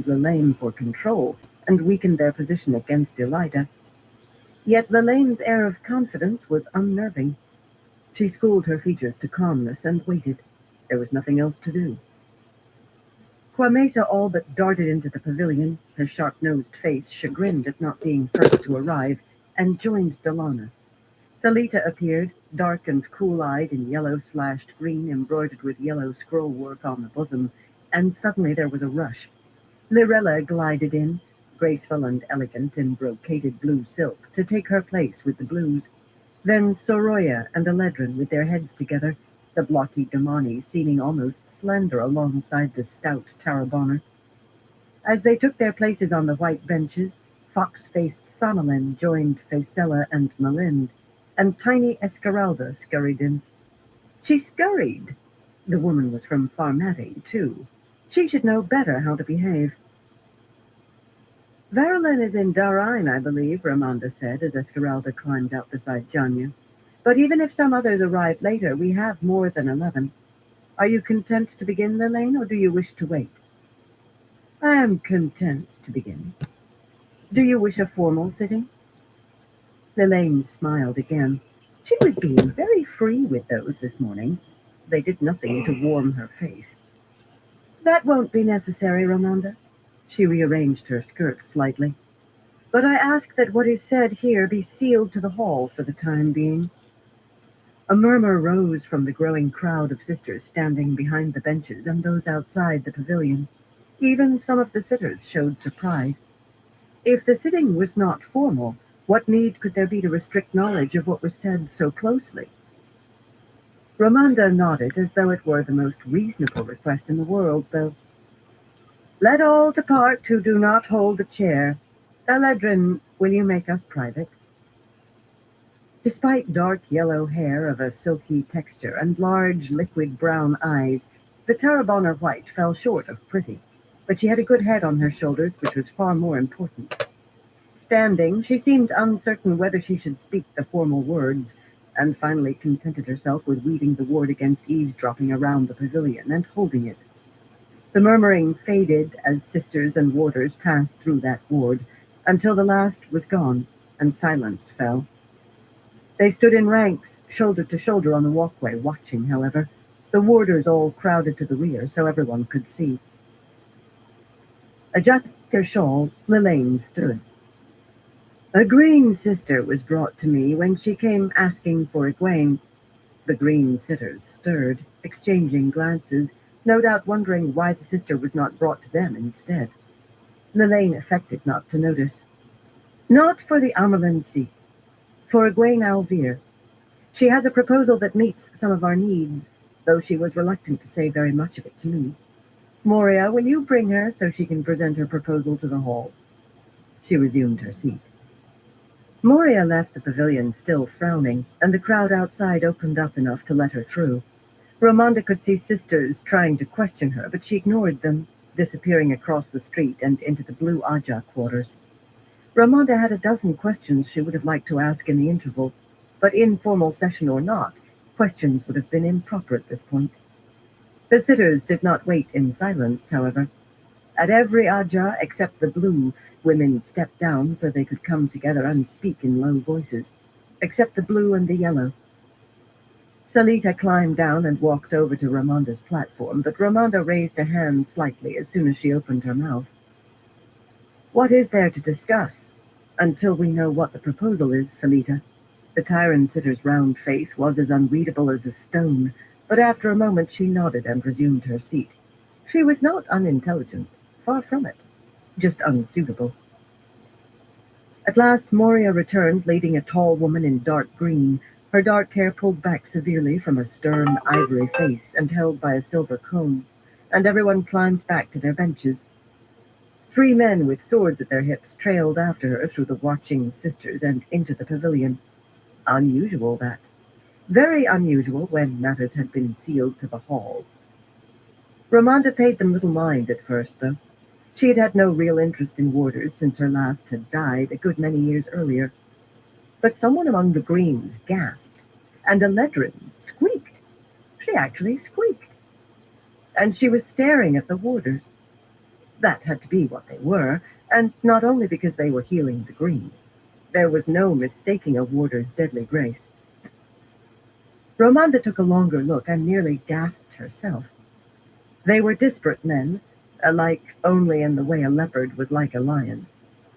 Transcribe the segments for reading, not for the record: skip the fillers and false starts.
Lelaine for control and weakened their position against Elida. Yet Lelaine's air of confidence was unnerving. She schooled her features to calmness and waited. There was nothing else to do. Quamesa all but darted into the pavilion, her sharp-nosed face chagrined at not being first to arrive, and joined Delana. Salita appeared, dark and cool-eyed in yellow-slashed-green embroidered with yellow scroll work on the bosom, and suddenly there was a rush. Lirella glided in, graceful and elegant in brocaded blue silk, to take her place with the blues. Then Soroya and Eledrin with their heads together, the blocky Damani seeming almost slender alongside the stout Tarabana. As they took their places on the white benches, fox-faced Sonalin joined Faisella and Malind, and tiny Esmeralda scurried in. She scurried. The woman was from Farmati, too. She should know better how to behave. Verilyn is in Darine, I believe, Ramonda said as Esmeralda climbed out beside Janya. But even if some others arrive later, we have more than 11. Are you content to begin, Lelaine, or do you wish to wait? I am content to begin. Do you wish a formal sitting? Lelaine smiled again. She was being very free with those this morning. They did nothing to warm her face. That won't be necessary, Ramonda. She rearranged her skirt slightly. But I ask that what is said here be sealed to the hall for the time being. A murmur rose from the growing crowd of sisters standing behind the benches and those outside the pavilion. Even some of the sitters showed surprise. If the sitting was not formal, what need could there be to restrict knowledge of what was said so closely? Ramonda nodded as though it were the most reasonable request in the world, though. Let all depart who do not hold a chair. Eledrin, will you make us private? Despite dark yellow hair of a silky texture and large liquid brown eyes, the Tarabana white fell short of pretty, but she had a good head on her shoulders, which was far more important. Standing, she seemed uncertain whether she should speak the formal words, and finally contented herself with weaving the ward against eavesdropping around the pavilion and holding it. The murmuring faded as sisters and warders passed through that ward, until the last was gone, and silence fell. They stood in ranks, shoulder to shoulder on the walkway, watching, however. The warders all crowded to the rear so everyone could see. Adjusting her shawl, Lelaine stood. A green sister was brought to me when she came asking for Egwene. The green sitters stirred, exchanging glances, no doubt wondering why the sister was not brought to them instead. Lelaine affected not to notice. Not for the Amerlin seat. For Egwene Alvir. She has a proposal that meets some of our needs, though she was reluctant to say very much of it to me. Moria, will you bring her so she can present her proposal to the hall? She resumed her seat. Moria left the pavilion still frowning, and the crowd outside opened up enough to let her through. Ramonda could see sisters trying to question her, but she ignored them, disappearing across the street and into the blue Aja quarters. Ramonda had a dozen questions she would have liked to ask in the interval, but informal session or not, questions would have been improper at this point. The sitters did not wait in silence, however. At every Aja except the blue, women stepped down so they could come together and speak in low voices, except the blue and the yellow. Salita climbed down and walked over to Ramonda's platform, but Ramonda raised a hand slightly as soon as she opened her mouth. What is there to discuss? Until we know what the proposal is, Salita. The tyrant sitter's round face was as unreadable as a stone, but after a moment she nodded and resumed her seat. She was not unintelligent, far from it, just unsuitable. At last Moria returned, leading a tall woman in dark green, her dark hair pulled back severely from a stern ivory face and held by a silver comb, and everyone climbed back to their benches. 3 men with swords at their hips trailed after her through the watching sisters and into the pavilion. Unusual, that. Very unusual when matters had been sealed to the hall. Ramonda paid them little mind at first, though. She had had no real interest in warders since her last had died a good many years earlier. But someone among the greens gasped, and Eledrin squeaked. She actually squeaked. And she was staring at the warders. That had to be what they were, and not only because they were healing the green. There was no mistaking a warder's deadly grace. Romanda took a longer look and nearly gasped herself. They were disparate men, alike only in the way a leopard was like a lion.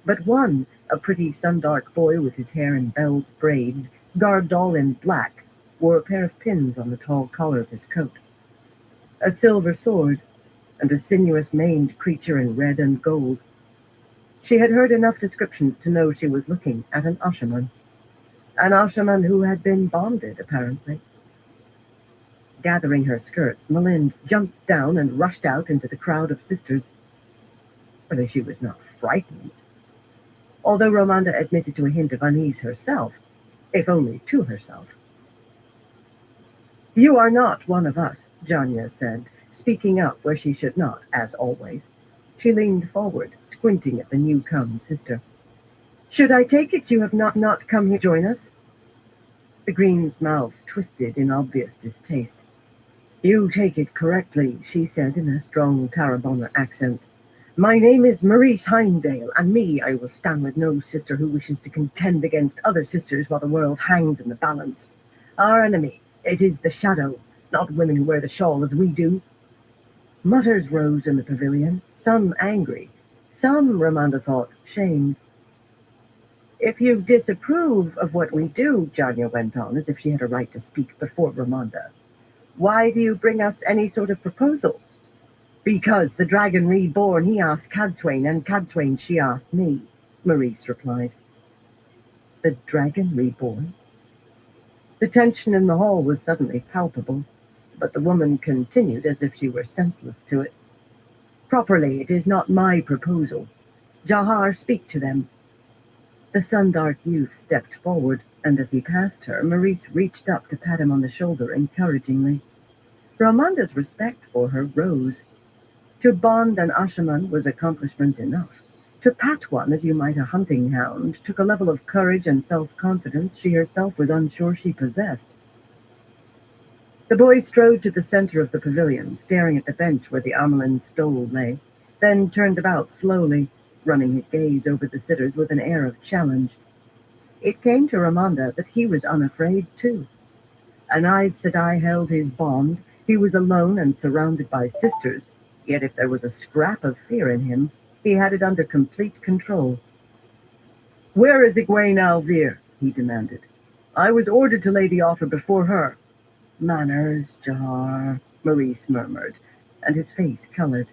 But one, a pretty sun-dark boy with his hair in belled braids, garbed all in black, wore a pair of pins on the tall collar of his coat. A silver sword, and a sinuous-maned creature in red and gold. She had heard enough descriptions to know she was looking at an Ashaman. An Ashaman who had been bonded, apparently. Gathering her skirts, Malind jumped down and rushed out into the crowd of sisters. But she was not frightened. Although Romanda admitted to a hint of unease herself, if only to herself. "You are not one of us," Janya said, speaking up where she should not, as always. She leaned forward, squinting at the new-come sister. "Should I take it you have not come here to join us?" The green's mouth twisted in obvious distaste. "You take it correctly," she said in a strong Tarrabona accent. "My name is Maurice Heimdale, and me I will stand with no sister who wishes to contend against other sisters while the world hangs in the balance. Our enemy, it is the shadow, not women who wear the shawl as we do." Mutters rose in the pavilion, some angry, some, Romanda thought, shamed. "If you disapprove of what we do," Janya went on, as if she had a right to speak before Romanda, "why do you bring us any sort of proposal?" "Because the dragon reborn, he asked Cadsuane, and Cadsuane, she asked me," Maurice replied. The dragon reborn? The tension in the hall was suddenly palpable, but the woman continued as if she were senseless to it. "Properly, it is not my proposal. Jahar, speak to them." The sun-dark youth stepped forward, and as he passed her, Maurice reached up to pat him on the shoulder encouragingly. Romanda's respect for her rose. To bond an Ashaman was accomplishment enough. To pat one as you might a hunting hound took a level of courage and self-confidence she herself was unsure she possessed. The boy strode to the center of the pavilion, staring at the bench where the Amelin's stole lay, then turned about slowly, running his gaze over the sitters with an air of challenge. It came to Romanda that he was unafraid, too. An Aes Sedai held his bond. He was alone and surrounded by sisters, yet if there was a scrap of fear in him, he had it under complete control. "Where is Egwene Alvir?" he demanded. "I was ordered to lay the offer before her." "Manners, Jahar," Maurice murmured, and his face colored.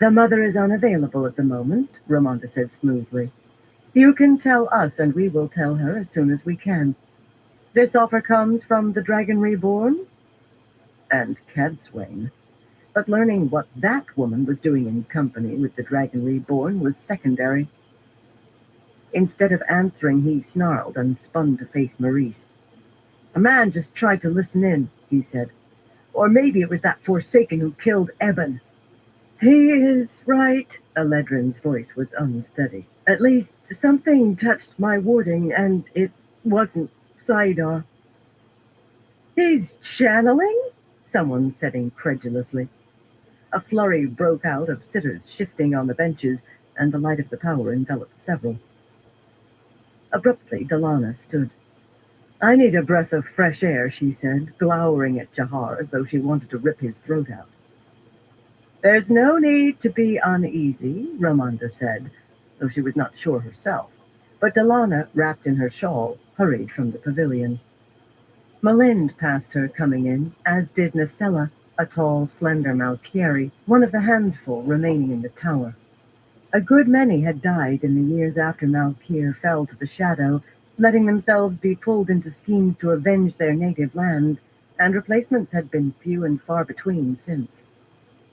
"The mother is unavailable at the moment," Romanda said smoothly. "You can tell us, and we will tell her as soon as we can. This offer comes from the Dragon Reborn?" And Cadsuane. But learning what that woman was doing in company with the Dragon Reborn was secondary. Instead of answering, he snarled and spun to face Maurice. "A man just tried to listen in," he said. "Or maybe it was that Forsaken who killed Eben." "He is right," Eledrin's voice was unsteady. "At least something touched my warding, and it wasn't Saidar." "He's channeling?" someone said incredulously. A flurry broke out of sitters shifting on the benches, and the light of the power enveloped several. Abruptly, Delana stood. "I need a breath of fresh air," she said, glowering at Jahar as though she wanted to rip his throat out. "There's no need to be uneasy," Romanda said, though she was not sure herself. But Delana, wrapped in her shawl, hurried from the pavilion. Malind passed her coming in, as did Nacella, a tall, slender Malkieri, one of the handful remaining in the tower. A good many had died in the years after Malkir fell to the shadow, letting themselves be pulled into schemes to avenge their native land, and replacements had been few and far between since.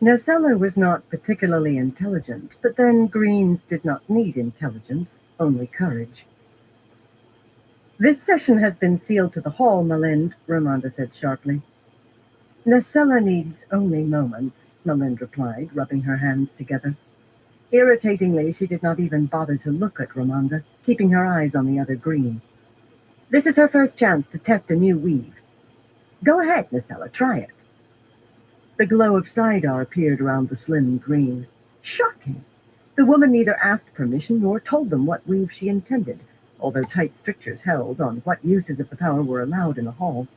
Nacella was not particularly intelligent, but then Greens did not need intelligence, only courage. "This session has been sealed to the hall, Malind," Romanda said sharply. "Nacella needs only moments," Malind replied, rubbing her hands together. Irritatingly, she did not even bother to look at Romanda, keeping her eyes on the other green. "This is her first chance to test a new weave. Go ahead, Nacella, try it." The glow of Saidar appeared around the slim green. Shocking! The woman neither asked permission nor told them what weave she intended, although tight strictures held on what uses of the power were allowed in the hall.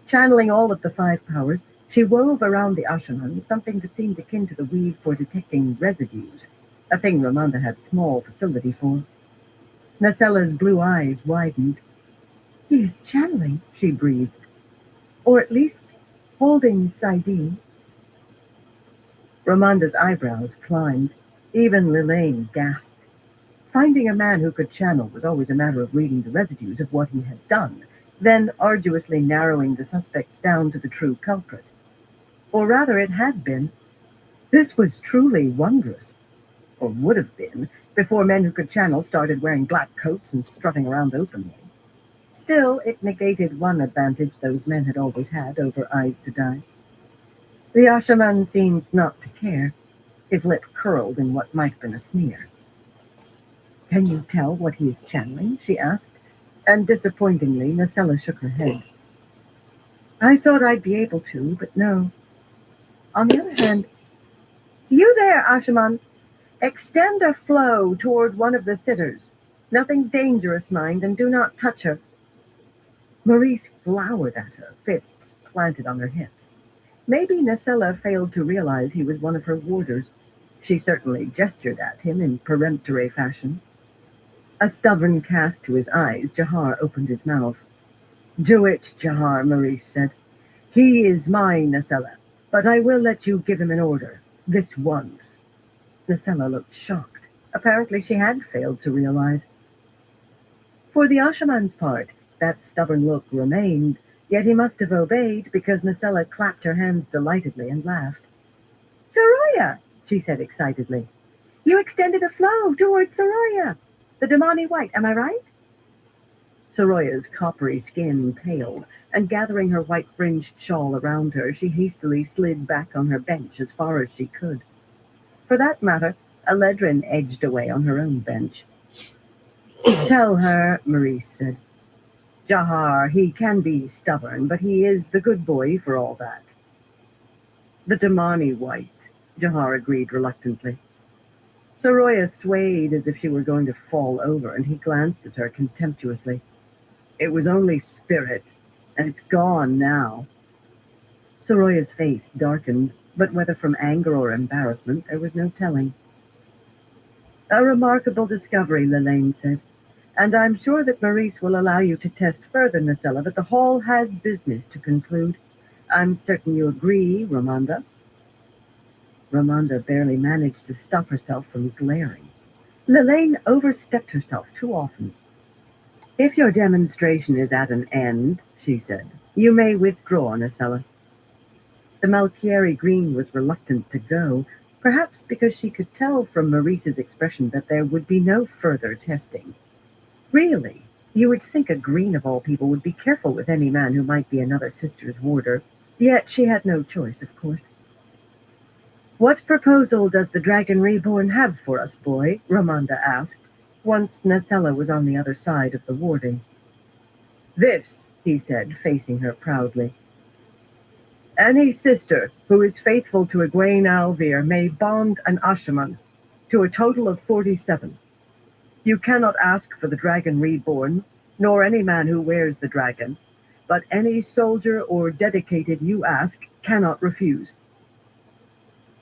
Channeling all of the 5 powers, she wove around the Ashaman something that seemed akin to the weave for detecting residues, a thing Ramonda had small facility for. Nasella's blue eyes widened. "He is channeling," she breathed. "Or at least holding Saidin." Ramonda's eyebrows climbed. Even Lilane gasped. Finding a man who could channel was always a matter of reading the residues of what he had done, then arduously narrowing the suspects down to the true culprit. Or rather, it had been. This was truly wondrous. Or would have been, before men who could channel started wearing black coats and strutting around openly. Still, it negated one advantage those men had always had over Aes Sedai. The Ashaman seemed not to care. His lip curled in what might have been a sneer. "Can you tell what he is channeling?" she asked, and disappointingly, Nasella shook her head. "I thought I'd be able to, but no. On the other hand, you there, Ashaman, extend a flow toward one of the sitters. Nothing dangerous, mind, and do not touch her." Maurice glowered at her, fists planted on her hips. Maybe Nasella failed to realize he was one of her warders. She certainly gestured at him in peremptory fashion. A stubborn cast to his eyes, Jahar opened his mouth. "Do it, Jahar," Maurice said. "He is mine, Nasella, but I will let you give him an order. This once." Nasella looked shocked. Apparently she had failed to realize. For the Ashaman's part, that stubborn look remained, yet he must have obeyed because Nasella clapped her hands delightedly and laughed. "Soraya!" she said excitedly. "You extended a flow towards Soraya! The Damani White, am I right?" Soroya's coppery skin paled, and gathering her white-fringed shawl around her, she hastily slid back on her bench as far as she could. For that matter, Eledrin edged away on her own bench. "Tell her," Maurice said. "Jahar, he can be stubborn, but he is the good boy for all that." "The Damani White," Jahar agreed reluctantly. Soroya swayed as if she were going to fall over, and he glanced at her contemptuously. "It was only spirit, and it's gone now." Soroya's face darkened, but whether from anger or embarrassment, there was no telling. "A remarkable discovery," Lilane said. "And I'm sure that Maurice will allow you to test further, Nasella, but the Hall has business to conclude. I'm certain you agree, Ramonda." Ramonda barely managed to stop herself from glaring. Lilane overstepped herself too often. "If your demonstration is at an end," she said, "you may withdraw, Nasella." The Malchieri Green was reluctant to go, perhaps because she could tell from Maurice's expression that there would be no further testing. Really, you would think a Green of all people would be careful with any man who might be another sister's warder. Yet she had no choice, of course. "What proposal does the Dragon Reborn have for us, boy?" Ramonda asked, once Nasella was on the other side of the warding. "This," he said, facing her proudly. "Any sister who is faithful to Egwene Alvir may bond an Ashaman to a total of 47. You cannot ask for the Dragon Reborn, nor any man who wears the dragon, but any soldier or dedicated you ask cannot refuse."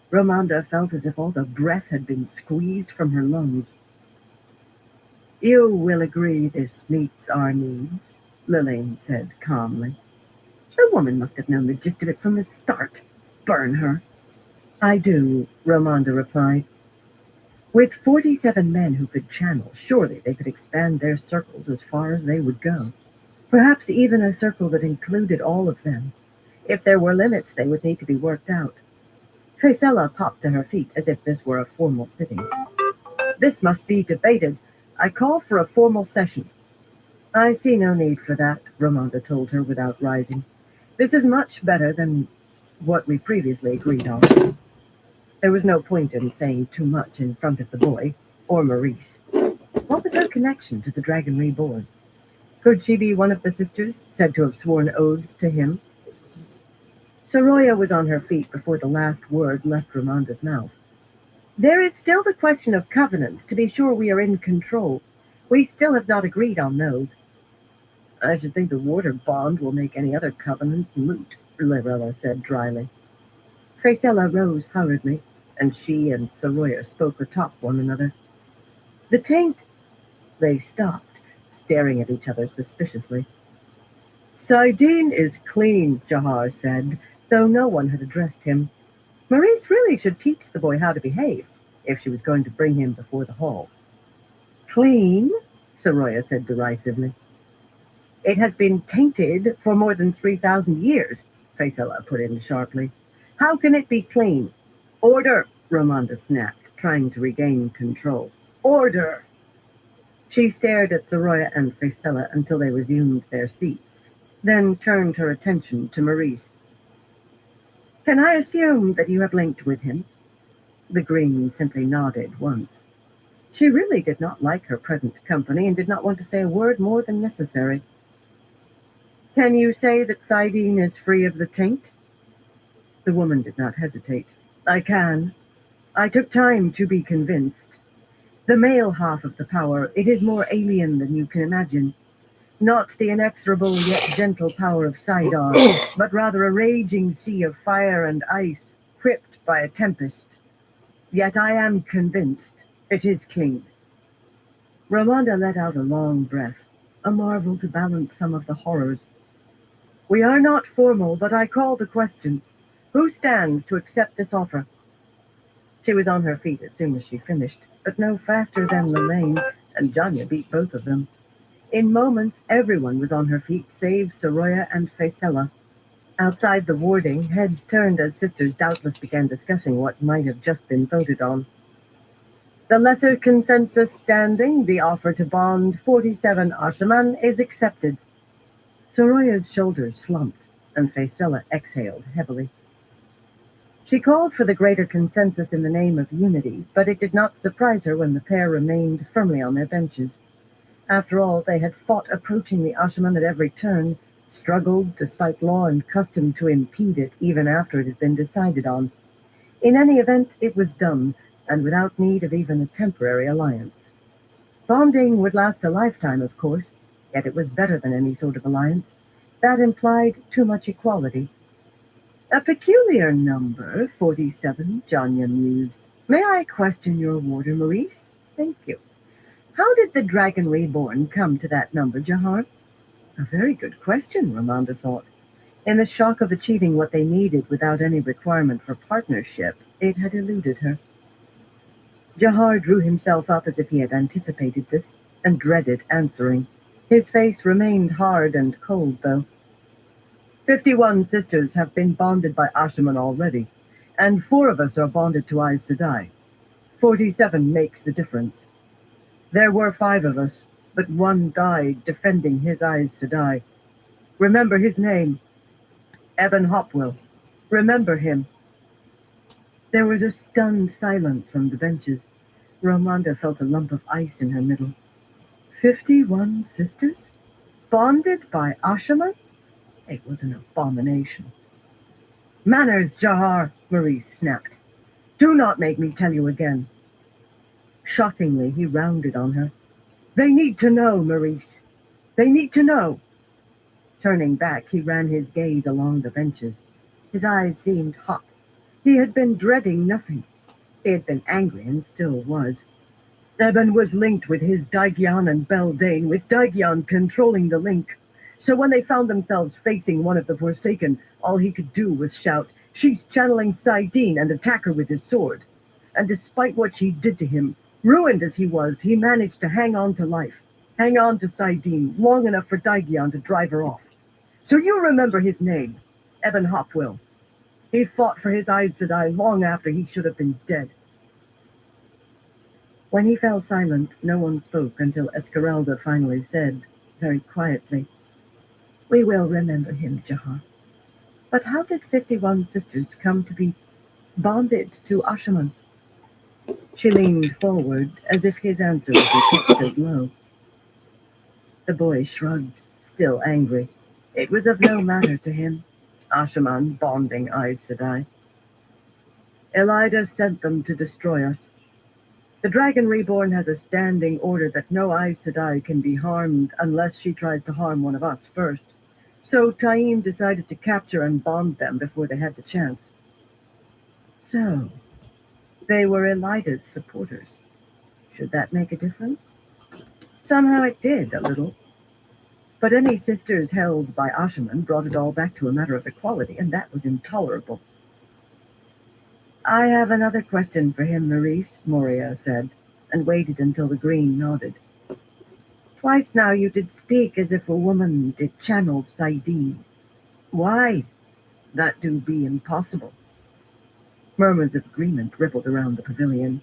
Ramonda felt as if all the breath had been squeezed from her lungs. "You will agree this meets our needs," Lilane said calmly. The woman must have known the gist of it from the start. Burn her. "I do," Ramonda replied. With 47 men who could channel, surely they could expand their circles as far as they would go. Perhaps even a circle that included all of them. If there were limits, they would need to be worked out. Faisella popped to her feet as if this were a formal sitting. "This must be debated. I call for a formal session." "I see no need for that," Ramonda told her without rising. "This is much better than what we previously agreed on." There was no point in saying too much in front of the boy, or Maurice. What was her connection to the Dragon Reborn? Could she be one of the sisters, said to have sworn oaths to him? Soroya was on her feet before the last word left Ramonda's mouth. There is still the question of covenants, to be sure we are in control. We still have not agreed on those. I should think the water bond will make any other covenants moot, Lorella said dryly. Faisella rose hurriedly, and she and Soroya spoke atop one another. The taint. They stopped, staring at each other suspiciously. Saidin is clean, Jahar said, though no one had addressed him. Maurice really should teach the boy how to behave, if she was going to bring him before the hall. Clean? Soroya said derisively. It has been tainted for more than 3,000 years, Faisala put in sharply. How can it be clean? Order, Ramonda snapped, trying to regain control. Order! She stared at Soroya and Faisala until they resumed their seats, then turned her attention to Maurice. Can I assume that you have linked with him? The Green simply nodded once. She really did not like her present company and did not want to say a word more than necessary. Can you say that Saidin is free of the taint? The woman did not hesitate. I can. I took time to be convinced. The male half of the power, it is more alien than you can imagine. Not the inexorable yet gentle power of Sidar, but rather a raging sea of fire and ice, whipped by a tempest. Yet I am convinced it is clean. Ramonda let out a long breath, a marvel to balance some of the horrors. We are not formal, but I call the question. Who stands to accept this offer? She was on her feet as soon as she finished, but no faster than Lelaine, and Janya beat both of them. In moments, everyone was on her feet save Soroya and Faisella. Outside the warding, heads turned as sisters doubtless began discussing what might have just been voted on. The lesser consensus standing, the offer to bond 47 Ashaman, is accepted. Soroya's shoulders slumped, and Faisella exhaled heavily. She called for the greater consensus in the name of unity, but it did not surprise her when the pair remained firmly on their benches. After all, they had fought approaching the Ashaman at every turn, struggled despite law and custom to impede it even after it had been decided on. In any event, it was done, and without need of even a temporary alliance. Bonding would last a lifetime, of course, yet it was better than any sort of alliance. That implied too much equality. A peculiar number, 47, Janya mused. May I question your warder, Maurice? Thank you. How did the Dragon Reborn come to that number, Jahar? A very good question, Ramonda thought. In the shock of achieving what they needed without any requirement for partnership, it had eluded her. Jahar drew himself up as if he had anticipated this, and dreaded answering. His face remained hard and cold, though. 51 sisters have been bonded by Ashaman already, and 4 of us are bonded to Aes Sedai. 47 makes the difference. There were 5 of us, but 1 died defending his Aes Sedai. Remember his name. Eben Hopwell. Remember him. There was a stunned silence from the benches. Ramonda felt a lump of ice in her middle. 51 sisters? Bonded by Ashaman? It was an abomination. Manners, Jahar, Maurice snapped. Do not make me tell you again. Shockingly, he rounded on her. They need to know, Maurice. They need to know. Turning back, he ran his gaze along the benches. His eyes seemed hot. He had been dreading nothing. He had been angry and still was. Eben was linked with his Daigyan and Beldane, with Daigyan controlling the link. So when they found themselves facing one of the Forsaken, all he could do was shout, She's channeling Saidin, and attack her with his sword. And despite what she did to him, ruined as he was, he managed to hang on to life, hang on to Saidin long enough for Daigyan to drive her off. So you remember his name, Eben Hopwell. He fought for his Aes Sedai long after he should have been dead. When he fell silent, no one spoke until Esmeralda finally said, very quietly, We will remember him, Jahar. But how did 51 sisters come to be bonded to Ashaman? She leaned forward as if his answer was pitched as low. The boy shrugged, still angry. It was of no matter to him. Ashaman bonding Aes Sedai. Elida sent them to destroy us. The Dragon Reborn has a standing order that no Aes Sedai can be harmed unless she tries to harm one of us first. So Taim decided to capture and bond them before they had the chance. So, they were Elida's supporters. Should that make a difference? Somehow it did, a little. But any sisters held by Ashaman brought it all back to a matter of equality, and that was intolerable. I have another question for him, Maurice, Moria said, and waited until the green nodded. Twice now you did speak as if a woman did channel Saidin. Why? That do be impossible. Murmurs of agreement rippled around the pavilion.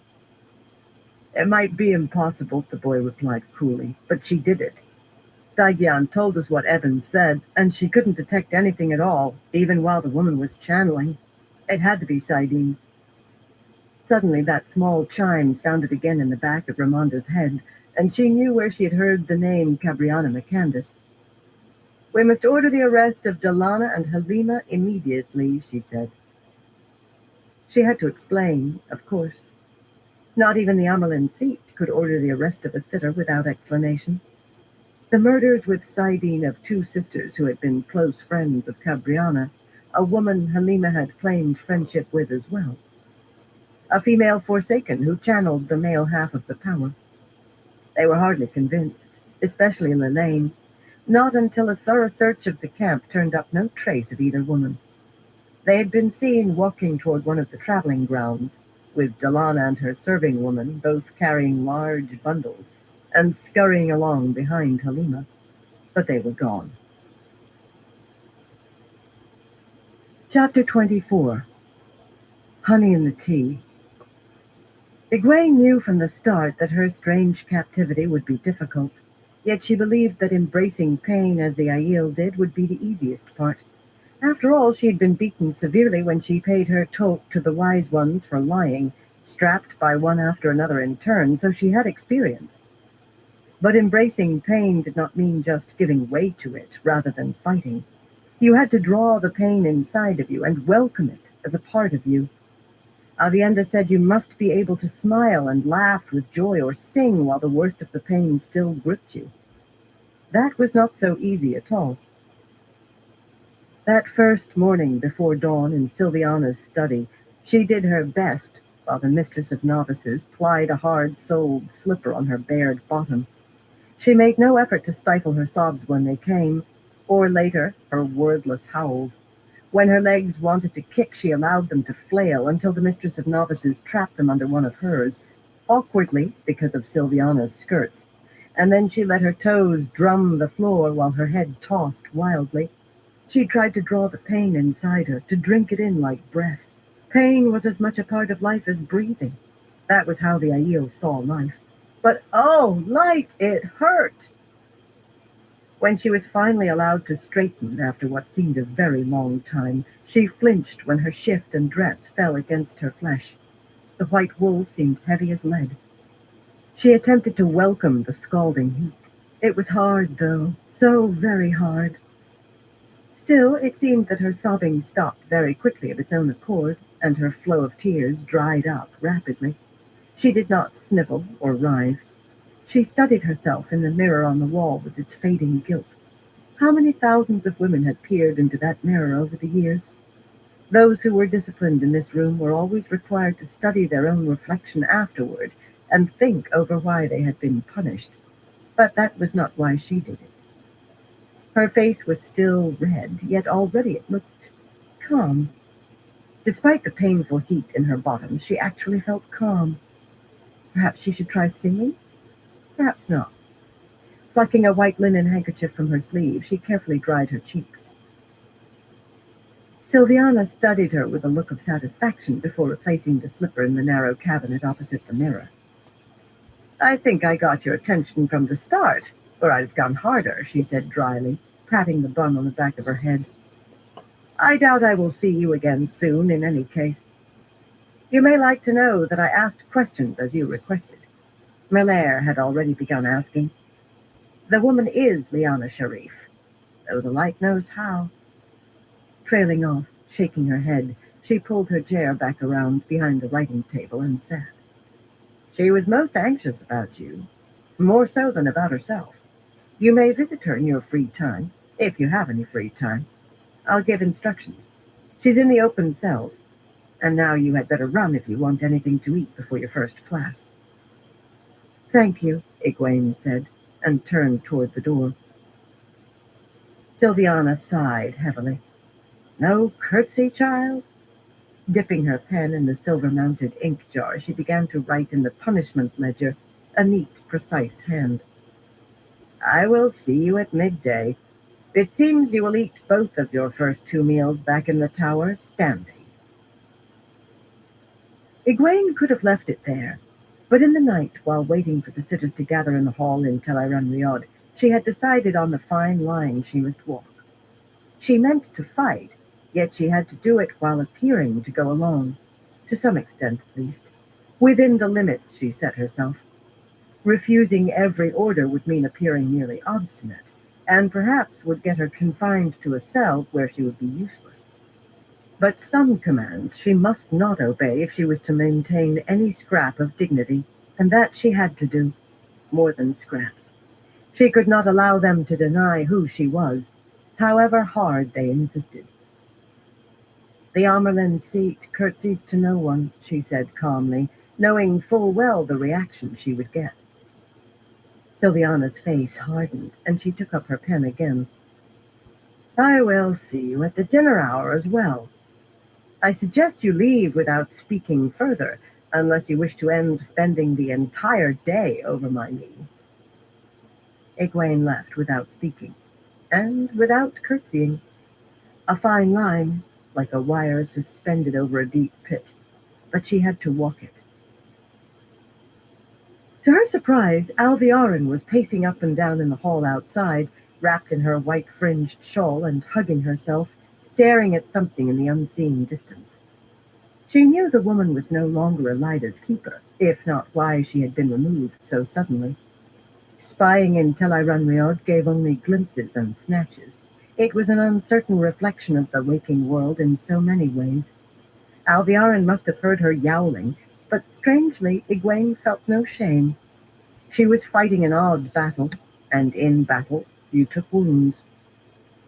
It might be impossible, the boy replied coolly, but she did it. Daigyan told us what Evans said, and she couldn't detect anything at all, even while the woman was channeling. It had to be Saidin. Suddenly that small chime sounded again in the back of Ramonda's head, and she knew where she had heard the name Cabriana McCandis. We must order the arrest of Delana and Halima immediately, she said. She had to explain, of course. Not even the Amelin seat could order the arrest of a sitter without explanation. The murders with Saidin of two sisters who had been close friends of Cabriana, a woman Halima had claimed friendship with as well. A female Forsaken who channeled the male half of the power. They were hardly convinced, especially in the lane, not until a thorough search of the camp turned up no trace of either woman. They had been seen walking toward one of the traveling grounds, with Delana and her serving woman both carrying large bundles and scurrying along behind Halima, but they were gone. Chapter 24. Honey in the Tea. Egwene knew from the start that her strange captivity would be difficult, yet she believed that embracing pain as the Aiel did would be the easiest part. After all, she had been beaten severely when she paid her toll to the Wise Ones for lying, strapped by one after another in turn, so she had experience. But embracing pain did not mean just giving way to it rather than fighting. You had to draw the pain inside of you and welcome it as a part of you. Avienda said you must be able to smile and laugh with joy or sing while the worst of the pain still gripped you. That was not so easy at all. That first morning before dawn in Sylviana's study, she did her best while the mistress of novices plied a hard-soled slipper on her bared bottom. She made no effort to stifle her sobs when they came, or later, her wordless howls. When her legs wanted to kick, she allowed them to flail until the mistress of novices trapped them under one of hers, awkwardly because of Sylviana's skirts, and then she let her toes drum the floor while her head tossed wildly. She tried to draw the pain inside her, to drink it in like breath. Pain was as much a part of life as breathing. That was how the Aiel saw life. But oh, light, it hurt! When she was finally allowed to straighten after what seemed a very long time, she flinched when her shift and dress fell against her flesh. The white wool seemed heavy as lead. She attempted to welcome the scalding heat. It was hard, though, so very hard. Still, it seemed that her sobbing stopped very quickly of its own accord, and her flow of tears dried up rapidly. She did not snivel or writhe. She studied herself in the mirror on the wall with its fading gilt. How many thousands of women had peered into that mirror over the years? Those who were disciplined in this room were always required to study their own reflection afterward and think over why they had been punished. But that was not why she did it. Her face was still red, yet already it looked calm. Despite the painful heat in her bottoms, she actually felt calm. Perhaps she should try singing? Perhaps not. Plucking a white linen handkerchief from her sleeve, she carefully dried her cheeks. Sylviana studied her with a look of satisfaction before replacing the slipper in the narrow cabinet opposite the mirror. I think I got your attention from the start, or I'd have gone harder, she said dryly, patting the bun on the back of her head. I doubt I will see you again soon, in any case. You may like to know that I asked questions as you requested. Melaire had already begun asking. The woman is Liana Sharif, though the light knows how. Trailing off, shaking her head, she pulled her chair back around behind the writing table and sat. She was most anxious about you, more so than about herself. You may visit her in your free time, if you have any free time. I'll give instructions. She's in the open cells, and now you had better run if you want anything to eat before your first class. Thank you, Egwene said, and turned toward the door. Sylviana sighed heavily. No curtsy, child? Dipping her pen in the silver-mounted ink jar, she began to write in the punishment ledger, a neat, precise hand. I will see you at midday. It seems you will eat both of your first two meals back in the tower standing. Egwene could have left it there, but in the night, while waiting for the sitters to gather in the hall in Tel Riod, she had decided on the fine line she must walk. She meant to fight, yet she had to do it while appearing to go along, to some extent at least, within the limits she set herself. Refusing every order would mean appearing merely obstinate, and perhaps would get her confined to a cell where she would be useless. But some commands she must not obey if she was to maintain any scrap of dignity, and that she had to do, more than scraps. She could not allow them to deny who she was, however hard they insisted. The Amerlin seat curtsies to no one, she said calmly, knowing full well the reaction she would get. Sylviana's face hardened, and she took up her pen again. I will see you at the dinner hour as well. I suggest you leave without speaking further, unless you wish to end spending the entire day over my knee. Egwene left without speaking, and without curtsying. A fine line, like a wire suspended over a deep pit, but she had to walk it. To her surprise, Alviarin was pacing up and down in the hall outside, wrapped in her white-fringed shawl and hugging herself, staring at something in the unseen distance. She knew the woman was no longer Elida's keeper, if not why she had been removed so suddenly. Spying in Tel Riod gave only glimpses and snatches. It was an uncertain reflection of the waking world in so many ways. Alviarin must have heard her yowling, but strangely, Egwene felt no shame. She was fighting an odd battle, and in battle you took wounds.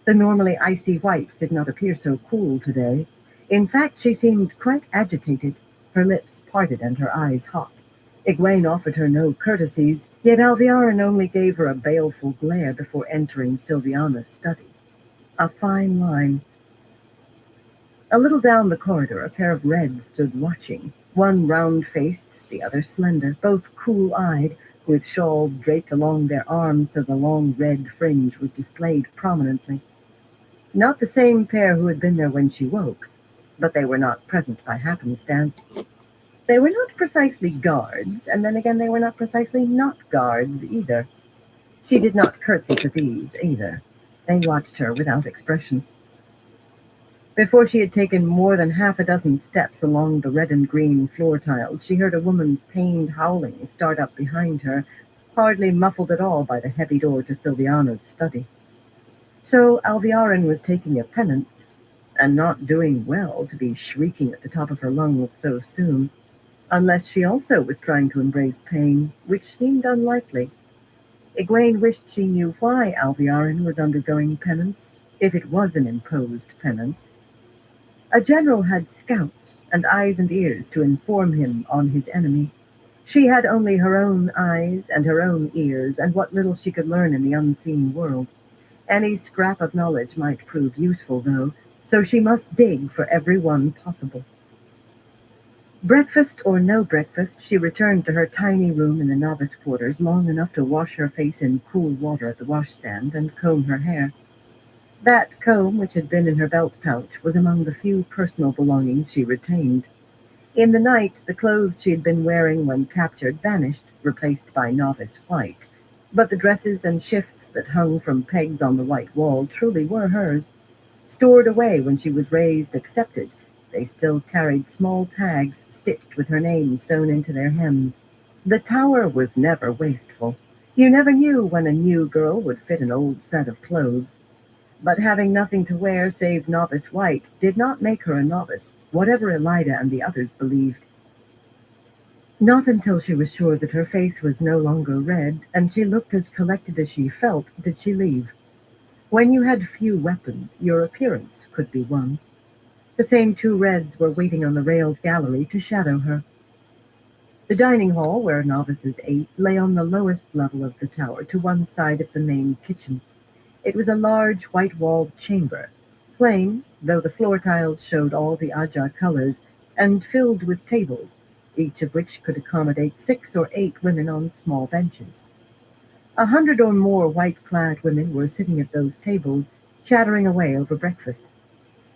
The normally icy white did not appear so cool today. In fact, she seemed quite agitated, her lips parted and her eyes hot. Egwene offered her no courtesies, yet Alviarin only gave her a baleful glare before entering Sylviana's study. A fine line. A little down the corridor, a pair of Reds stood watching, one round-faced, the other slender, both cool-eyed, with shawls draped along their arms so the long red fringe was displayed prominently. Not the same pair who had been there when she woke, but they were not present by happenstance. They were not precisely guards, and then again they were not precisely not guards either. She did not curtsy to these either. They watched her without expression. Before she had taken more than half a dozen steps along the red and green floor tiles, she heard a woman's pained howling start up behind her, hardly muffled at all by the heavy door to Sylviana's study. So Alviarin was taking a penance, and not doing well to be shrieking at the top of her lungs so soon, unless she also was trying to embrace pain, which seemed unlikely. Egwene wished she knew why Alviarin was undergoing penance, if it was an imposed penance. A general had scouts and eyes and ears to inform him on his enemy. She had only her own eyes and her own ears, and what little she could learn in the unseen world. Any scrap of knowledge might prove useful, though, so she must dig for every one possible. Breakfast or no breakfast, she returned to her tiny room in the novice quarters long enough to wash her face in cool water at the washstand and comb her hair. That comb, which had been in her belt pouch, was among the few personal belongings she retained. In the night, the clothes she had been wearing when captured vanished, replaced by novice white. But the dresses and shifts that hung from pegs on the white wall truly were hers. Stored away when she was raised accepted, they still carried small tags stitched with her name sewn into their hems. The tower was never wasteful. You never knew when a new girl would fit an old set of clothes. But having nothing to wear save novice white did not make her a novice, whatever Elida and the others believed. Not until she was sure that her face was no longer red and she looked as collected as she felt did she leave. When you had few weapons, your appearance could be won. The same two reds were waiting on the railed gallery to shadow her. The dining hall, where novices ate, lay on the lowest level of the tower, to one side of the main kitchen. It was a large, white-walled chamber, plain, though the floor tiles showed all the Aja colors, and filled with tables, each of which could accommodate 6 or 8 women on small benches. 100 or more white-clad women were sitting at those tables, chattering away over breakfast.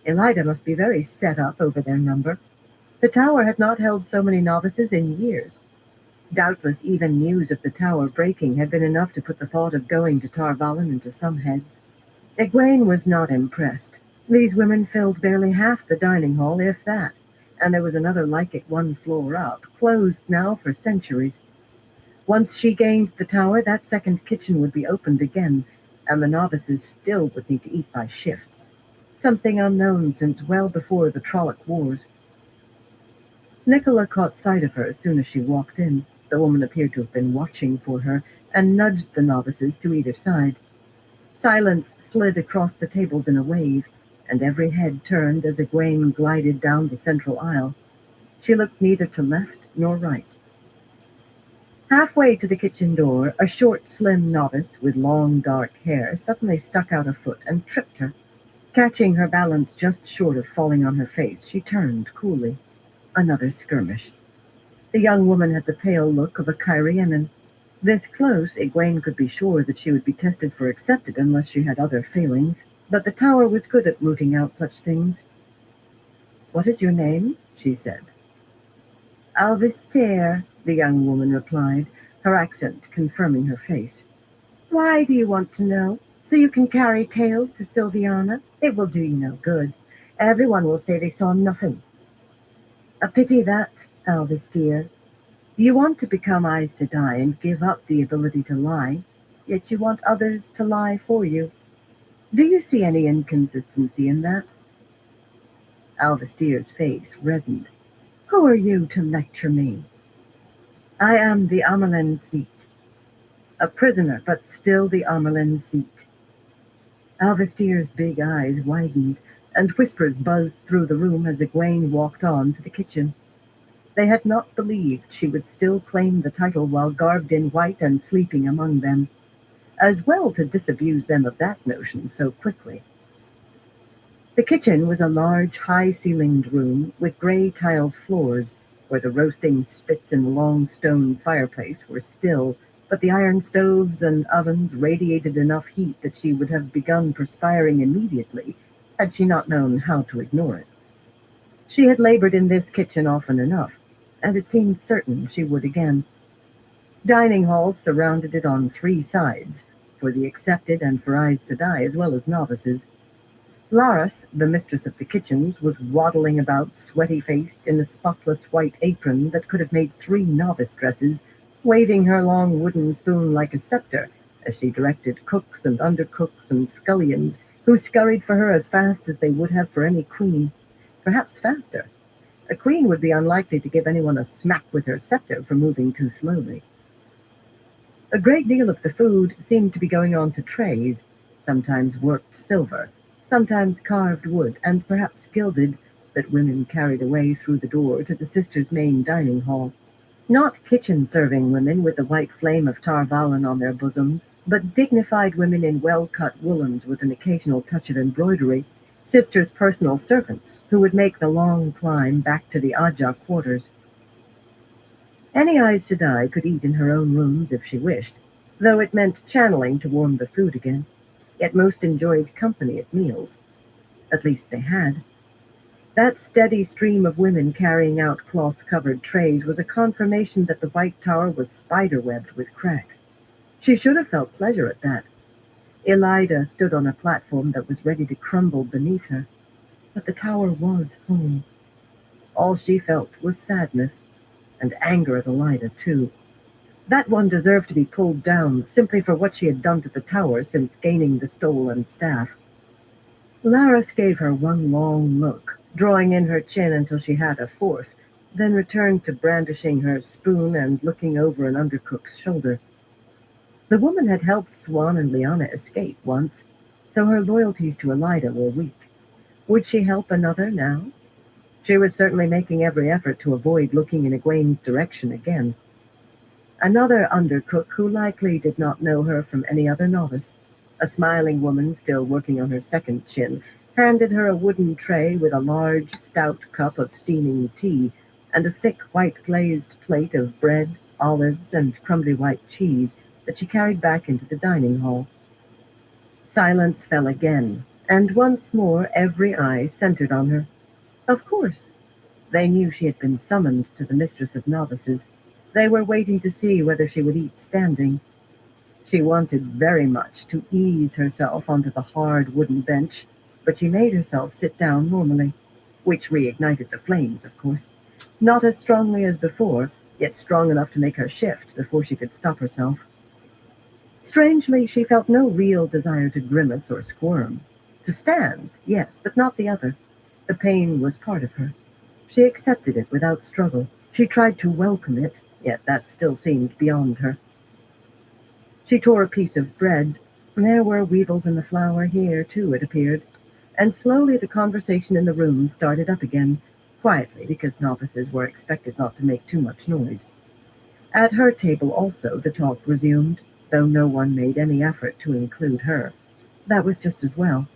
Elida must be very set up over their number. The tower had not held so many novices in years. Doubtless even news of the tower breaking had been enough to put the thought of going to Tarvalin into some heads. Egwene was not impressed. These women filled barely half the dining hall, if that, and there was another like it 1 floor up, closed now for centuries. Once she gained the tower, that second kitchen would be opened again, and the novices still would need to eat by shifts. Something unknown since well before the Trolloc Wars. Nicola caught sight of her as soon as she walked in. The woman appeared to have been watching for her, and nudged the novices to either side. Silence slid across the tables in a wave, and every head turned as Egwene glided down the central aisle. She looked neither to left nor right. Halfway to the kitchen door, a short, slim novice with long, dark hair suddenly stuck out a foot and tripped her. Catching her balance just short of falling on her face, she turned coolly. Another skirmish. The young woman had the pale look of a Kyrianan. This close, Egwene could be sure that she would be tested for accepted unless she had other failings, but the tower was good at rooting out such things. "What is your name?" she said. "Alvister," the young woman replied, her accent confirming her face. "Why do you want to know? So you can carry tales to Silviana? It will do you no good. Everyone will say they saw nothing." "A pity that, Alvis dear. You want to become Aes Sedai and give up the ability to lie, yet you want others to lie for you. Do you see any inconsistency in that?" Alvestir's face reddened. "Who are you to lecture me?" "I am the Amelin seat. A prisoner, but still the Amelin seat." Alvestir's big eyes widened, and whispers buzzed through the room as Egwene walked on to the kitchen. They had not believed she would still claim the title while garbed in white and sleeping among them. As well to disabuse them of that notion so quickly. The kitchen was a large, high-ceilinged room with gray-tiled floors, where the roasting spits in the long stone fireplace were still, but the iron stoves and ovens radiated enough heat that she would have begun perspiring immediately had she not known how to ignore it. She had labored in this kitchen often enough, and it seemed certain she would again. Dining halls surrounded it on 3 sides, for the accepted and for Aes Sedai as well as novices. Laris, the mistress of the kitchens, was waddling about, sweaty-faced, in a spotless white apron that could have made 3 novice dresses, waving her long wooden spoon like a scepter as she directed cooks and undercooks and scullions, who scurried for her as fast as they would have for any queen, perhaps faster. A queen would be unlikely to give anyone a smack with her scepter for moving too slowly. A great deal of the food seemed to be going on to trays, sometimes worked silver, sometimes carved wood, and perhaps gilded, that women carried away through the door to the sisters' main dining hall. Not kitchen-serving women with the white flame of Tarvalin on their bosoms, but dignified women in well-cut woolens with an occasional touch of embroidery, sisters' personal servants, who would make the long climb back to the Aja quarters. Any Aes Sedai could eat in her own rooms if she wished, though it meant channeling to warm the food again. Yet most enjoyed company at meals. At least they had. That steady stream of women carrying out cloth-covered trays was a confirmation that the White Tower was spider-webbed with cracks. She should have felt pleasure at that. Elida stood on a platform that was ready to crumble beneath her. But the tower was home. All she felt was sadness, and anger at Elida, too. That one deserved to be pulled down simply for what she had done to the tower since gaining the stolen staff. Laris gave her one long look, drawing in her chin until she had a fourth, then returned to brandishing her spoon and looking over an undercook's shoulder. The woman had helped Swan and Liana escape once, so her loyalties to Elida were weak. Would she help another now? She was certainly making every effort to avoid looking in Egwene's direction again. Another undercook who likely did not know her from any other novice, a smiling woman still working on her second chin, handed her a wooden tray with a large, stout cup of steaming tea and a thick white glazed plate of bread, olives, and crumbly white cheese that she carried back into the dining hall. Silence fell again, and once more every eye centered on her. Of course, they knew she had been summoned to the mistress of novices. They were waiting to see whether she would eat standing. She wanted very much to ease herself onto the hard wooden bench, but she made herself sit down normally, which reignited the flames, of course. Not as strongly as before, yet strong enough to make her shift before she could stop herself. Strangely, she felt no real desire to grimace or squirm. To stand, yes, but not the other. The pain was part of her. She accepted it without struggle. She tried to welcome it, yet that still seemed beyond her. She tore a piece of bread. There were weevils in the flour here, too, it appeared. And slowly the conversation in the room started up again, quietly because novices were expected not to make too much noise. At her table also the talk resumed, though no one made any effort to include her. That was just as well.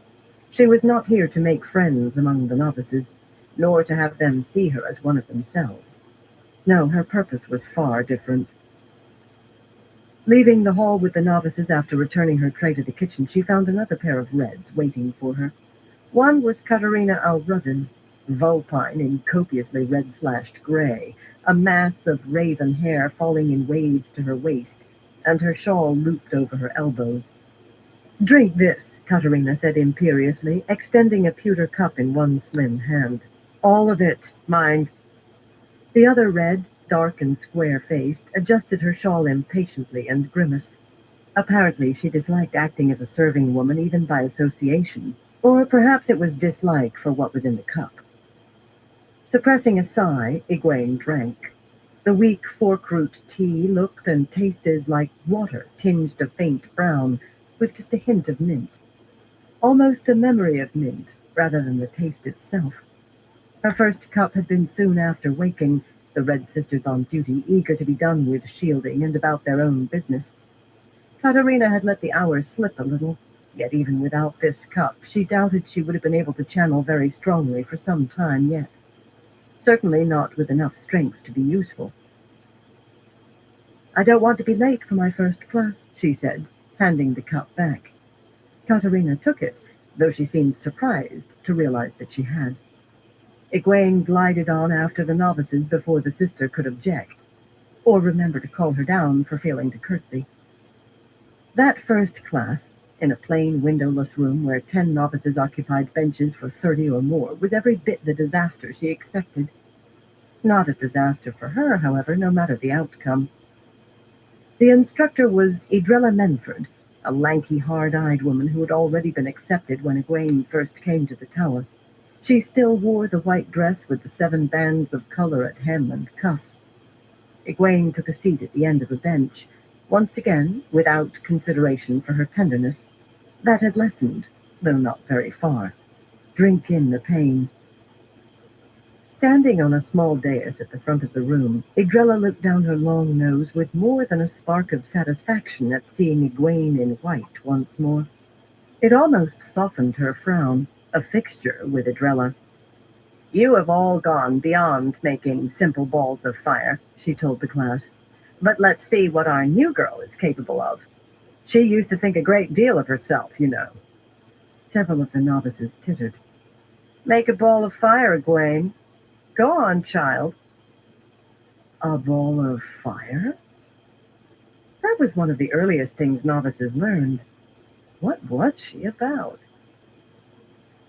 She was not here to make friends among the novices, nor to have them see her as one of themselves. No, her purpose was far different. Leaving the hall with the novices after returning her tray to the kitchen, she found another pair of reds waiting for her. One was Katerina Alrudden, vulpine in copiously red-slashed gray, a mass of raven hair falling in waves to her waist, and her shawl looped over her elbows. "Drink this," Katerina said imperiously, extending a pewter cup in one slim hand. "All of it, mind." The other red, dark and square-faced, adjusted her shawl impatiently and grimaced. Apparently she disliked acting as a serving woman even by association, or perhaps it was dislike for what was in the cup. Suppressing a sigh, Egwene drank. The weak fork-root tea looked and tasted like water tinged a faint brown, with just a hint of mint. Almost a memory of mint, rather than the taste itself. Her first cup had been soon after waking, the Red Sisters on duty, eager to be done with shielding and about their own business. Katerina had let the hours slip a little, yet even without this cup, she doubted she would have been able to channel very strongly for some time yet. Certainly not with enough strength to be useful. "I don't want to be late for my first class," she said, handing the cup back. Katerina took it, though she seemed surprised to realize that she had. Egwene glided on after the novices before the sister could object, or remember to call her down for failing to curtsy. That first class, in a plain windowless room where 10 novices occupied benches for 30 or more, was every bit the disaster she expected. Not a disaster for her, however, no matter the outcome. The instructor was Idrella Menford, a lanky, hard-eyed woman who had already been accepted when Egwene first came to the tower. She still wore the white dress with the 7 bands of color at hem and cuffs. Egwene took a seat at the end of a bench, once again without consideration for her tenderness. That had lessened, though not very far. Drink in the pain. Standing on a small dais at the front of the room, Idrella looked down her long nose with more than a spark of satisfaction at seeing Egwene in white once more. It almost softened her frown, a fixture with Idrella. "You have all gone beyond making simple balls of fire," she told the class. "But let's see what our new girl is capable of. She used to think a great deal of herself, you know." Several of the novices tittered. "Make a ball of fire, Egwene. Go on, child." A ball of fire? That was one of the earliest things novices learned. What was she about?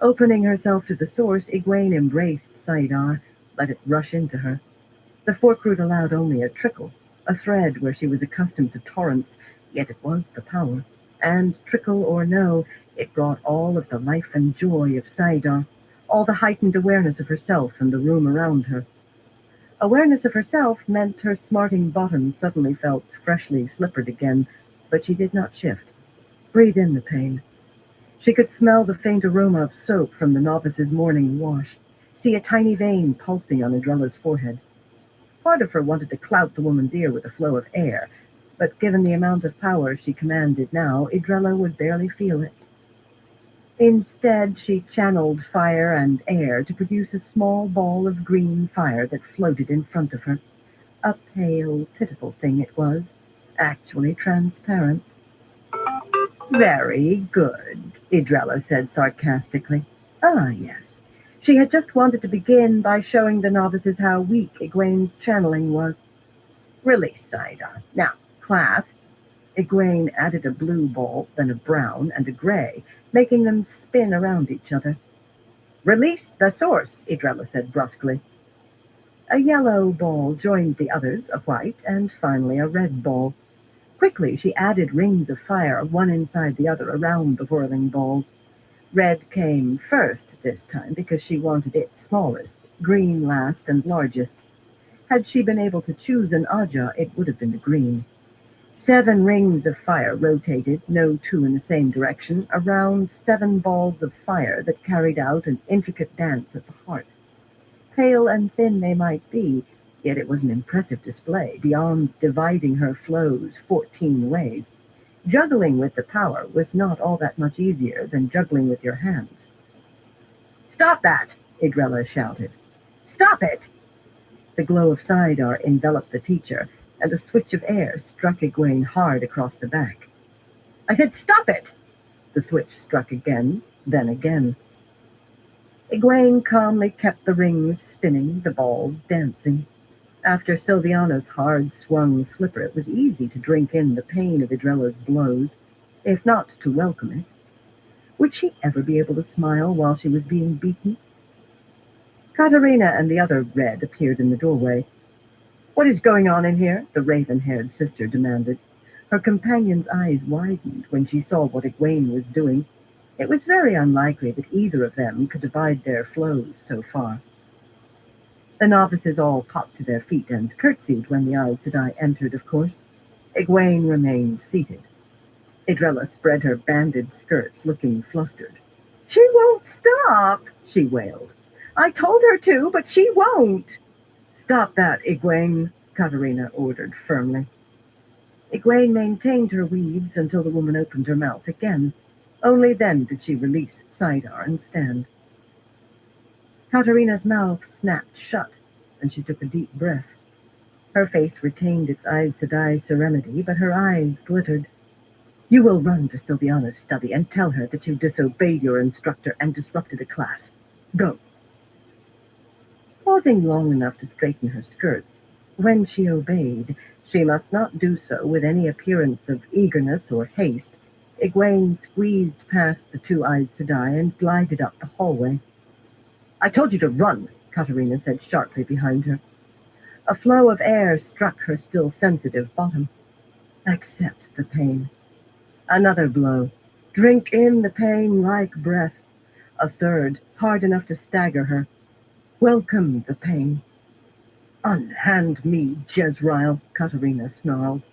Opening herself to the source, Egwene embraced Saidar, let it rush into her. The fork-root allowed only a trickle, a thread where she was accustomed to torrents, yet it was the power. And, trickle or no, it brought all of the life and joy of Saidar, all the heightened awareness of herself and the room around her. Awareness of herself meant her smarting bottom suddenly felt freshly slippered again, but she did not shift. Breathe in the pain. She could smell the faint aroma of soap from the novice's morning wash, see a tiny vein pulsing on Adrella's forehead. Part of her wanted to clout the woman's ear with a flow of air, but given the amount of power she commanded now, Adrella would barely feel it. Instead, she channeled fire and air to produce a small ball of green fire that floated in front of her. A pale, pitiful thing it was, actually transparent. Very good, Idrella said sarcastically. Ah, yes. She had just wanted to begin by showing the novices how weak Egwene's channeling was. Release, Sidon. Now, class. Egwene added a blue ball, then a brown, and a gray, making them spin around each other. Release the source, Idrella said brusquely. A yellow ball joined the others, a white, and finally a red ball. Quickly, she added rings of fire, one inside the other, around the whirling balls. Red came first this time because she wanted it smallest, green last and largest. Had she been able to choose an Aja, it would have been the green. 7 rings of fire rotated, no 2 in the same direction, around 7 balls of fire that carried out an intricate dance at the heart. Pale and thin they might be, yet it was an impressive display, beyond dividing her flows 14 ways. Juggling with the power was not all that much easier than juggling with your hands. Stop that, Idrella shouted. Stop it! The glow of Sidar enveloped the teacher, and a switch of air struck Egwene hard across the back. I said, stop it! The switch struck again, then again. Egwene calmly kept the rings spinning, the balls dancing. After Sylviana's hard-swung slipper, it was easy to drink in the pain of Idrella's blows, if not to welcome it. Would she ever be able to smile while she was being beaten? Katerina and the other Red appeared in the doorway. What is going on in here? The raven-haired sister demanded. Her companion's eyes widened when she saw what Egwene was doing. It was very unlikely that either of them could divide their flows so far. The novices all popped to their feet and curtsied when the Aes Sedai entered, of course. Egwene remained seated. Idrella spread her banded skirts, looking flustered. She won't stop, she wailed. I told her to, but she won't. Stop that, Egwene, Katerina ordered firmly. Egwene maintained her weeds until the woman opened her mouth again. Only then did she release Sidar and stand. Katerina's mouth snapped shut, and she took a deep breath. Her face retained its Aes Sedai serenity, but her eyes glittered. You will run to Sylviana's study and tell her that you disobeyed your instructor and disrupted a class. Go. Pausing long enough to straighten her skirts, when she obeyed, she must not do so with any appearance of eagerness or haste. Egwene squeezed past the 2 Aes Sedai and glided up the hallway. I told you to run, Katerina said sharply behind her. A flow of air struck her still sensitive bottom. Accept the pain. Another blow. Drink in the pain like breath. A third, hard enough to stagger her. Welcome the pain. Unhand me, Jezreel, Katerina snarled.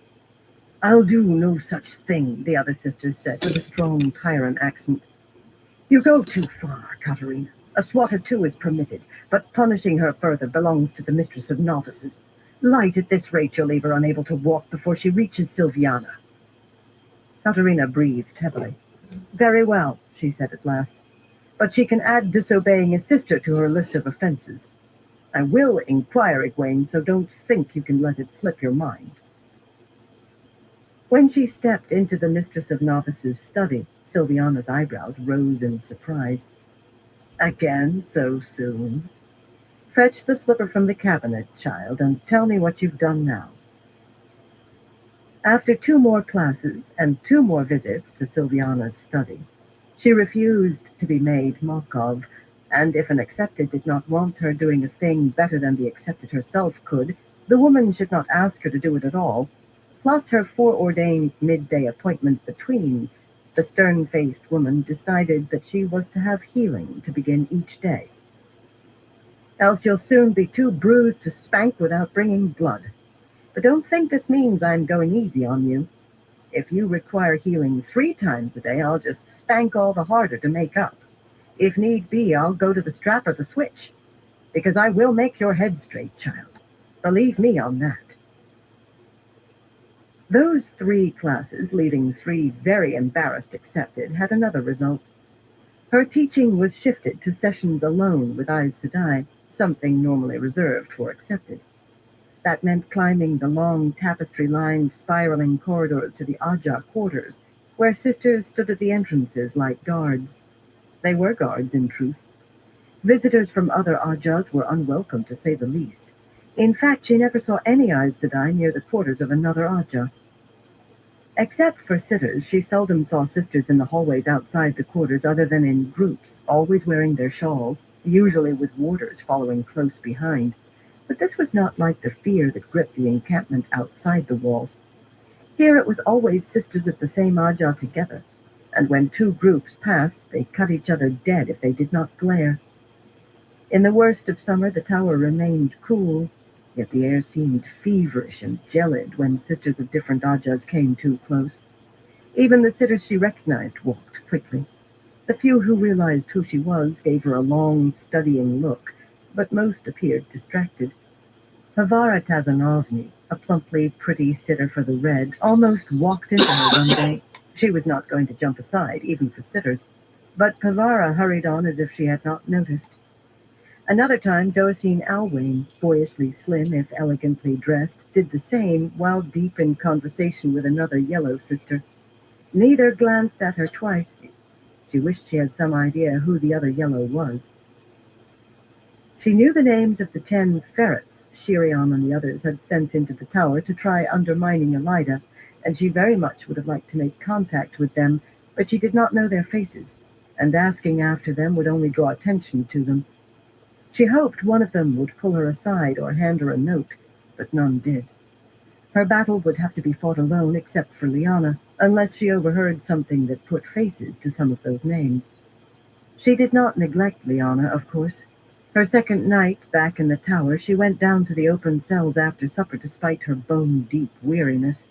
I'll do no such thing, the other sisters said with a strong Chiron accent. You go too far, Katerina. A swatter too is permitted, but punishing her further belongs to the mistress of novices. Light at this rate you'll leave her unable to walk before she reaches Sylviana. Katerina breathed heavily. Very well, she said at last. But she can add disobeying a sister to her list of offenses. I will inquire, Egwene, so don't think you can let it slip your mind. When she stepped into the mistress of novices' study, Sylviana's eyebrows rose in surprise. Again so soon? Fetch the slipper from the cabinet, child, and tell me what you've done now. After 2 more classes and 2 more visits to Sylviana's study, she refused to be made mock of, and if an accepted did not want her doing a thing better than the accepted herself could, the woman should not ask her to do it at all. Plus her foreordained midday appointment between, the stern-faced woman decided that she was to have healing to begin each day. else you'll soon be too bruised to spank without bringing blood. But don't think this means I'm going easy on you. If you require healing 3 times a day, I'll just spank all the harder to make up. If need be, I'll go to the strap or the switch, because I will make your head straight, child. Believe me on that. Those 3 classes, leaving 3 very embarrassed accepted, had another result. Her teaching was shifted to sessions alone with Aes Sedai, something normally reserved for accepted. That meant climbing the long tapestry-lined spiraling corridors to the Aja quarters, where sisters stood at the entrances like guards. They were guards, in truth. Visitors from other Ajas were unwelcome, to say the least. In fact, she never saw any Aes Sedai near the quarters of another Aja. Except for sitters, she seldom saw sisters in the hallways outside the quarters other than in groups, always wearing their shawls, usually with warders following close behind. But this was not like the fear that gripped the encampment outside the walls. Here it was always sisters of the same Aja together, and when 2 groups passed, they cut each other dead if they did not glare. In the worst of summer, the tower remained cool, yet the air seemed feverish and gelid when sisters of different Ajas came too close. Even the sitters she recognized walked quickly. The few who realized who she was gave her a long, studying look, but most appeared distracted. Pavara Tazanovny, a plumply pretty sitter for the Reds, almost walked into her one day. She was not going to jump aside, even for sitters, but Pavara hurried on as if she had not noticed. Another time, Dosine Alwayn, boyishly slim if elegantly dressed, did the same while deep in conversation with another yellow sister. Neither glanced at her twice. She wished she had some idea who the other yellow was. She knew the names of the 10 ferrets Shiriam and the others had sent into the tower to try undermining Elida, and she very much would have liked to make contact with them, but she did not know their faces, and asking after them would only draw attention to them. She hoped one of them would pull her aside or hand her a note, but none did. Her battle would have to be fought alone except for Lyanna, unless she overheard something that put faces to some of those names. She did not neglect Lyanna, of course. Her second night back in the tower, she went down to the open cells after supper despite her bone-deep weariness.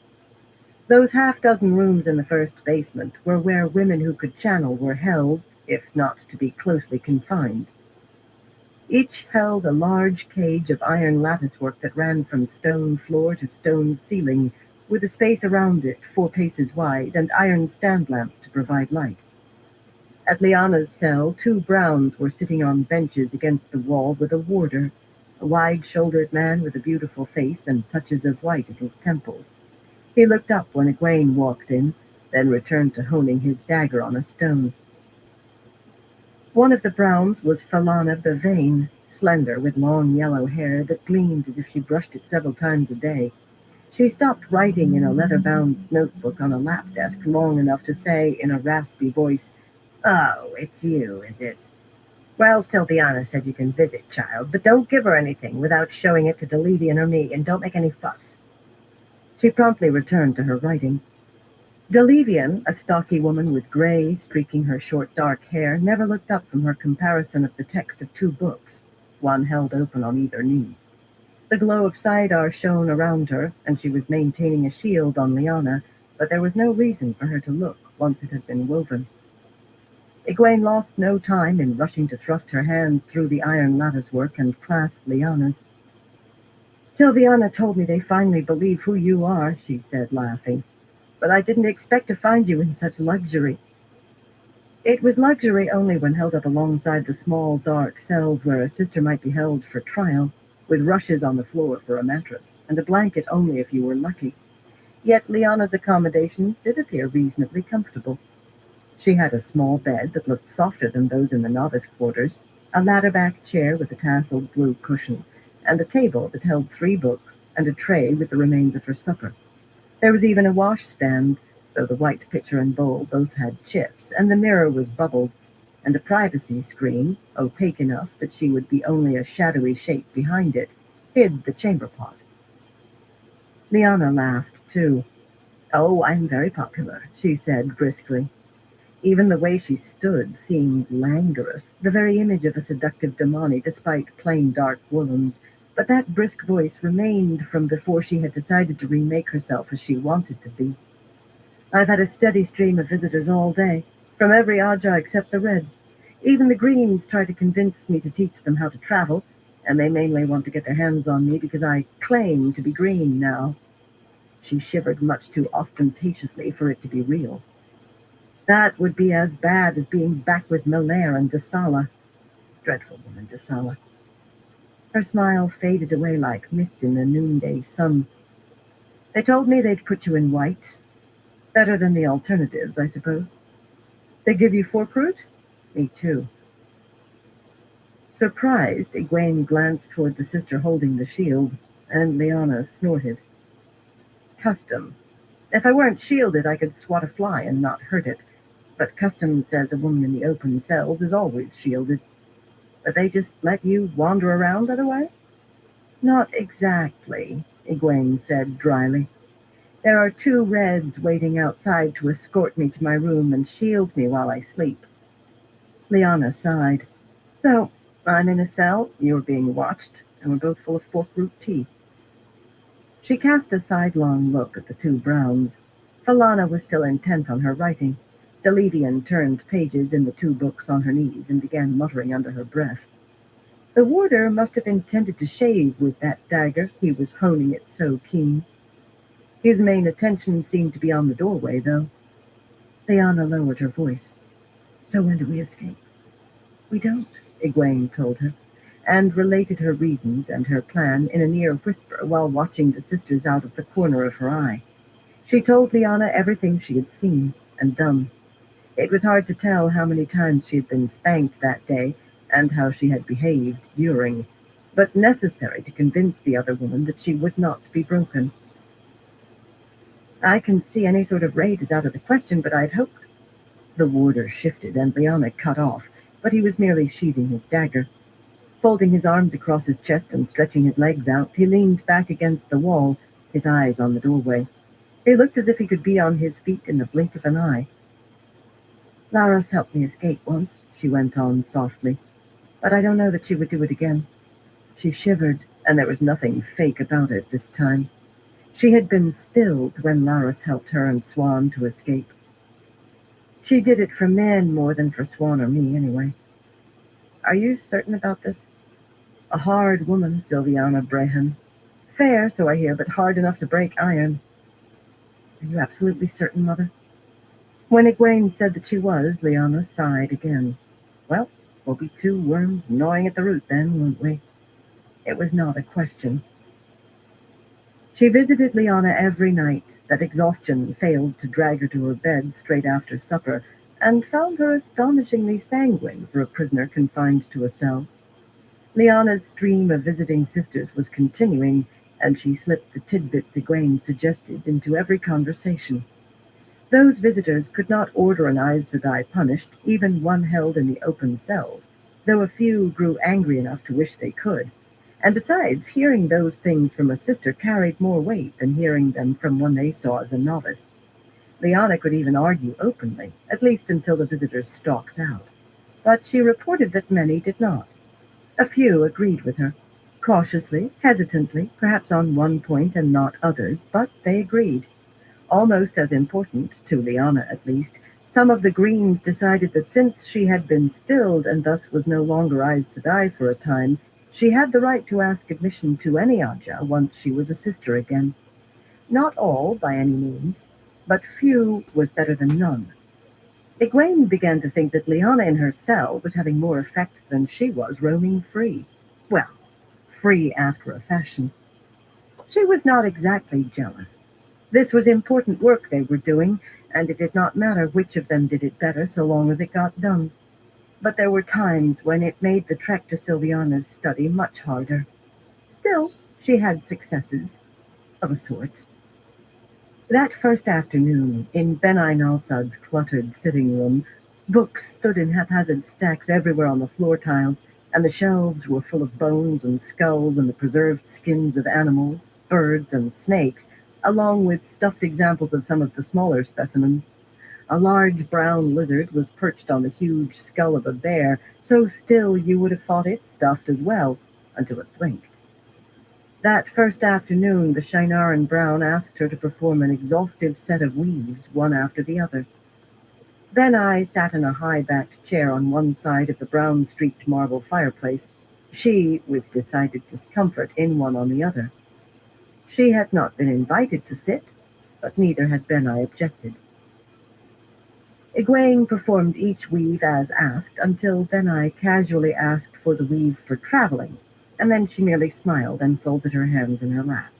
Those half-dozen rooms in the first basement were where women who could channel were held, if not to be closely confined. Each held a large cage of iron latticework that ran from stone floor to stone ceiling, with a space around it 4 paces wide and iron stand lamps to provide light. At Lyanna's cell, 2 Browns were sitting on benches against the wall with a warder, a wide-shouldered man with a beautiful face and touches of white at his temples. He looked up when Egwene walked in, then returned to honing his dagger on a stone. One of the Browns was Falana Bevane, slender with long yellow hair that gleamed as if she brushed it several times a day. She stopped writing in a leather-bound notebook on a lap desk long enough to say in a raspy voice, "Oh, it's you, is it? Well, Sylviana said you can visit, child, but don't give her anything without showing it to Delevian or me, and don't make any fuss." She promptly returned to her writing. Delevian, a stocky woman with gray streaking her short dark hair, never looked up from her comparison of the text of 2 books, one held open on either knee. The glow of Saidar shone around her, and she was maintaining a shield on Lyanna, but there was no reason for her to look once it had been woven. Egwene lost no time in rushing to thrust her hand through the iron latticework and clasp Lyanna's. "Sylviana told me they finally believe who you are," she said, laughing. "But I didn't expect to find you in such luxury." It was luxury only when held up alongside the small, dark cells where a sister might be held for trial, with rushes on the floor for a mattress, and a blanket only if you were lucky. Yet Lyanna's accommodations did appear reasonably comfortable. She had a small bed that looked softer than those in the novice quarters, a ladder-back chair with a tasseled blue cushion, and a table that held 3 books, and a tray with the remains of her supper. There was even a washstand, though the white pitcher and bowl both had chips, and the mirror was bubbled, and a privacy screen, opaque enough that she would be only a shadowy shape behind it, hid the chamber pot. Lyanna laughed, too. "Oh, I'm very popular," she said briskly. Even the way she stood seemed languorous, the very image of a seductive demone despite plain dark woolens. But that brisk voice remained from before she had decided to remake herself as she wanted to be. I've had a steady stream of visitors all day, from every Aja except the red. Even the greens try to convince me to teach them how to travel, and they mainly want to get their hands on me because I claim to be green now. She shivered much too ostentatiously for it to be real. That would be as bad as being back with Melaire and Desala. Dreadful woman, Desala. Her smile faded away like mist in the noonday sun. They told me they'd put you in white. Better than the alternatives, I suppose. They give you fork root? Me too. Surprised, Egwene glanced toward the sister holding the shield, and Lyanna snorted. Custom. If I weren't shielded, I could swat a fly and not hurt it. But custom says a woman in the open cells is always shielded. But they just let you wander around otherwise? Not exactly, Egwene said dryly. There are 2 reds waiting outside to escort me to my room and shield me while I sleep. Lyanna sighed. So, I'm in a cell, you're being watched, and we're both full of fork root tea. She cast a sidelong look at the 2 Browns. Falana was still intent on her writing. Delidian turned pages in the 2 books on her knees and began muttering under her breath. The warder must have intended to shave with that dagger, he was honing it so keen. His main attention seemed to be on the doorway, though. Lyanna lowered her voice. So when do we escape? We don't, Egwene told her, and related her reasons and her plan in a near whisper while watching the sisters out of the corner of her eye. She told Lyanna everything she had seen and done. It was hard to tell how many times she had been spanked that day and how she had behaved during, but necessary to convince the other woman that she would not be broken. I can see any sort of raid is out of the question, but I'd hoped. The warder shifted and Lyanna cut off, but he was merely sheathing his dagger. Folding his arms across his chest and stretching his legs out, he leaned back against the wall, his eyes on the doorway. He looked as if he could be on his feet in the blink of an eye. Laros helped me escape once, she went on softly, but I don't know that she would do it again. She shivered, and there was nothing fake about it this time. She had been stilled when Laros helped her and Swan to escape. She did it for men more than for Swan or me, anyway. Are you certain about this? A hard woman, Sylviana Brehan. Fair, so I hear, but hard enough to break iron. Are you absolutely certain, Mother? When Egwene said that she was, Lyanna sighed again. Well, we'll be 2 worms gnawing at the root then, won't we? It was not a question. She visited Lyanna every night that exhaustion failed to drag her to her bed straight after supper, and found her astonishingly sanguine for a prisoner confined to a cell. Lyanna's stream of visiting sisters was continuing, and she slipped the tidbits Egwene suggested into every conversation. Those visitors could not order an Aes Sedai punished, even one held in the open cells, though a few grew angry enough to wish they could. And besides, hearing those things from a sister carried more weight than hearing them from one they saw as a novice. Lyanna could even argue openly, at least until the visitors stalked out. But she reported that many did not. A few agreed with her. Cautiously, hesitantly, perhaps on one point and not others, but they agreed. Almost as important, to Lyanna at least, some of the Greens decided that since she had been stilled and thus was no longer Aes Sedai for a time, she had the right to ask admission to any Aja once she was a sister again. Not all, by any means, but few was better than none. Egwene began to think that Lyanna in her cell was having more effect than she was roaming free. Well, free after a fashion. She was not exactly jealous. This was important work they were doing, and it did not matter which of them did it better so long as it got done. But there were times when it made the trek to Sylviana's study much harder. Still, she had successes, of a sort. That first afternoon, in Ben Al-Sad's cluttered sitting room, books stood in haphazard stacks everywhere on the floor tiles, and the shelves were full of bones and skulls and the preserved skins of animals, birds, and snakes, along with stuffed examples of some of the smaller specimens. A large brown lizard was perched on the huge skull of a bear, so still you would have thought it stuffed as well, until it blinked. That first afternoon, the Shinaran Brown asked her to perform an exhaustive set of weaves, one after the other. Then I sat in a high-backed chair on one side of the brown-streaked marble fireplace, she, with decided discomfort, in one on the other. She had not been invited to sit, but neither had Ben-I objected. Egwene performed each weave as asked until Ben-I casually asked for the weave for traveling, and then she merely smiled and folded her hands in her lap.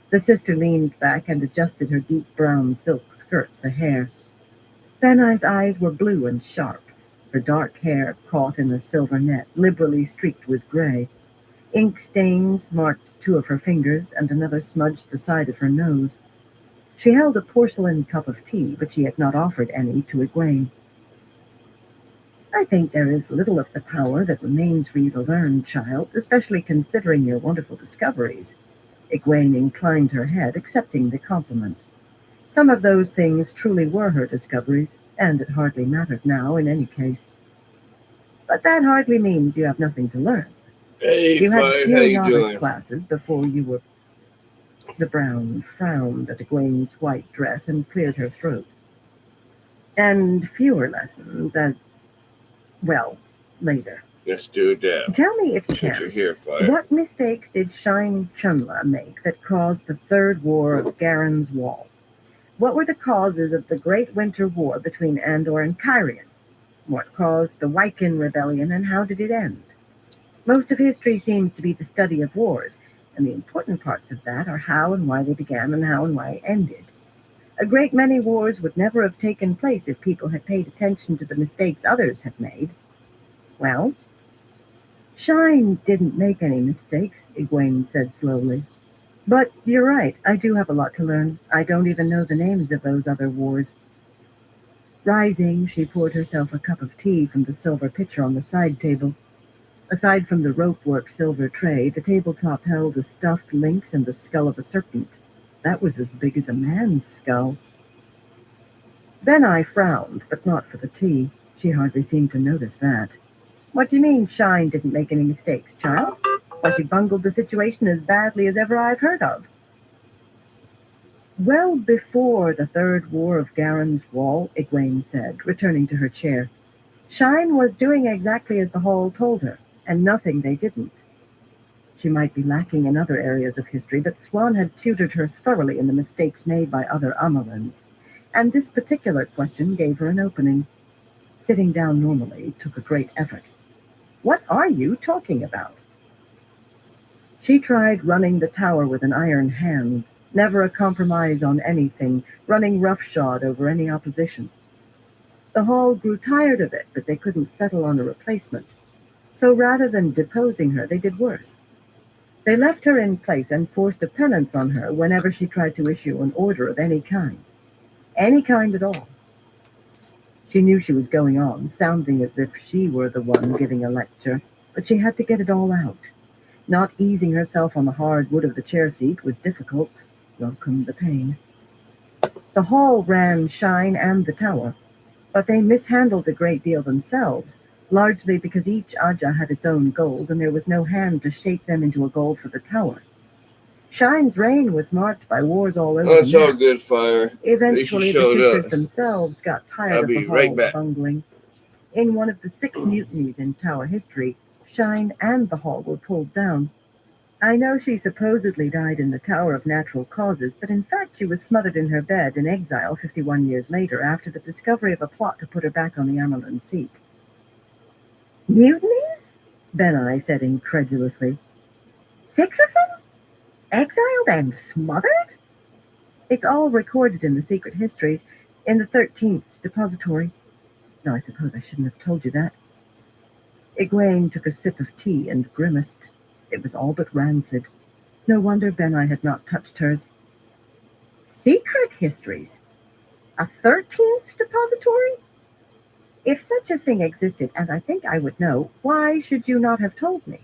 The sister leaned back and adjusted her deep brown silk skirts a hair. Ben-I's eyes were blue and sharp, her dark hair caught in a silver net, liberally streaked with gray. Ink stains marked two of her fingers, and another smudged the side of her nose. She held a porcelain cup of tea, but she had not offered any to Egwene. I think there is little of the power that remains for you to learn, child, especially considering your wonderful discoveries. Egwene inclined her head, accepting the compliment. Some of those things truly were her discoveries, and it hardly mattered now in any case. But that hardly means you have nothing to learn. Hey, You had Fire, how fewer you novice doing? classes before you were. The Brown frowned at Egwene's white dress and cleared her throat. And fewer lessons as, well, later. Let's do it now. Tell me if you Since you're can. here, Fire. What mistakes did Shine Chunla make that caused the Third War of Garen's Wall? What were the causes of the Great Winter War between Andor and Kyrian? What caused the Wycan Rebellion, and how did it end? Most of history seems to be the study of wars, and the important parts of that are how and why they began and how and why ended. A great many wars would never have taken place if people had paid attention to the mistakes others had made. Well, Shine didn't make any mistakes, Egwene said slowly. But you're right, I do have a lot to learn. I don't even know the names of those other wars. Rising, she poured herself a cup of tea from the silver pitcher on the side table. Aside from the ropework silver tray, the tabletop held a stuffed lynx and the skull of a serpent. That was as big as a man's skull. Ben-I frowned, but not for the tea. She hardly seemed to notice that. What do you mean Shine didn't make any mistakes, child? Why, she bungled the situation as badly as ever I've heard of. Well before the Third War of Garen's Wall, Egwene said, returning to her chair. Shine was doing exactly as the Hall told her, and nothing they didn't. She might be lacking in other areas of history, but Swan had tutored her thoroughly in the mistakes made by other Amarins, and this particular question gave her an opening. Sitting down normally took a great effort. What are you talking about? She tried running the tower with an iron hand, never a compromise on anything, running roughshod over any opposition. The Hall grew tired of it, but they couldn't settle on a replacement. So rather than deposing her, they did worse. They left her in place and forced a penance on her whenever she tried to issue an order of any kind. Any kind at all. She knew she was going on, sounding as if she were the one giving a lecture, but she had to get it all out. Not easing herself on the hard wood of the chair seat was difficult. Welcome the pain. The Hall ran Shine and the tower, but they mishandled a great deal themselves, largely because each Aja had its own goals, and there was no hand to shape them into a goal for the tower. Shine's reign was marked by wars all over the That's all map. good, Fire. At least you Eventually, the showed up. sisters themselves got tired I'll of the be right Hall's back. bungling. In one of the 6 mutinies in Tower history, Shine and the Hall were pulled down. I know she supposedly died in the Tower of Natural Causes, but in fact she was smothered in her bed in exile 51 years later after the discovery of a plot to put her back on the Amerlin seat. Mutinies? Ben-I said incredulously. 6 of them? Exiled and smothered? It's all recorded in the secret histories, in the 13th depository. No, I suppose I shouldn't have told you that. Egwene took a sip of tea and grimaced. It was all but rancid. No wonder Ben-I had not touched hers. Secret histories? A 13th depository? If such a thing existed, and I think I would know, why should you not have told me?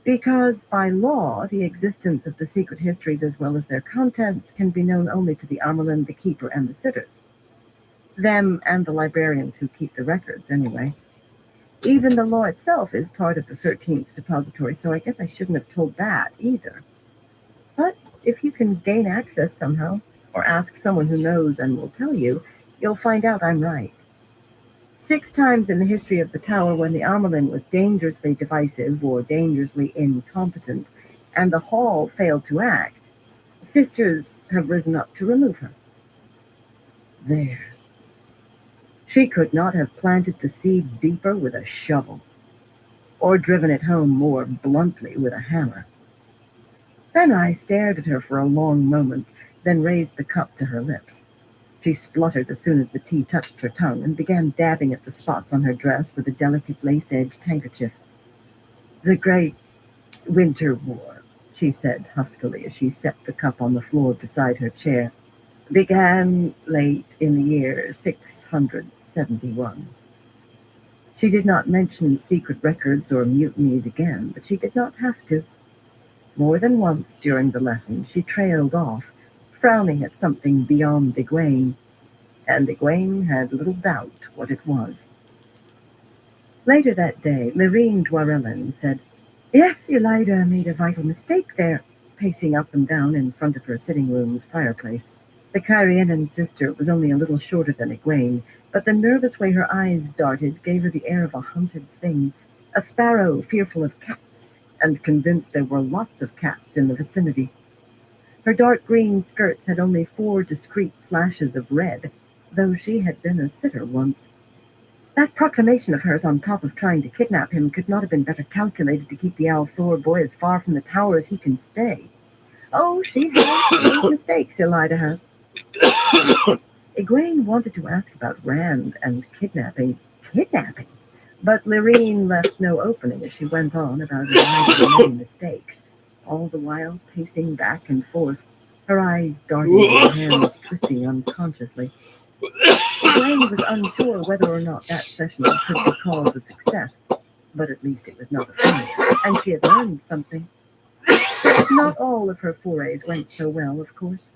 Because by law, the existence of the secret histories as well as their contents can be known only to the Amerlin, the Keeper, and the sitters. Them and the librarians who keep the records, anyway. Even the law itself is part of the 13th depository, so I guess I shouldn't have told that either. But if you can gain access somehow, or ask someone who knows and will tell you, you'll find out I'm right. 6 times in the history of the tower when the Amelin was dangerously divisive or dangerously incompetent, and the hall failed to act, sisters have risen up to remove her. There. She could not have planted the seed deeper with a shovel, or driven it home more bluntly with a hammer. Then I stared at her for a long moment, then raised the cup to her lips. She spluttered as soon as the tea touched her tongue, and began dabbing at the spots on her dress with a delicate lace-edged handkerchief. The great winter war, she said huskily as she set the cup on the floor beside her chair, began late in the year 671. She did not mention secret records or mutinies again, but she did not have to. More than once during the lesson she trailed off, frowning at something beyond Egwene, and Egwene had little doubt what it was. Later that day, Lyrene Dwarelin said, "Yes, Elida made a vital mistake there," pacing up and down in front of her sitting room's fireplace. The Kyrianan sister was only a little shorter than Egwene, but the nervous way her eyes darted gave her the air of a hunted thing, a sparrow fearful of cats, and convinced there were lots of cats in the vicinity. Her dark green skirts had only 4 discreet slashes of red, though she had been a sitter once. That proclamation of hers on top of trying to kidnap him could not have been better calculated to keep the Althor boy as far from the tower as he can stay. Oh, she has made mistakes, Elida has. Egwene wanted to ask about Rand and kidnapping. Kidnapping? But Lyrene left no opening as she went on about Elida's many mistakes, all the while pacing back and forth, her eyes darting and her hands twisting unconsciously. Egwene was unsure whether or not that session could be called a success, but at least it was not a failure, and she had learned something. Not all of her forays went so well, of course.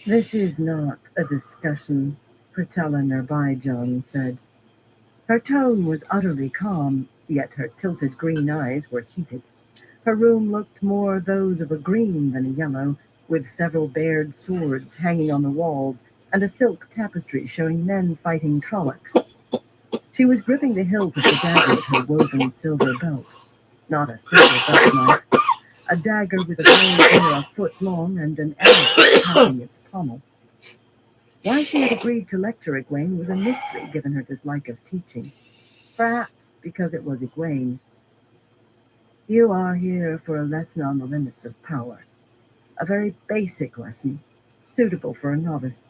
"This is not a discussion," Pratella Narbaijan said. Her tone was utterly calm, yet her tilted green eyes were heated. Her room looked more those of a green than a yellow, with several bared swords hanging on the walls and a silk tapestry showing men fighting Trollocs. She was gripping the hilt of the dagger at her woven silver belt. Not a simple belt knife, a dagger with a blade near a foot long and an arrow topping its pommel. Why she had agreed to lecture Egwene was a mystery given her dislike of teaching. Perhaps because it was Egwene. "You are here for a lesson on the limits of power. A very basic lesson, suitable for a novice."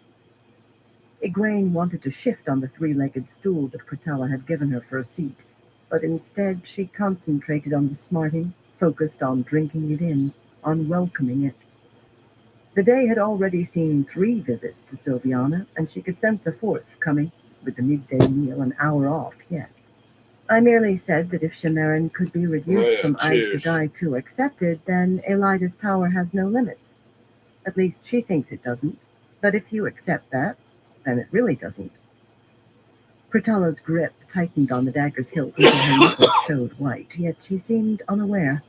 Egwene wanted to shift on the 3-legged stool that Pratella had given her for a seat, but instead she concentrated on the smarting, focused on drinking it in, on welcoming it. The day had already seen 3 visits to Silviana, and she could sense a 4th coming, with the midday meal an hour off yet. "I merely said that if Shamarin could be reduced from Aes Sedai to accepted, then Elida's power has no limits. At least she thinks it doesn't. But if you accept that, then it really doesn't." Pratella's grip tightened on the dagger's hilt until her knuckles showed white, yet she seemed unaware.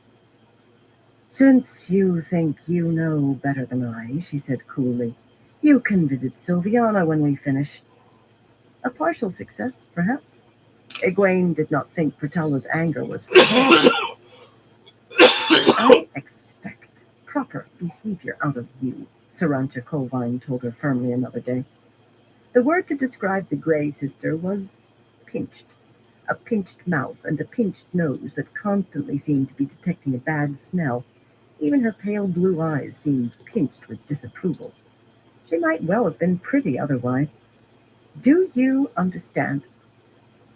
"Since you think you know better than I," she said coolly, "you can visit Silviana when we finish." A partial success, perhaps. Egwene did not think Pratella's anger was forbidden. "I expect proper behavior out of you," Sarancha Colvine told her firmly another day. The word to describe the Grey sister was pinched. A pinched mouth and a pinched nose that constantly seemed to be detecting a bad smell. Even her pale blue eyes seemed pinched with disapproval. She might well have been pretty otherwise. "Do you understand?"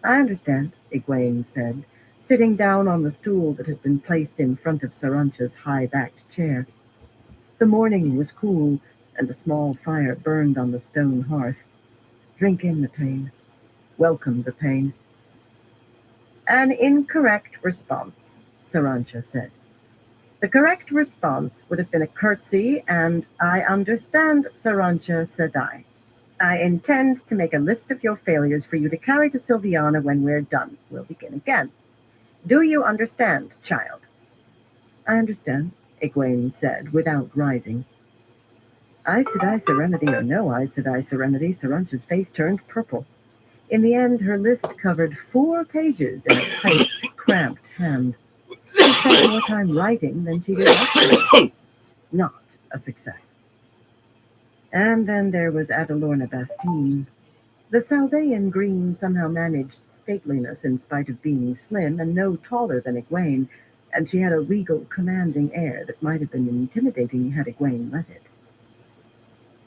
"I understand," Egwene said, sitting down on the stool that had been placed in front of Sarancha's high-backed chair. The morning was cool, and a small fire burned on the stone hearth. Drink in the pain. Welcome the pain. "An incorrect response," Sarancha said. "The correct response would have been a curtsy and 'I understand, Sarancha,' said I. I intend to make a list of your failures for you to carry to Sylviana when we're done. We'll begin again. Do you understand, child? I understand, Egwene said, without rising. Aes Sedai Serenity or no Aes Sedai Serenity, Sarancha's face turned purple. In the end, her list covered 4 pages in a tight, cramped hand. She spent more time writing than she did answering. Not a success. And then there was Adalorna Bastine. The Saldean Green somehow managed stateliness in spite of being slim and no taller than Egwene, and she had a regal, commanding air that might have been intimidating had Egwene let it.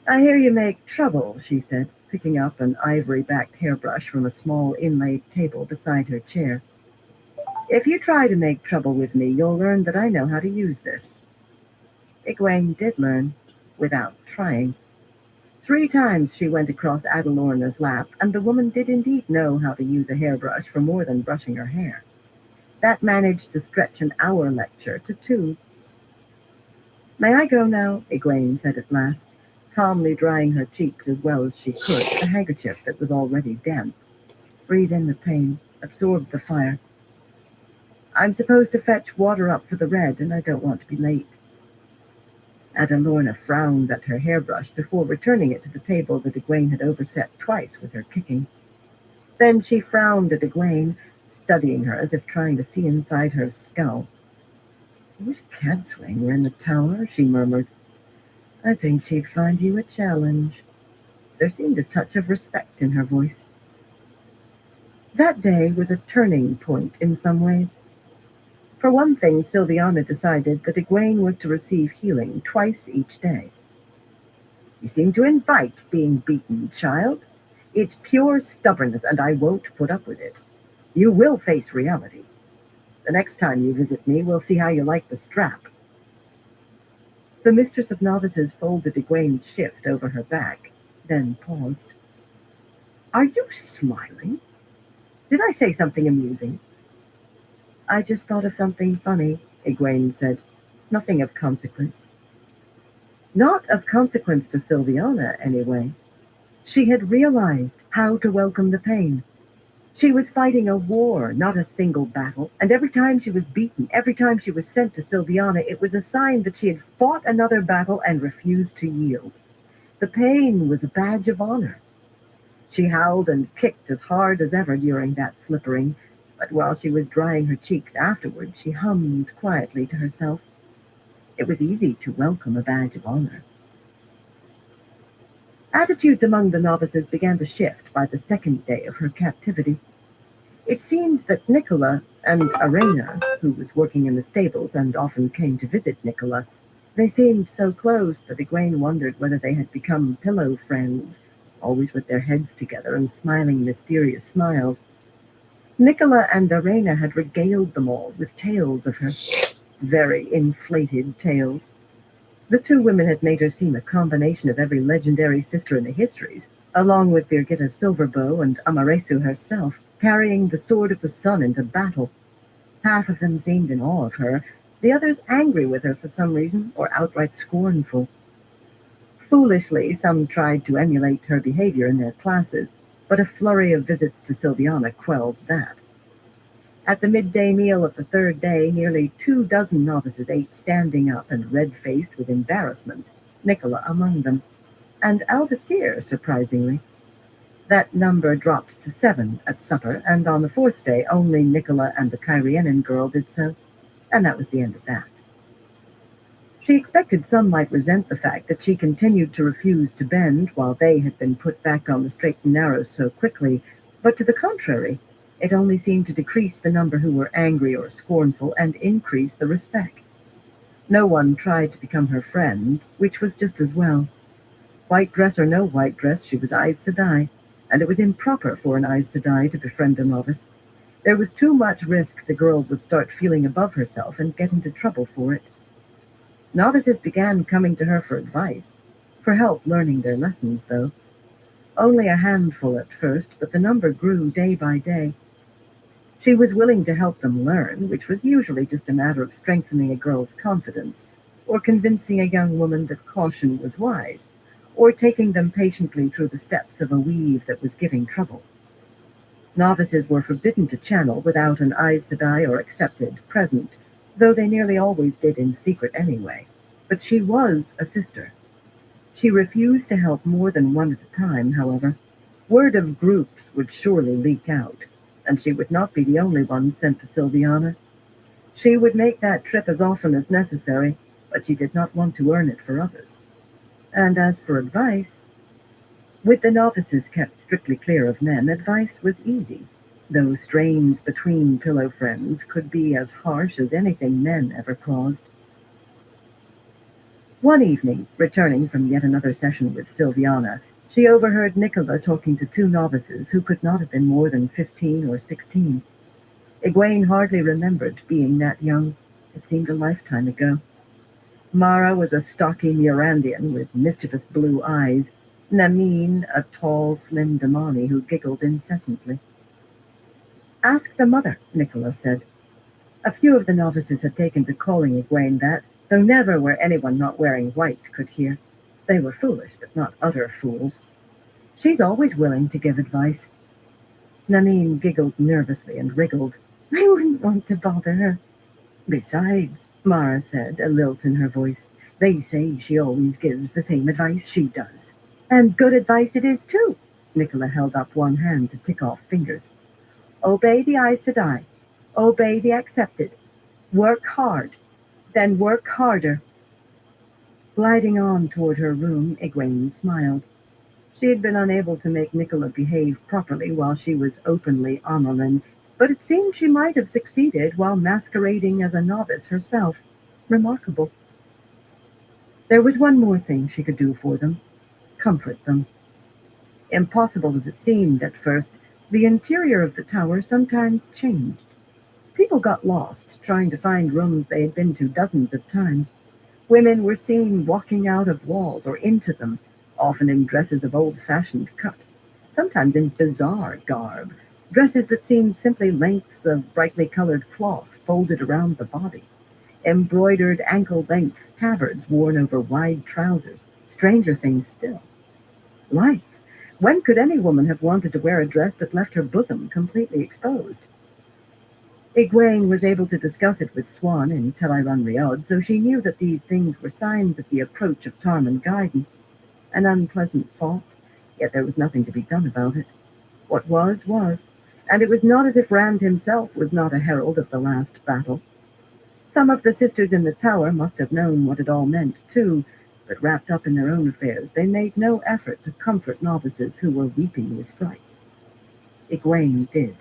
I hear you make trouble, she said, picking up an ivory-backed hairbrush from a small inlaid table beside her chair. If you try to make trouble with me, you'll learn that I know how to use this. Egwene did learn, without trying. 3 times she went across Adalorna's lap, and the woman did indeed know how to use a hairbrush for more than brushing her hair. That managed to stretch an hour lecture to 2. May I go now? Egwene said at last, calmly drying her cheeks as well as she could with a handkerchief that was already damp. Breathe in the pain, absorb the fire. I'm supposed to fetch water up for the red, and I don't want to be late. Adalorna frowned at her hairbrush before returning it to the table that Egwene had overset twice with her kicking. Then she frowned at Egwene, studying her as if trying to see inside her skull. I wish Cadswain were in the tower, she murmured. I think she'd find you a challenge. There seemed a touch of respect in her voice. That day was a turning point in some ways. For one thing, Sylviana decided that Egwene was to receive healing twice each day. You seem to invite being beaten, child. It's pure stubbornness, and I won't put up with it. You will face reality. The next time you visit me, we'll see how you like the strap. The Mistress of Novices folded Egwene's shift over her back, then paused. Are you smiling? Did I say something amusing? I just thought of something funny, Egwene said. Nothing of consequence. Not of consequence to Sylviana, anyway. She had realized how to welcome the pain. She was fighting a war, not a single battle, and every time she was beaten, every time she was sent to Sylviana, it was a sign that she had fought another battle and refused to yield. The pain was a badge of honor. She howled and kicked as hard as ever during that slippering, but while she was drying her cheeks afterward, she hummed quietly to herself. It was easy to welcome a badge of honor. Attitudes among the novices began to shift by the 2nd day of her captivity. It seemed that Nicola and Arena, who was working in the stables and often came to visit Nicola, they seemed so close that Egwene wondered whether they had become pillow friends, always with their heads together and smiling mysterious smiles. Nicola and Arena had regaled them all with tales of her, very inflated tales. The 2 women had made her seem a combination of every legendary sister in the histories, along with Birgitta Silverbow and Amaresu herself, carrying the sword of the sun into battle. Half of them seemed in awe of her, the others angry with her for some reason, or outright scornful. Foolishly, some tried to emulate her behavior in their classes, but a flurry of visits to Sylviana quelled that. At the midday meal of the 3rd day, nearly 24 novices ate standing up and red-faced with embarrassment, Nicola among them, and Albastir, surprisingly. That number dropped to 7 at supper, and on the 4th day only Nicola and the Kyrianan girl did so, and that was the end of that. She expected some might resent the fact that she continued to refuse to bend while they had been put back on the straight and narrow so quickly, but to the contrary, it only seemed to decrease the number who were angry or scornful and increase the respect. No one tried to become her friend, which was just as well. White dress or no white dress, she was Aes Sedai, and it was improper for an Aes Sedai to befriend a novice. There was too much risk the girl would start feeling above herself and get into trouble for it. Novices began coming to her for advice, for help learning their lessons, though. Only a handful at first, but the number grew day by day. She was willing to help them learn, which was usually just a matter of strengthening a girl's confidence, or convincing a young woman that caution was wise, or taking them patiently through the steps of a weave that was giving trouble. Novices were forbidden to channel without an Aes Sedai or accepted present, though they nearly always did in secret anyway. But she was a sister. She refused to help more than one at a time, however. Word of groups would surely leak out, and she would not be the only one sent to Sylviana. She would make that trip as often as necessary, but she did not want to earn it for others. And as for advice, with the novices kept strictly clear of men, advice was easy, though strains between pillow friends could be as harsh as anything men ever caused. One evening, returning from yet another session with Sylviana, she overheard Nicola talking to two novices who could not have been more than 15 or 16. Egwene hardly remembered being that young. It seemed a lifetime ago. Mara was a stocky Murandian with mischievous blue eyes, Namine a tall, slim Damani who giggled incessantly. "Ask the mother," Nicola said. A few of the novices had taken to calling Egwene that, though never where anyone not wearing white could hear. They were foolish, but not utter fools. "She's always willing to give advice." Namine giggled nervously and wriggled. "I wouldn't want to bother her." "Besides," Mara said, a lilt in her voice, "they say she always gives the same advice she does." "And good advice it is, too." Nicola held up one hand to tick off fingers. "Obey the Aes Sedai. Obey the accepted. Work hard. Then work harder." Gliding on toward her room, Egwene smiled. She had been unable to make Nicola behave properly while she was openly Amelin, but it seemed she might have succeeded while masquerading as a novice herself. Remarkable. There was one more thing she could do for them: comfort them. Impossible as it seemed at first, the interior of the tower sometimes changed. People got lost trying to find rooms they had been to dozens of times. Women were seen walking out of walls or into them, often in dresses of old-fashioned cut, sometimes in bizarre garb, dresses that seemed simply lengths of brightly colored cloth folded around the body, embroidered ankle-length tabards worn over wide trousers, stranger things still. Light. When could any woman have wanted to wear a dress that left her bosom completely exposed? Egwene was able to discuss it with Swan in Tel'aran Riad, so she knew that these things were signs of the approach of Tarman Gaiden. An unpleasant thought, yet there was nothing to be done about it. What was, and it was not as if Rand himself was not a herald of the last battle. Some of the sisters in the tower must have known what it all meant, too, but wrapped up in their own affairs, they made no effort to comfort novices who were weeping with fright. Egwene did.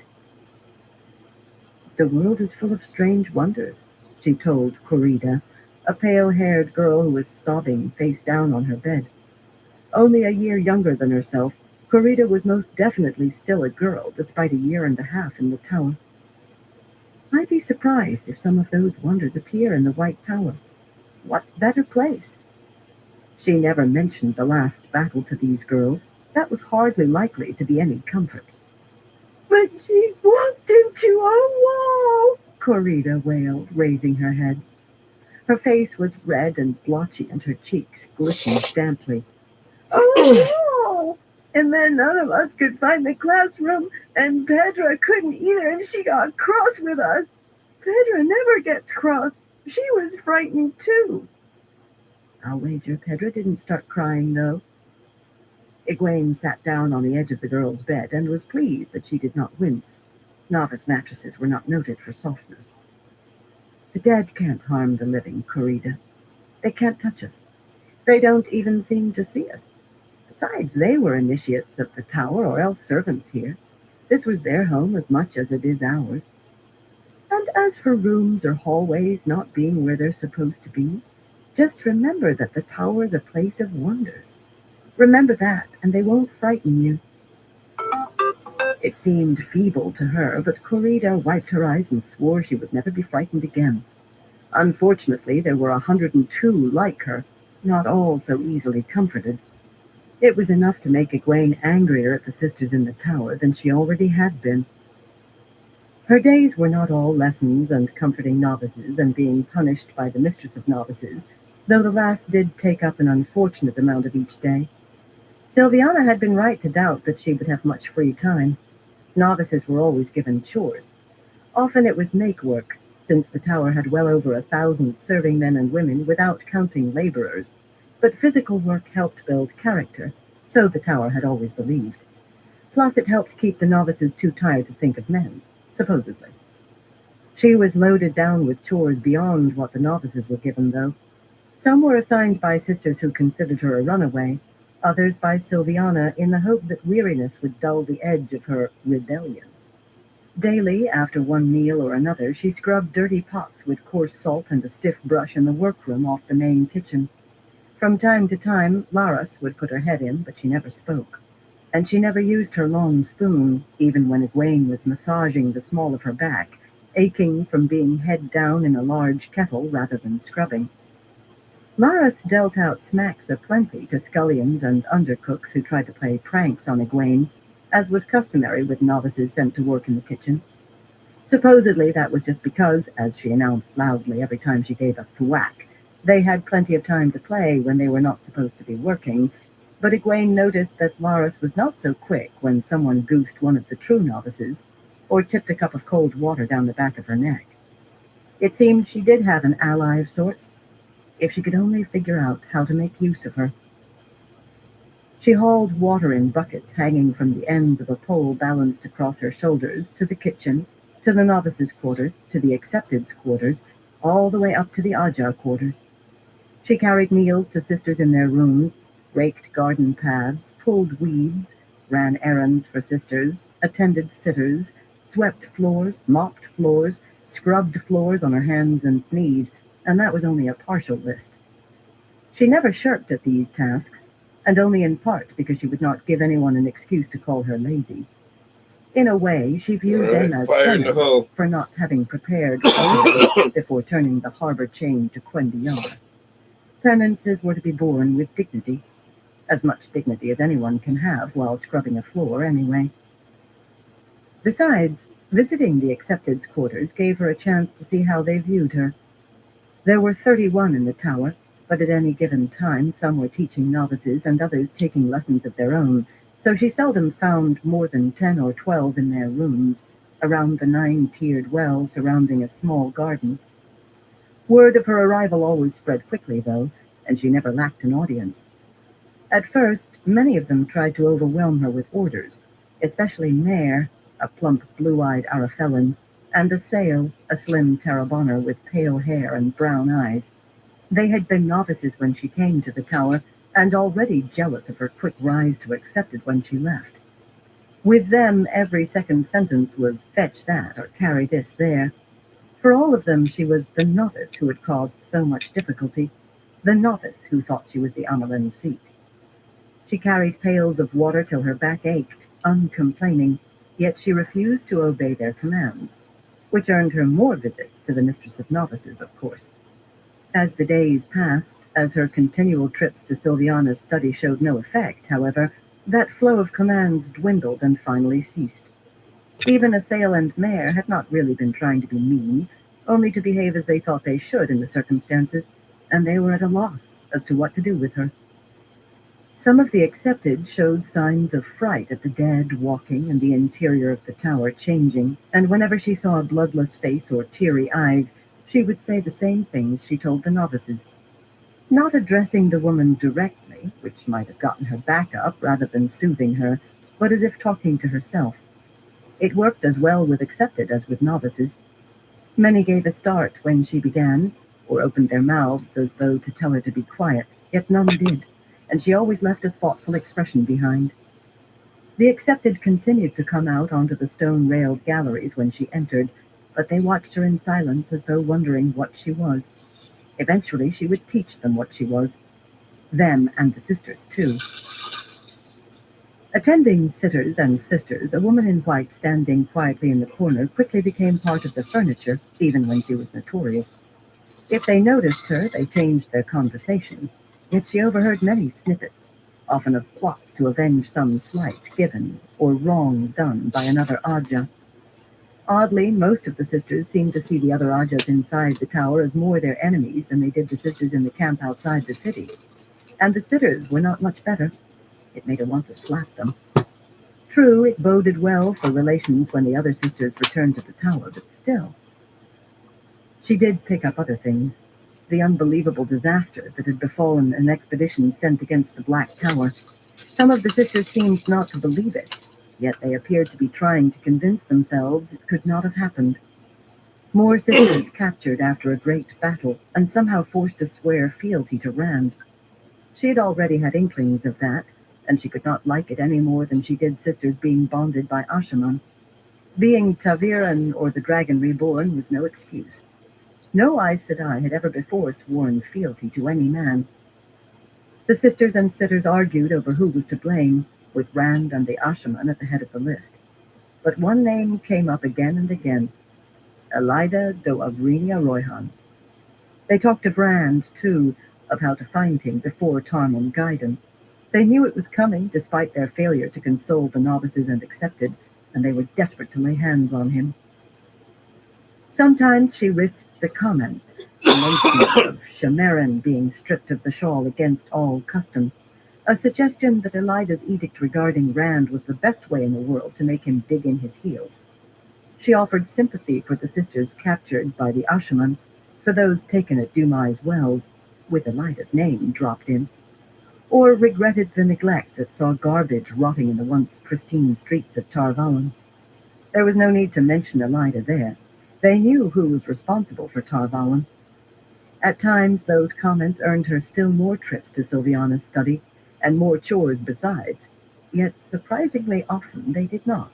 "The world is full of strange wonders," she told Corrida, a pale-haired girl who was sobbing face down on her bed. Only a year younger than herself, Corrida was most definitely still a girl, despite a year and a half in the tower. "I'd be surprised if some of those wonders appear in the White Tower. What better place?" She never mentioned the last battle to these girls. That was hardly likely to be any comfort. "But she walked into a wall," Corrida wailed, raising her head. Her face was red and blotchy, and her cheeks glistened damply. "A wall! And then none of us could find the classroom, and Pedra couldn't either, and she got cross with us. Pedra never gets cross. She was frightened, too." "I'll wager Pedra didn't start crying, though." Egwene sat down on the edge of the girl's bed and was pleased that she did not wince. Novice mattresses were not noted for softness. "The dead can't harm the living, Corrida. They can't touch us. They don't even seem to see us. Besides, they were initiates of the tower or else servants here. This was their home as much as it is ours. And as for rooms or hallways not being where they're supposed to be, just remember that the tower is a place of wonders. Remember that, and they won't frighten you." It seemed feeble to her, but Corrida wiped her eyes and swore she would never be frightened again. Unfortunately, there were 102 like her, not all so easily comforted. It was enough to make Egwene angrier at the sisters in the tower than she already had been. Her days were not all lessons and comforting novices and being punished by the mistress of novices, though the last did take up an unfortunate amount of each day. Silviana had been right to doubt that she would have much free time. Novices were always given chores. Often it was make work, since the tower had well over 1,000 serving men and women without counting laborers. But physical work helped build character, so the tower had always believed. Plus, it helped keep the novices too tired to think of men, supposedly. She was loaded down with chores beyond what the novices were given, though. Some were assigned by sisters who considered her a runaway, others by Silviana in the hope that weariness would dull the edge of her rebellion. Daily, after one meal or another, she scrubbed dirty pots with coarse salt and a stiff brush in the workroom off the main kitchen. From time to time, Laris would put her head in, but she never spoke. And she never used her long spoon, even when Egwene was massaging the small of her back, aching from being head down in a large kettle rather than scrubbing. Laris dealt out smacks aplenty to scullions and undercooks who tried to play pranks on Egwene, as was customary with novices sent to work in the kitchen. Supposedly that was just because, as she announced loudly every time she gave a thwack, they had plenty of time to play when they were not supposed to be working, but Egwene noticed that Laris was not so quick when someone goosed one of the true novices, or tipped a cup of cold water down the back of her neck. It seemed she did have an ally of sorts, if she could only figure out how to make use of her. She hauled water in buckets hanging from the ends of a pole balanced across her shoulders to the kitchen, to the novices' quarters, to the accepteds' quarters, all the way up to the Aja quarters. She carried meals to sisters in their rooms, raked garden paths, pulled weeds, ran errands for sisters, attended sitters, swept floors, mopped floors, scrubbed floors on her hands and knees, and that was only a partial list. She never shirked at these tasks, and only in part because she would not give anyone an excuse to call her lazy. In a way, she viewed them as penance for not having prepared before turning the harbor chain to Quendiar. Penances were to be borne with dignity, as much dignity as anyone can have while scrubbing a floor anyway. Besides, visiting the accepteds' quarters gave her a chance to see how they viewed her. There were 31 in the tower, but at any given time some were teaching novices and others taking lessons of their own, so she seldom found more than 10 or 12 in their rooms, around the 9-tiered well surrounding a small garden. Word of her arrival always spread quickly, though, and she never lacked an audience. At first, many of them tried to overwhelm her with orders, especially Mare, a plump, blue-eyed Arafellan, and Assail, a slim Tarabonner with pale hair and brown eyes. They had been novices when she came to the tower, and already jealous of her quick rise to accepted when she left. With them, every second sentence was fetch that or carry this there. For all of them, she was the novice who had caused so much difficulty, the novice who thought she was the Amelin's seat. She carried pails of water till her back ached, uncomplaining, yet she refused to obey their commands, which earned her more visits to the mistress of novices, of course. As the days passed, as her continual trips to Silviana's study showed no effect, however, that flow of commands dwindled and finally ceased. Even Assail and Mare had not really been trying to be mean, only to behave as they thought they should in the circumstances, and they were at a loss as to what to do with her. Some of the accepted showed signs of fright at the dead walking and the interior of the tower changing, and whenever she saw a bloodless face or teary eyes, she would say the same things she told the novices, not addressing the woman directly, which might have gotten her back up rather than soothing her, but as if talking to herself. It worked as well with accepted as with novices. Many gave a start when she began, or opened their mouths as though to tell her to be quiet, yet none did, and she always left a thoughtful expression behind. The accepted continued to come out onto the stone-railed galleries when she entered, but they watched her in silence as though wondering what she was. Eventually she would teach them what she was. Them and the sisters, too. Attending sitters and sisters, a woman in white standing quietly in the corner quickly became part of the furniture, even when she was notorious. If they noticed her, they changed their conversation, yet she overheard many snippets, often of plots to avenge some slight given or wrong done by another Aja. Oddly, most of the sisters seemed to see the other Ajas inside the tower as more their enemies than they did the sisters in the camp outside the city. And the sitters were not much better. It made her want to slap them. True, it boded well for relations when the other sisters returned to the tower, but still. She did pick up other things. The unbelievable disaster that had befallen an expedition sent against the Black Tower. Some of the sisters seemed not to believe it, yet they appeared to be trying to convince themselves it could not have happened. More sisters captured after a great battle, and somehow forced to swear fealty to Rand. She had already had inklings of that, and she could not like it any more than she did sisters being bonded by Ashaman. Being ta'veren or the Dragon Reborn was no excuse. No Aes Sedai had ever before sworn fealty to any man. The sisters and sitters argued over who was to blame, with Rand and the Ashaman at the head of the list. But one name came up again and again: Elida do Agrinia Royhan. They talked of Rand, too, of how to find him before Tarmon Gaiden. They knew it was coming, despite their failure to console the novices and accepted, and they were desperate to lay hands on him. Sometimes she risked the comment, the mention of Shamaran being stripped of the shawl against all custom, a suggestion that Elida's edict regarding Rand was the best way in the world to make him dig in his heels. She offered sympathy for the sisters captured by the Ashaman, for those taken at Dumai's Wells, with Elida's name dropped in, or regretted the neglect that saw garbage rotting in the once pristine streets of Tar Valon. There was no need to mention Elida there. They knew who was responsible for Tar Valon. At times, those comments earned her still more trips to Sylviana's study, and more chores besides, yet surprisingly often they did not.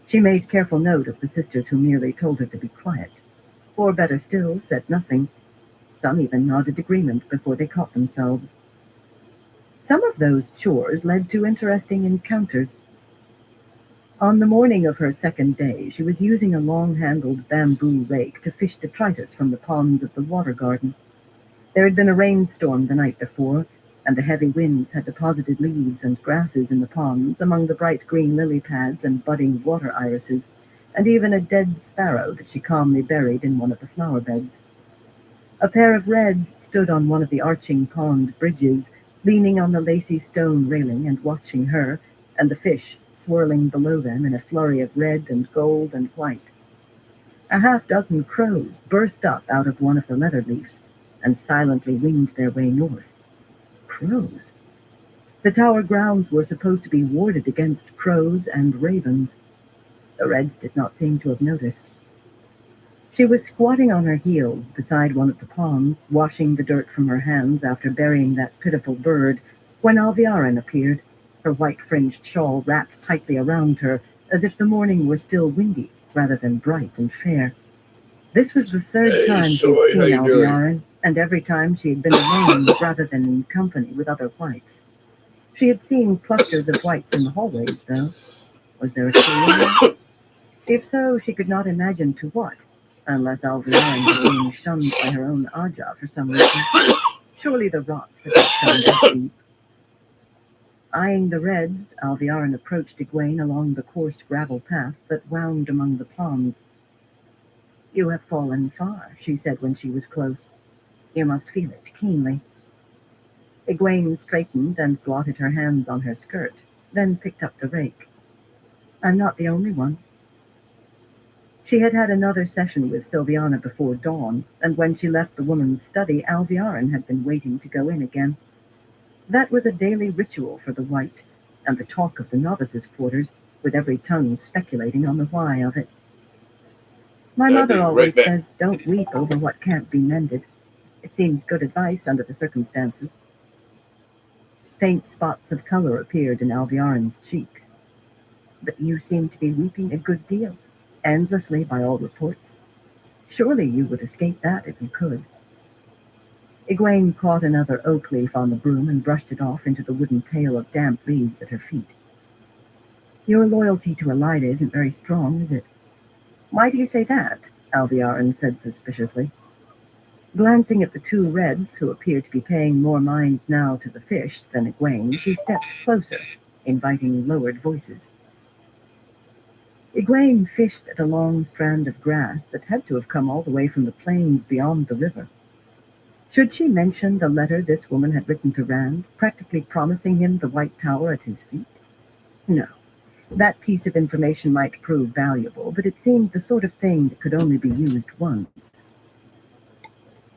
She made careful note of the sisters who merely told her to be quiet, or better still, said nothing. Some even nodded agreement before they caught themselves. Some of those chores led to interesting encounters. On the morning of her second day, she was using a long-handled bamboo rake to fish detritus from the ponds of the water garden. There had been a rainstorm the night before, and the heavy winds had deposited leaves and grasses in the ponds, among the bright green lily pads and budding water irises, and even a dead sparrow that she calmly buried in one of the flower beds. A pair of reds stood on one of the arching pond bridges, leaning on the lacy stone railing and watching her, and the fish swirling below them in a flurry of red and gold and white. A half-dozen crows burst up out of one of the leather leaves and silently winged their way north. Crows? The tower grounds were supposed to be warded against crows and ravens. The reds did not seem to have noticed. She was squatting on her heels beside one of the ponds, washing the dirt from her hands after burying that pitiful bird, when Alviarin appeared, her white-fringed shawl wrapped tightly around her, as if the morning were still windy rather than bright and fair. This was the third time she had seen Alviarin, and every time she had been alone rather than in company with other whites. She had seen clusters of whites in the hallways, though. Was there a tree? If so, she could not imagine to what, unless Alviarin was being shunned by her own Aja for some reason. Surely the rot that had found her deep. Eyeing the reds, Alviarin approached Egwene along the coarse gravel path that wound among the ponds. "You have fallen far," she said when she was close. "You must feel it keenly." Egwene straightened and blotted her hands on her skirt, then picked up the rake. "I'm not the only one." She had had another session with Sylviana before dawn, and when she left the woman's study, Alviarin had been waiting to go in again. That was a daily ritual for the white, and the talk of the novices' quarters, with every tongue speculating on the why of it. "My mother always says, don't weep over what can't be mended. It seems good advice under the circumstances." Faint spots of color appeared in Alviarin's cheeks. "But you seem to be weeping a good deal, endlessly by all reports. Surely you would escape that if you could." Egwene caught another oak leaf on the broom and brushed it off into the wooden pail of damp leaves at her feet. "Your loyalty to Elida isn't very strong, is it?" "Why do you say that?" Alviarin said suspiciously. Glancing at the two reds, who appeared to be paying more mind now to the fish than Egwene, she stepped closer, inviting lowered voices. Egwene fished at a long strand of grass that had to have come all the way from the plains beyond the river. Should she mention the letter this woman had written to Rand, practically promising him the White Tower at his feet? No. That piece of information might prove valuable, but it seemed the sort of thing that could only be used once.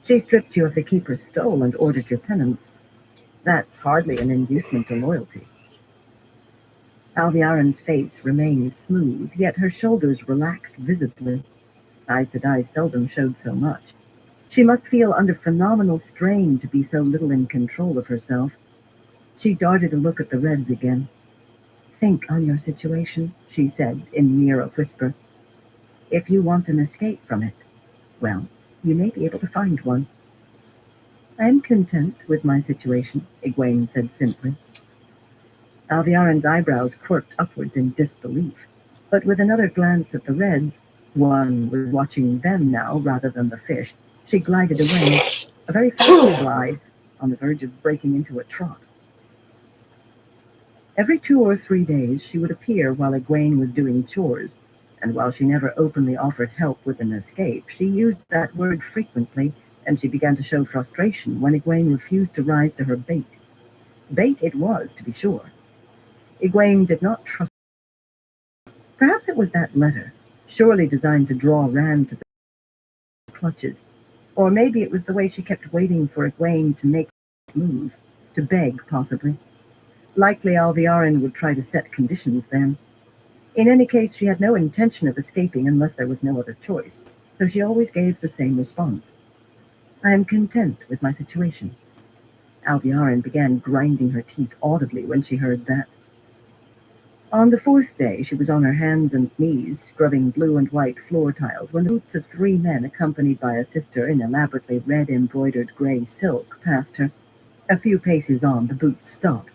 She stripped you of the Keeper's stole and ordered your penance. That's hardly an inducement to loyalty. Alviarin's face remained smooth, yet her shoulders relaxed visibly. Aes Sedai seldom showed so much. She must feel under phenomenal strain to be so little in control of herself. She darted a look at the Reds again. Think on your situation, she said in near a whisper. If you want an escape from it, well, you may be able to find one. I am content with my situation, Egwene said simply. Alviarin's eyebrows quirked upwards in disbelief, but with another glance at the Reds, one was watching them now rather than the fish, she glided away, a very fast glide, on the verge of breaking into a trot. Every 2 or 3 days she would appear while Egwene was doing chores, and while she never openly offered help with an escape, she used that word frequently, and she began to show frustration when Egwene refused to rise to her bait. Bait it was, to be sure. Egwene did not trust her. Perhaps it was that letter, surely designed to draw Rand to the clutches. Or maybe it was the way she kept waiting for Egwene to make a move, to beg, possibly. Likely Alviarin would try to set conditions then. In any case, she had no intention of escaping unless there was no other choice, so she always gave the same response. I am content with my situation. Alviarin began grinding her teeth audibly when she heard that. On the 4th day, she was on her hands and knees, scrubbing blue and white floor tiles, when the boots of 3 men, accompanied by a sister in elaborately red-embroidered gray silk, passed her. A few paces on, the boots stopped.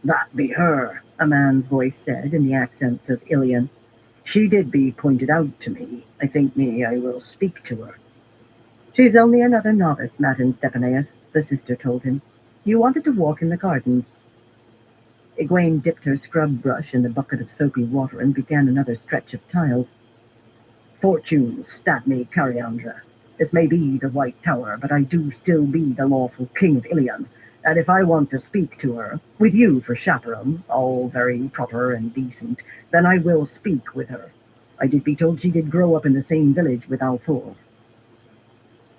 That be her, a man's voice said, in the accents of Ilion. She did be pointed out to me. I think I will speak to her. She's only another novice, Matin Stepaneus, the sister told him. You wanted to walk in the gardens. Egwene dipped her scrub brush in the bucket of soapy water and began another stretch of tiles. Fortune stab me, Cariandra. This may be the White Tower, but I do still be the lawful king of Ilion, and if I want to speak to her, with you for chaperone, all very proper and decent, then I will speak with her. I did be told she did grow up in the same village with Althor.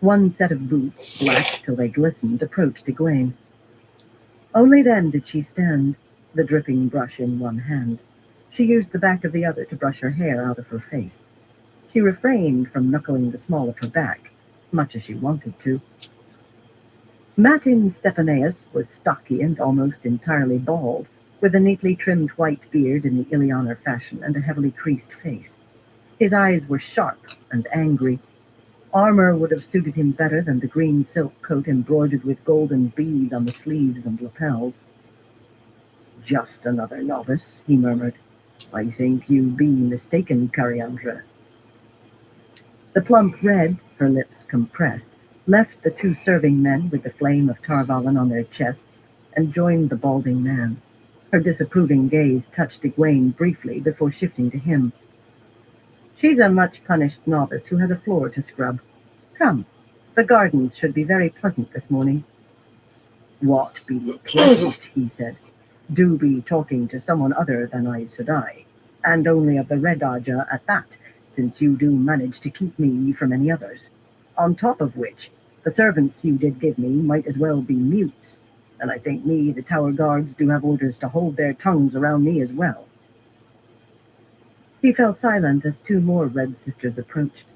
One set of boots, black till they glistened, approached Egwene. Only then did she stand, the dripping brush in one hand. She used the back of the other to brush her hair out of her face. She refrained from knuckling the small of her back, much as she wanted to. Matin Stepaneus was stocky and almost entirely bald, with a neatly trimmed white beard in the Illianer fashion and a heavily creased face. His eyes were sharp and angry. Armor would have suited him better than the green silk coat embroidered with golden bees on the sleeves and lapels. Just another novice, he murmured. I think you be mistaken, Cariandra. The plump Red, her lips compressed, left the 2 serving men with the flame of Tarvalin on their chests and joined the balding man. Her disapproving gaze touched Egwene briefly before shifting to him. She's a much-punished novice who has a floor to scrub. Come, the gardens should be very pleasant this morning. What be pleasant, he said. Do be talking to someone other than Aes Sedai, and only of the Red Aja at that, since you do manage to keep me from any others. On top of which, the servants you did give me might as well be mutes, and I think the tower guards do have orders to hold their tongues around me as well. He fell silent as 2 more Red sisters approached.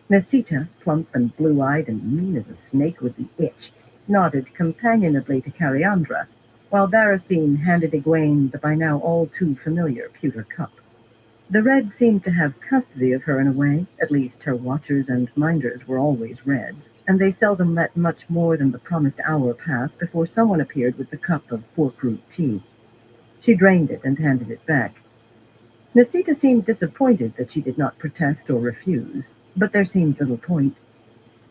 Nesita, plump and blue-eyed and mean as a snake with the itch, nodded companionably to Cariandra, while Barasine handed Egwene the by now all too familiar pewter cup. The Reds seemed to have custody of her in a way, at least her watchers and minders were always Reds, and they seldom let much more than the promised hour pass before someone appeared with the cup of fork-root tea. She drained it and handed it back. Nesita seemed disappointed that she did not protest or refuse, but there seemed little point.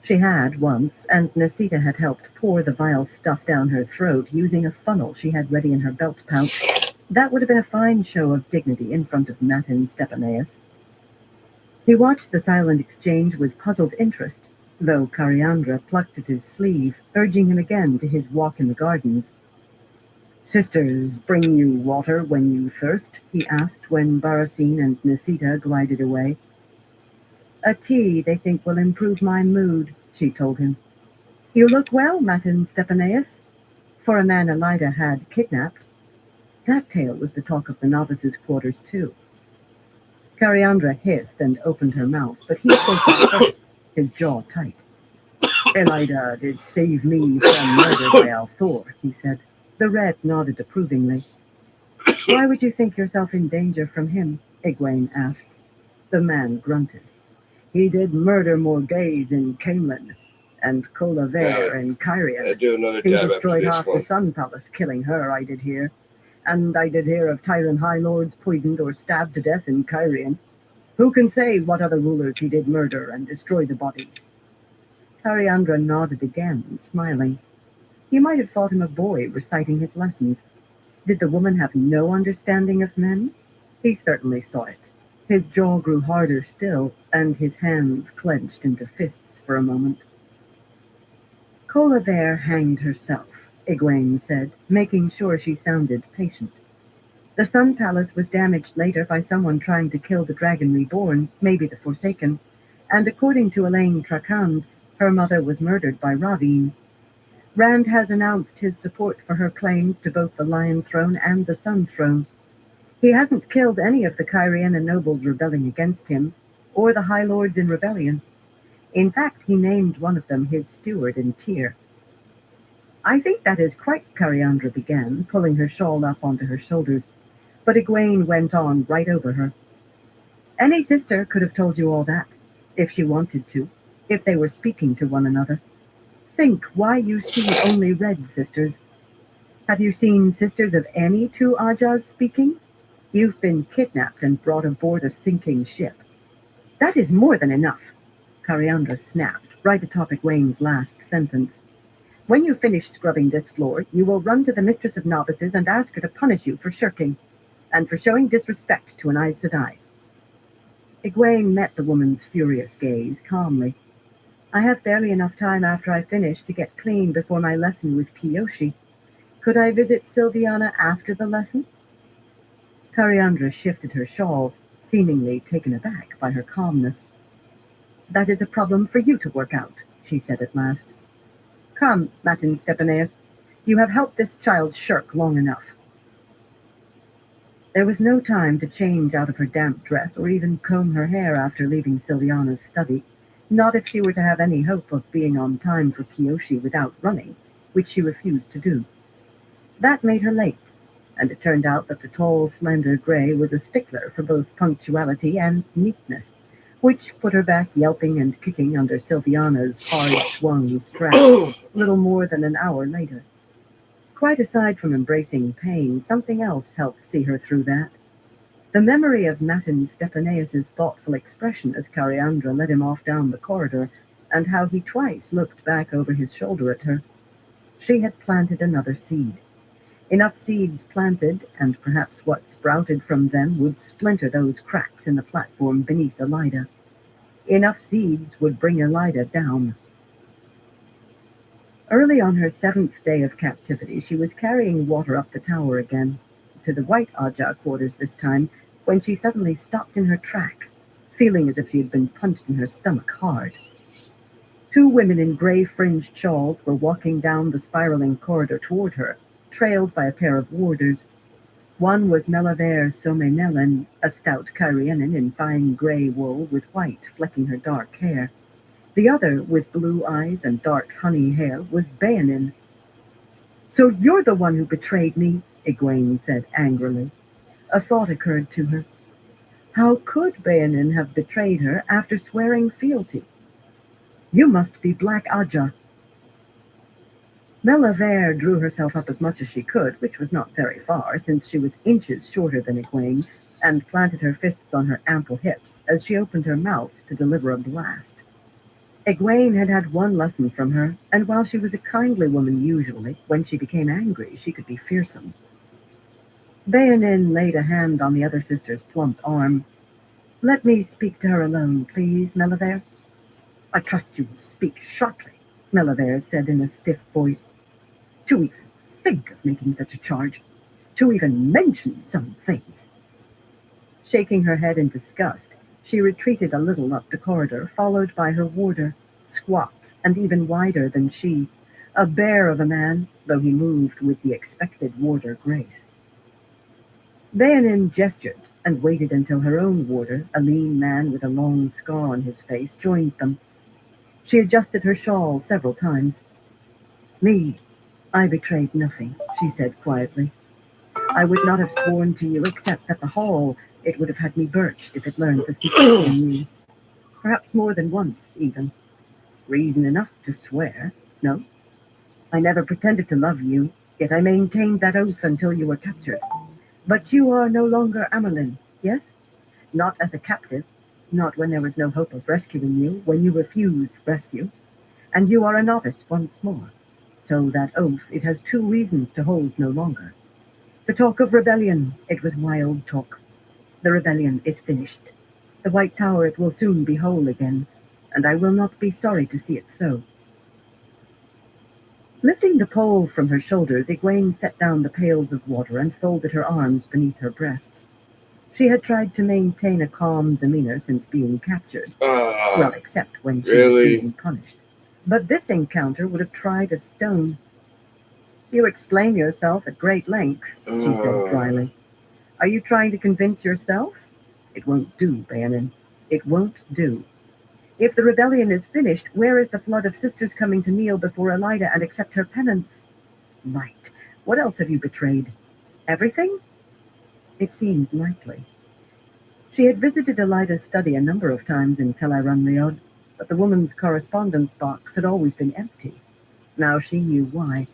She had once, and Nesita had helped pour the vile stuff down her throat using a funnel she had ready in her belt pouch. That would have been a fine show of dignity in front of Matin Stepaneus. He watched the silent exchange with puzzled interest, though Cariandra plucked at his sleeve, urging him again to his walk in the gardens. Sisters bring you water when you thirst? He asked when Barasine and Nisita glided away. A tea they think will improve my mood, she told him. You look well, Matin Stepaneus, for a man Elida had kidnapped. That tale was the talk of the novices' quarters, too. Cariandra hissed and opened her mouth, but he spoke up first, his jaw tight. Elida did save me from murder by Althor, he said. The red nodded approvingly. Why would you think yourself in danger from him? Egwene asked. The man grunted. He did murder Morgaze in Camelin, and Colaver in Kyrian. Do another He dab destroyed after half this the one. Sun Palace, killing her, I did hear. And I did hear of Tyrant High Lords poisoned or stabbed to death in Kyrian. Who can say what other rulers he did murder and destroy the bodies? Cariandra nodded again, smiling. You might have thought him a boy reciting his lessons. Did the woman have no understanding of men? He certainly saw it. His jaw grew harder still, and his hands clenched into fists for a moment. Colaver hanged herself, Egwene said, making sure she sounded patient. The Sun Palace was damaged later by someone trying to kill the Dragon Reborn, maybe the Forsaken, and according to Elaine Trakand, her mother was murdered by Ravine. Rand has announced his support for her claims to both the Lion Throne and the Sun Throne. He hasn't killed any of the Kyrian nobles rebelling against him, or the High Lords in rebellion. In fact, he named one of them his steward in Tyr. I think that is quite, Cariandra began, pulling her shawl up onto her shoulders, but Egwene went on right over her. Any sister could have told you all that, if she wanted to, if they were speaking to one another. Think why you see only red sisters. Have you seen sisters of any two Ajahs speaking? You've been kidnapped and brought aboard a sinking ship. That is more than enough, Cariandra snapped, right atop Egwene's last sentence. When you finish scrubbing this floor, you will run to the Mistress of Novices and ask her to punish you for shirking, and for showing disrespect to an Aes Sedai. Egwene met the woman's furious gaze calmly. I have barely enough time after I finish to get clean before my lesson with Kiyoshi. Could I visit Sylviana after the lesson? Cariandra shifted her shawl, seemingly taken aback by her calmness. That is a problem for you to work out, she said at last. Come, Matin Stepaneus, you have helped this child shirk long enough. There was no time to change out of her damp dress or even comb her hair after leaving Sylviana's study, not if she were to have any hope of being on time for Kiyoshi without running, which she refused to do. That made her late, and it turned out that the tall, slender Gray was a stickler for both punctuality and neatness, which put her back yelping and kicking under Sylviana's hard-swung strap little more than an hour later. Quite aside from embracing pain, something else helped see her through that. The memory of Matin Stepaneus's thoughtful expression as Cariandra led him off down the corridor, and how he twice looked back over his shoulder at her. She had planted another seed. Enough seeds planted, and perhaps what sprouted from them would splinter those cracks in the platform beneath Elida. Enough seeds would bring Elida down. Early on her 7th day of captivity, she was carrying water up the tower again, to the White Ajah quarters this time, when she suddenly stopped in her tracks, feeling as if she had been punched in her stomach hard. Two women in gray-fringed shawls were walking down the spiraling corridor toward her, trailed by a pair of warders. One was Melaver Somenelen, a stout Kyrianan in fine gray wool with white flecking her dark hair. The other, with blue eyes and dark honey hair, was Bayanin. So you're the one who betrayed me, Egwene said angrily. A thought occurred to her. How could Bayanin have betrayed her after swearing fealty? You must be Black Ajah. Melaver drew herself up as much as she could, which was not very far, since she was inches shorter than Egwene, and planted her fists on her ample hips as she opened her mouth to deliver a blast. Egwene had had one lesson from her, and while she was a kindly woman usually, when she became angry she could be fearsome. Bayanin laid a hand on the other sister's plump arm. Let me speak to her alone, please, Melaver. I trust you will speak sharply, Meliver said in a stiff voice. To even think of making such a charge, to even mention some things. Shaking her head in disgust, she retreated a little up the corridor, followed by her warder, squat and even wider than she, a bear of a man, though he moved with the expected warder grace. Bayanin gestured and waited until her own warder, a lean man with a long scar on his face, joined them. She adjusted her shawl several times. Me, I betrayed nothing, she said quietly. I would not have sworn to you except that the hall, it would have had me birched if it learned the secret from you. Perhaps more than once, even. Reason enough to swear, no? I never pretended to love you, yet I maintained that oath until you were captured. But you are no longer Amelin, yes? Not as a captive, not when there was no hope of rescuing you, when you refused rescue. And you are a novice once more. So that oath, it has two reasons to hold no longer. The talk of rebellion, it was wild talk. The rebellion is finished. The White Tower, it will soon be whole again, and I will not be sorry to see it so. Lifting the pole from her shoulders, Egwene set down the pails of water and folded her arms beneath her breasts. She had tried to maintain a calm demeanor since being captured, well, except when she was being punished. But this encounter would have tried a stone. You explain yourself at great length, she said dryly. Are you trying to convince yourself? It won't do, Bayanin. It won't do. If the rebellion is finished, where is the flood of sisters coming to kneel before Elida and accept her penance? Right. What else have you betrayed? Everything? It seemed likely. She had visited Elida's study a number of times in Tel Aramriod, but the woman's correspondence box had always been empty. Now she knew why.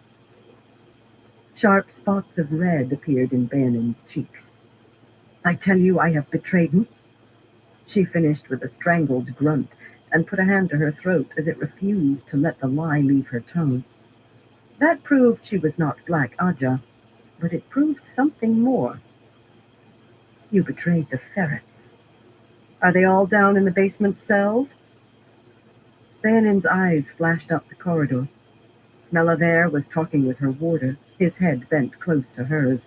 Sharp spots of red appeared in Bayanin's cheeks. I tell you I have betrayed him. She finished with a strangled grunt and put a hand to her throat as it refused to let the lie leave her tongue. That proved she was not Black Aja, but it proved something more. You betrayed the ferrets. Are they all down in the basement cells? Bayanin's eyes flashed up the corridor. Meliver was talking with her warder, his head bent close to hers.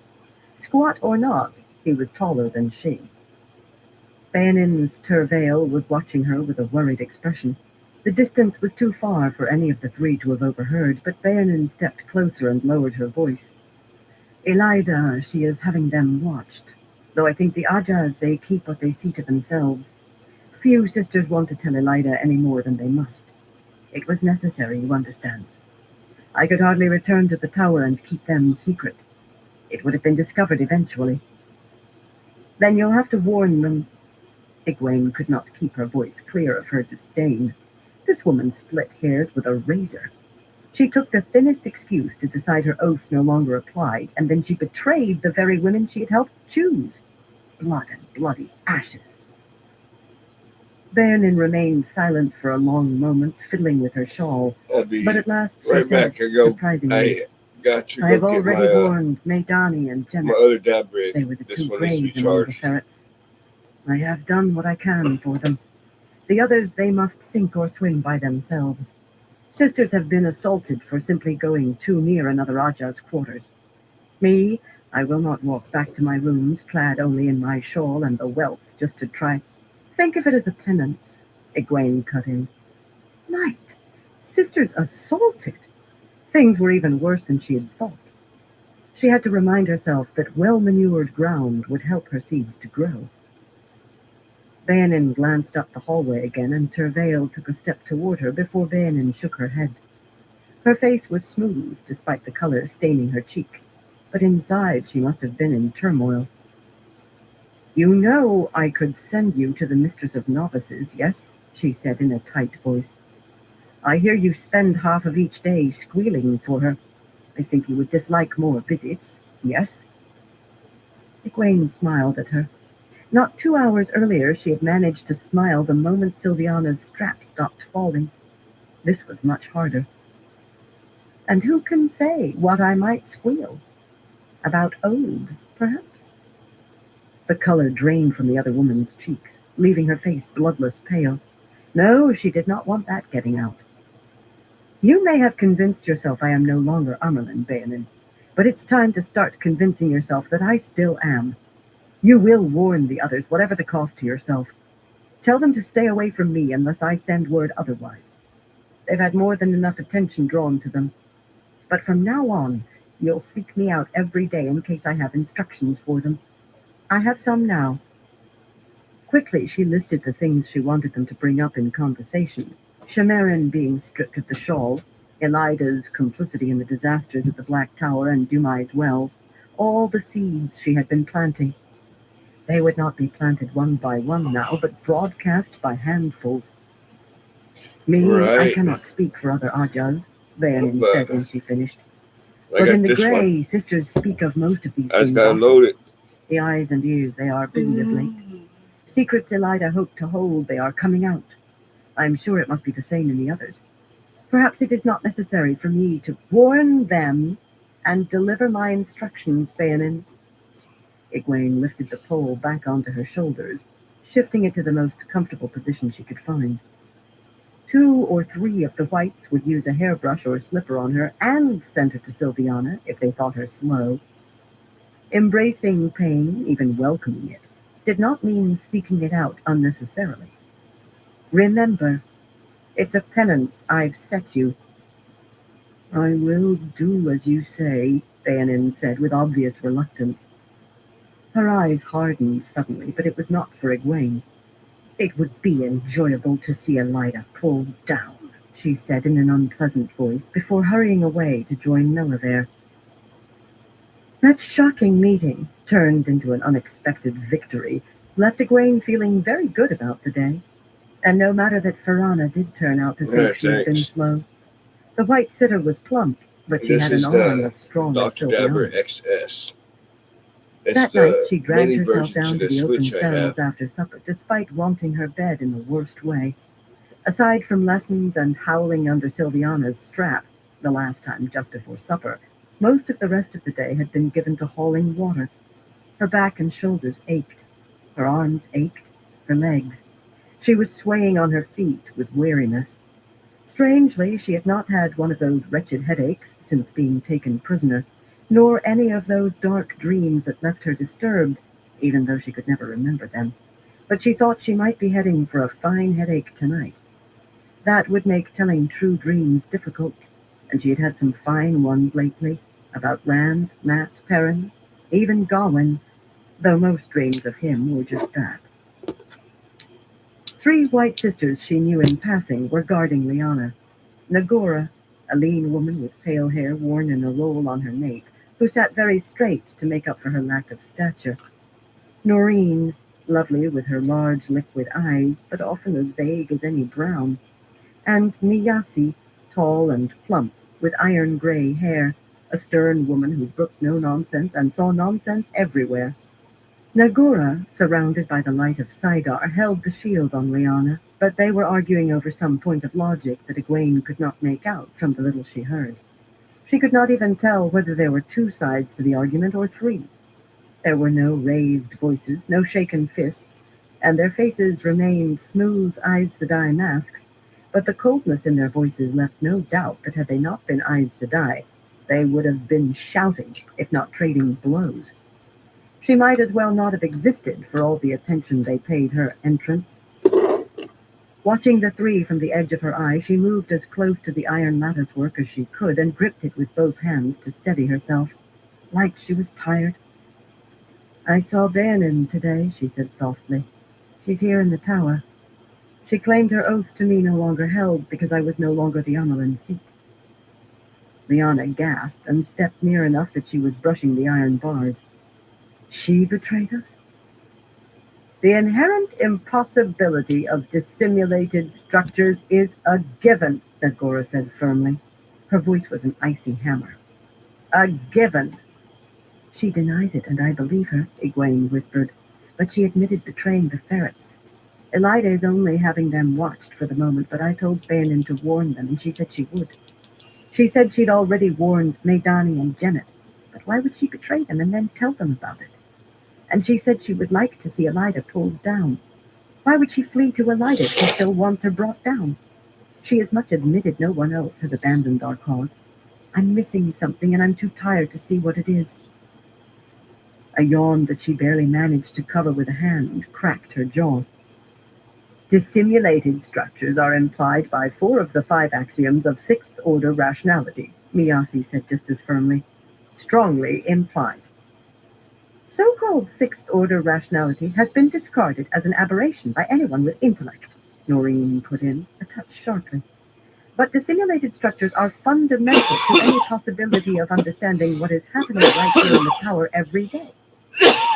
Squat or not, he was taller than she. Bayanin's Tervale was watching her with a worried expression. The distance was too far for any of the three to have overheard, but Bayanin stepped closer and lowered her voice. Elida, she is having them watched. Though I think the Ajas, they keep what they see to themselves. Few sisters want to tell Elida any more than they must. It was necessary, you understand. I could hardly return to the tower and keep them secret. It would have been discovered eventually. Then you'll have to warn them. Egwene could not keep her voice clear of her disdain. This woman split hairs with a razor. She took the thinnest excuse to decide her oath no longer applied, and then she betrayed the very women she had helped choose. Blood and bloody ashes. Bayanin remained silent for a long moment, fiddling with her shawl. But at last she said, surprisingly, I have already warned Maidani and Jennet. They were the two braves among the ferrets. I have done what I can for them. The others, they must sink or swim by themselves. Sisters have been assaulted for simply going too near another Aja's quarters. Me, I will not walk back to my rooms, clad only in my shawl and the welts, just to try. Think of it as a penance, Egwene cut in. Night, sisters assaulted. Things were even worse than she had thought. She had to remind herself that well-manured ground would help her seeds to grow. Bayanin glanced up the hallway again, and Tervale took a step toward her before Bayanin shook her head. Her face was smooth, despite the color staining her cheeks, but inside she must have been in turmoil. You know I could send you to the Mistress of Novices, yes? She said in a tight voice. I hear you spend half of each day squealing for her. I think you would dislike more visits, yes? Egwene smiled at her. Not 2 hours earlier she had managed to smile the moment Sylviana's strap stopped falling. This was much harder. And who can say what I might squeal? About oaths, perhaps? The color drained from the other woman's cheeks, leaving her face bloodless pale. No, she did not want that getting out. You may have convinced yourself I am no longer Amerlin, Bayanin, but it's time to start convincing yourself that I still am. You will warn the others, whatever the cost to yourself. Tell them to stay away from me unless I send word otherwise. They've had more than enough attention drawn to them. But from now on, you'll seek me out every day in case I have instructions for them. I have some now. Quickly, she listed the things she wanted them to bring up in conversation. Shamarin being stripped of the shawl, Elida's complicity in the disasters at the Black Tower and Dumai's wells, all the seeds she had been planting. They would not be planted one by one now, but broadcast by handfuls. Me, I Right. cannot speak for other Ajas, Bayanin But said when she finished. I But in got the this one. Grey, sisters speak of most of these I just things gotta often. load it. The eyes and ears, they are busy of late. Secrets Elida hoped to hold, they are coming out. I am sure it must be the same in the others. Perhaps it is not necessary for me to warn them and deliver my instructions, Bayanin. Egwene lifted the pole back onto her shoulders, shifting it to the most comfortable position she could find. 2 or 3 of the whites would use a hairbrush or slipper on her and send her to Sylviana if they thought her slow. Embracing pain, even welcoming it, did not mean seeking it out unnecessarily. Remember, it's a penance I've set you. I will do as you say, Bayanin said with obvious reluctance. Her eyes hardened suddenly, but it was not for Egwene. It would be enjoyable to see Elida pulled down, she said in an unpleasant voice before hurrying away to join Melivere. That shocking meeting, turned into an unexpected victory, left Egwene feeling very good about the day. And no matter that Farana did turn out to think she had been Thanks. slow. The white sitter was plump, but she This had an is arm the as strong as Dr. Dabber Sylviana's. XS. It's That night the she dragged mini herself version to down to the the open Switch I cells have. after supper, despite wanting her bed in the worst way. Aside from lessons and howling under Sylviana's strap, the last time just before supper, most of the rest of the day had been given to hauling water. Her back and shoulders ached. Her arms ached. Her legs. She was swaying on her feet with weariness. Strangely, she had not had one of those wretched headaches since being taken prisoner, nor any of those dark dreams that left her disturbed, even though she could never remember them. But she thought she might be heading for a fine headache tonight. That would make telling true dreams difficult, and she had had some fine ones lately, about Rand, Matt, Perrin, even Gawain, though most dreams of him were just that. 3 white sisters she knew in passing were guarding Lyanna. Nagora, a lean woman with pale hair worn in a roll on her nape, who sat very straight to make up for her lack of stature. Noreen, lovely with her large liquid eyes, but often as vague as any brown. And Niyasi, tall and plump, with iron-gray hair, a stern woman who brooked no nonsense and saw nonsense everywhere. Nagora, surrounded by the light of Saidar, held the shield on Lyanna, but they were arguing over some point of logic that Egwene could not make out from the little she heard. She could not even tell whether there were 2 sides to the argument or 3. There were no raised voices, no shaken fists, and their faces remained smooth Aes Sedai masks, but the coldness in their voices left no doubt that had they not been Aes Sedai, they would have been shouting, if not trading blows. She might as well not have existed for all the attention they paid her entrance. Watching the 3 from the edge of her eye, she moved as close to the iron latticework as she could and gripped it with both hands to steady herself, like she was tired. I saw Bayanin today, she said softly. She's here in the tower. She claimed her oath to me no longer held because I was no longer the Amelin seat. Lyanna gasped and stepped near enough that she was brushing the iron bars. She betrayed us? The inherent impossibility of dissimulated structures is a given, Nagora said firmly. Her voice was an icy hammer. A given. She denies it, and I believe her, Egwene whispered, but she admitted betraying the ferrets. Elida is only having them watched for the moment, but I told Bayanin to warn them, and she said she would. She said she'd already warned Maidani and Janet, but why would she betray them and then tell them about it? And she said she would like to see Elida pulled down. Why would she flee to Elida if she still wants her brought down? She as much admitted no one else has abandoned our cause. I'm missing something, and I'm too tired to see what it is. A yawn that she barely managed to cover with a hand cracked her jaw. Dissimulated structures are implied by 4 of the 5 axioms of sixth-order rationality, Miyasi said just as firmly. Strongly implied. So-called sixth-order rationality has been discarded as an aberration by anyone with intellect, Noreen put in, a touch sharply. But dissimulated structures are fundamental to any possibility of understanding what is happening right here in the tower every day.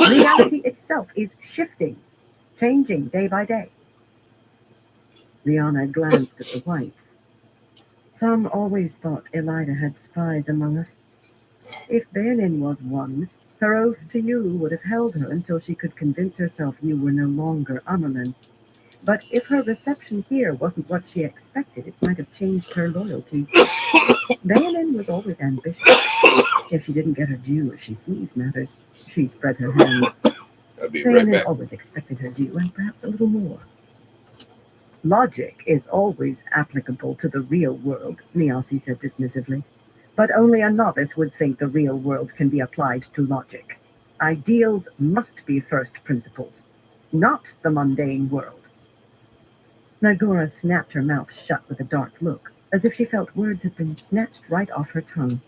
Reality itself is shifting, changing day by day. Liana glanced at the whites. Some always thought Elida had spies among us. If Bayanin was one, her oath to you would have held her until she could convince herself you were no longer Amelin. But if her reception here wasn't what she expected, it might have changed her loyalties. Bayanin was always ambitious. If she didn't get her due as she sees matters, she spread her hands. I'll be right Bayanin back. always expected her due, and perhaps a little more. Logic is always applicable to the real world, Niasi said dismissively. But only a novice would think the real world can be applied to logic. Ideals must be first principles, not the mundane world. Nagora snapped her mouth shut with a dark look, as if she felt words had been snatched right off her tongue.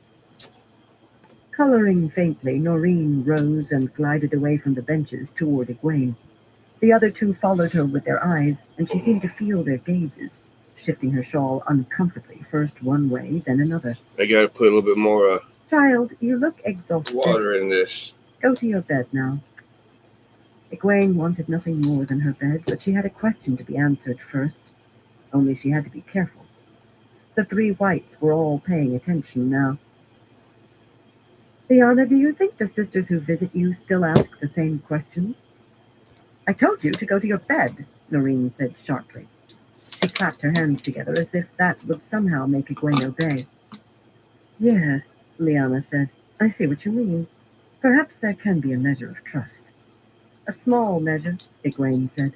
Coloring faintly, Noreen rose and glided away from the benches toward Egwene. The other 2 followed her with their eyes, and she seemed to feel their gazes, shifting her shawl uncomfortably, first one way, then another. I gotta put a little bit more Child, you look exhausted. water in this. Go to your bed now. Egwene wanted nothing more than her bed, but she had a question to be answered first. Only she had to be careful. The 3 whites were all paying attention now. Liana, do you think the sisters who visit you still ask the same questions? I told you to go to your bed, Noreen said sharply. She clapped her hands together as if that would somehow make Egwene obey. Yes, Liana said. I see what you mean. Perhaps there can be a measure of trust. A small measure, Egwene said.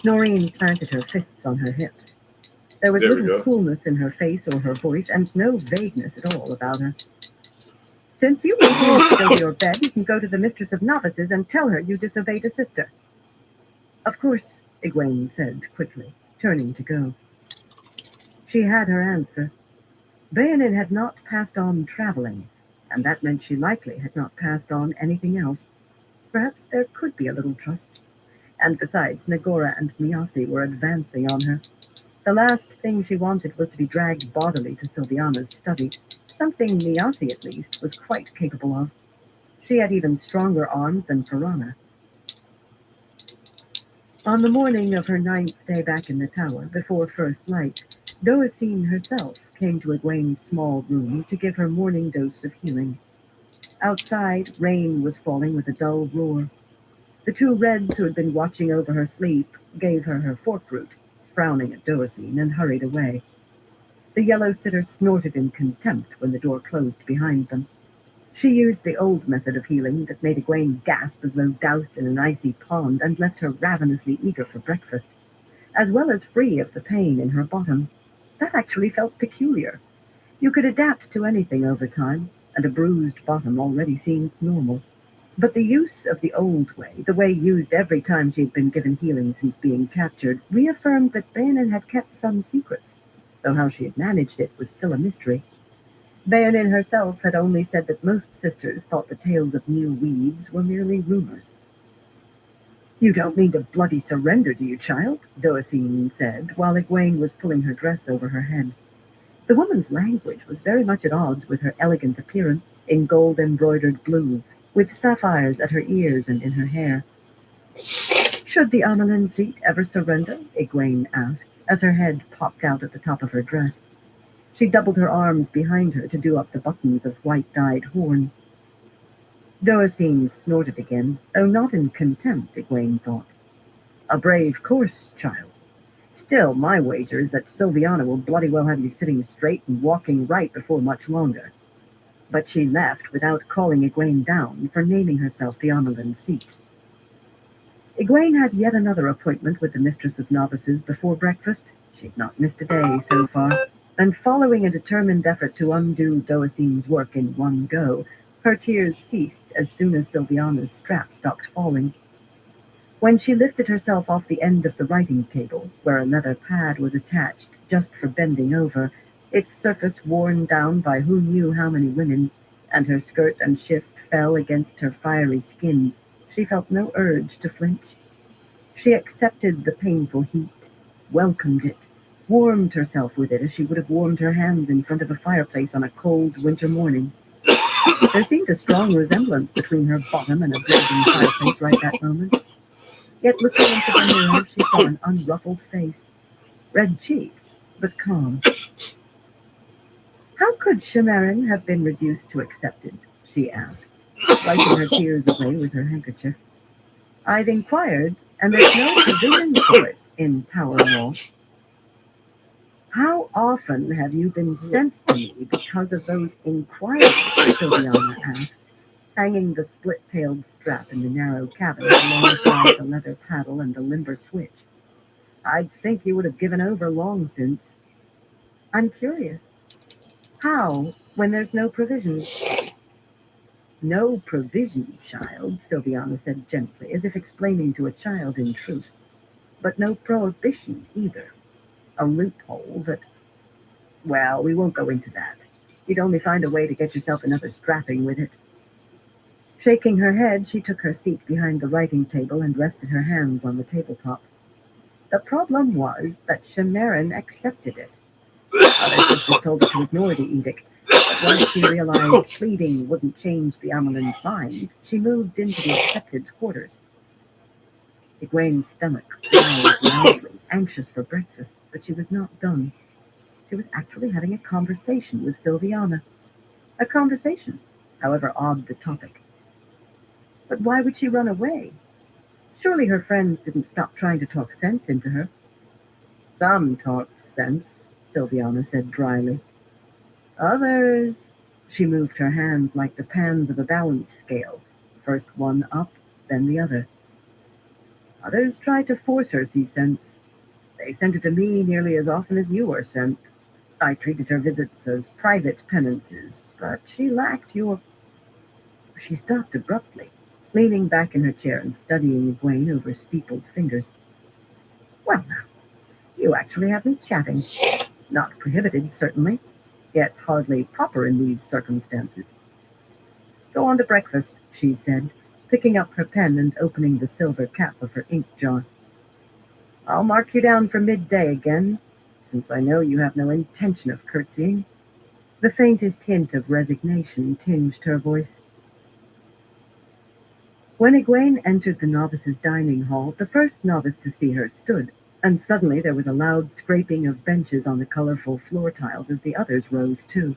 Noreen planted her fists on her hips. There was little coolness in her face or her voice, and no vagueness at all about her. Since you refuse to go to your bed, you can go to the Mistress of Novices and tell her you disobeyed a sister. Of course, Egwene said quickly, turning to go. She had her answer. Bayanin had not passed on traveling, and that meant she likely had not passed on anything else. Perhaps there could be a little trust. And besides, Nagora and Miyasi were advancing on her. The last thing she wanted was to be dragged bodily to Sylviana's study, something Miyasi, at least, was quite capable of. She had even stronger arms than Piranha. On the morning of her 9th day back in the tower, before first light, Doacine herself came to Egwene's small room to give her morning dose of healing. Outside, rain was falling with a dull roar. The 2 Reds who had been watching over her sleep gave her her fork root, frowning at Doacine, and hurried away. The yellow sitter snorted in contempt when the door closed behind them. She used the old method of healing that made Egwene gasp as though doused in an icy pond and left her ravenously eager for breakfast, as well as free of the pain in her bottom. That actually felt peculiar. You could adapt to anything over time, and a bruised bottom already seemed normal. But the use of the old way, the way used every time she had been given healing since being captured, reaffirmed that Bayanin had kept some secrets, though how she had managed it was still a mystery. Bayanin herself had only said that most sisters thought the tales of new weaves were merely rumors. You don't mean to bloody surrender, do you, child? Doacine said, while Egwene was pulling her dress over her head. The woman's language was very much at odds with her elegant appearance in gold-embroidered blue, with sapphires at her ears and in her hair. Should the Amelin seat ever surrender? Egwene asked, as her head popped out at the top of her dress. She doubled her arms behind her to do up the buttons of white-dyed horn. Doacine snorted again, though not in contempt, Egwene thought. A brave course, child. Still, my wager is that Sylviana will bloody well have you sitting straight and walking right before much longer. But she left without calling Egwene down for naming herself the Amelin seat. Egwene had yet another appointment with the mistress of novices before breakfast. She'd not missed a day so far, and following a determined effort to undo Doacine's work in one go, her tears ceased as soon as Sylviana's strap stopped falling. When she lifted herself off the end of the writing table, where a leather pad was attached just for bending over, its surface worn down by who knew how many women, and her skirt and shift fell against her fiery skin, she felt no urge to flinch. She accepted the painful heat, welcomed it, warmed herself with it as she would have warmed her hands in front of a fireplace on a cold winter morning. There seemed a strong resemblance between her bottom and a blazing fireplace right that moment. Yet looking into the mirror, she saw an unruffled face, red cheeked, but calm. How could Chimarin have been reduced to accepted? She asked, wiping her tears away with her handkerchief. I've inquired, and there's no provision for it in Tower Hall. How often have you been sent to me because of those inquiries? Sylviana asked, hanging the split-tailed strap in the narrow cabin alongside the leather paddle and the limber switch. I'd think you would have given over long since. I'm curious. How, when there's no provision? No provision, child, Sylviana said gently, as if explaining to a child in truth. But no prohibition either. A loophole that, well, we won't go into that. You'd only find a way to get yourself another strapping with it. Shaking her head, she took her seat behind the writing table and rested her hands on the tabletop. The problem was that Chimarin accepted it. Other sisters told her to ignore the edict, but once she realized pleading wouldn't change the Amelin's mind, she moved into the accepted's quarters. Egwene's stomach growled loudly, anxious for breakfast, but she was not done. She was actually having a conversation with Sylviana. A conversation, however odd the topic. But why would she run away? Surely her friends didn't stop trying to talk sense into her. Some talked sense, Sylviana said dryly. Others. She moved her hands like the pans of a balance scale, first one up, then the other. Others tried to force her see sense. They sent her to me nearly as often as you are sent. I treated her visits as private penances, but she lacked your... She stopped abruptly, leaning back in her chair and studying Egwene over steepled fingers. Well now, you actually have me chatting. Not prohibited, certainly, yet hardly proper in these circumstances. Go on to breakfast, she said, picking up her pen and opening the silver cap of her ink jar. I'll mark you down for midday again, since I know you have no intention of curtsying. The faintest hint of resignation tinged her voice. When Egwene entered the novices' dining hall, the first novice to see her stood, and suddenly there was a loud scraping of benches on the colorful floor tiles as the others rose too.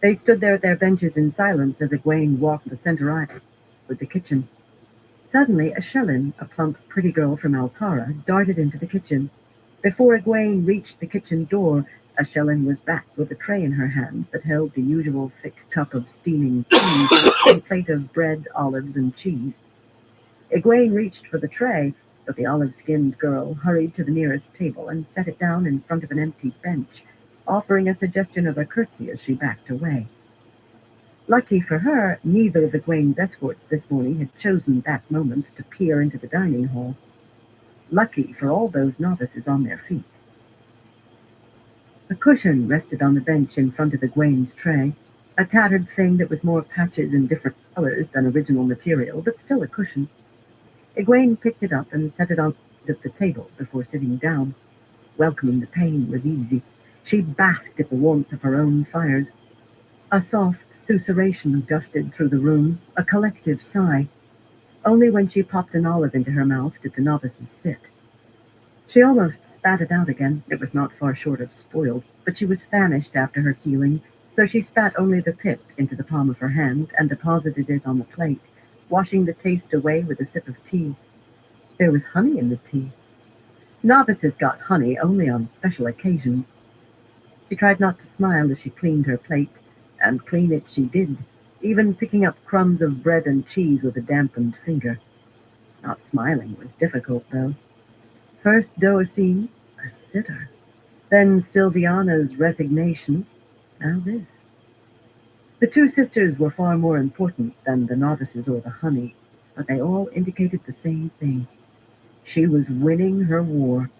They stood there at their benches in silence as Egwene walked the center aisle with the kitchen. Suddenly, a Shellin, a plump, pretty girl from Altara, darted into the kitchen. Before Egwene reached the kitchen door, a Shellin was back with a tray in her hands that held the usual thick cup of steaming tea and a plate of bread, olives, and cheese. Egwene reached for the tray, but the olive-skinned girl hurried to the nearest table and set it down in front of an empty bench, offering a suggestion of a curtsy as she backed away. Lucky for her, neither of Egwene's escorts this morning had chosen that moment to peer into the dining hall. Lucky for all those novices on their feet. A cushion rested on the bench in front of Egwene's tray, a tattered thing that was more patches and different colors than original material, but still a cushion. Egwene picked it up and set it on the table before sitting down. Welcoming the pain was easy. She basked at the warmth of her own fires. A soft susurration gusted through the room, a collective sigh. Only when she popped an olive into her mouth did the novices sit. She almost spat it out again. It was not far short of spoiled, but she was famished after her healing, so she spat only the pit into the palm of her hand and deposited it on the plate, washing the taste away with a sip of tea. There was honey in the tea. Novices got honey only on special occasions. She tried not to smile as she cleaned her plate, and clean it she did, even picking up crumbs of bread and cheese with a dampened finger. Not smiling was difficult, though. First Doacine, a sitter. Then Silviana's resignation. Now this. The two sisters were far more important than the novices or the honey, but they all indicated the same thing. She was winning her war.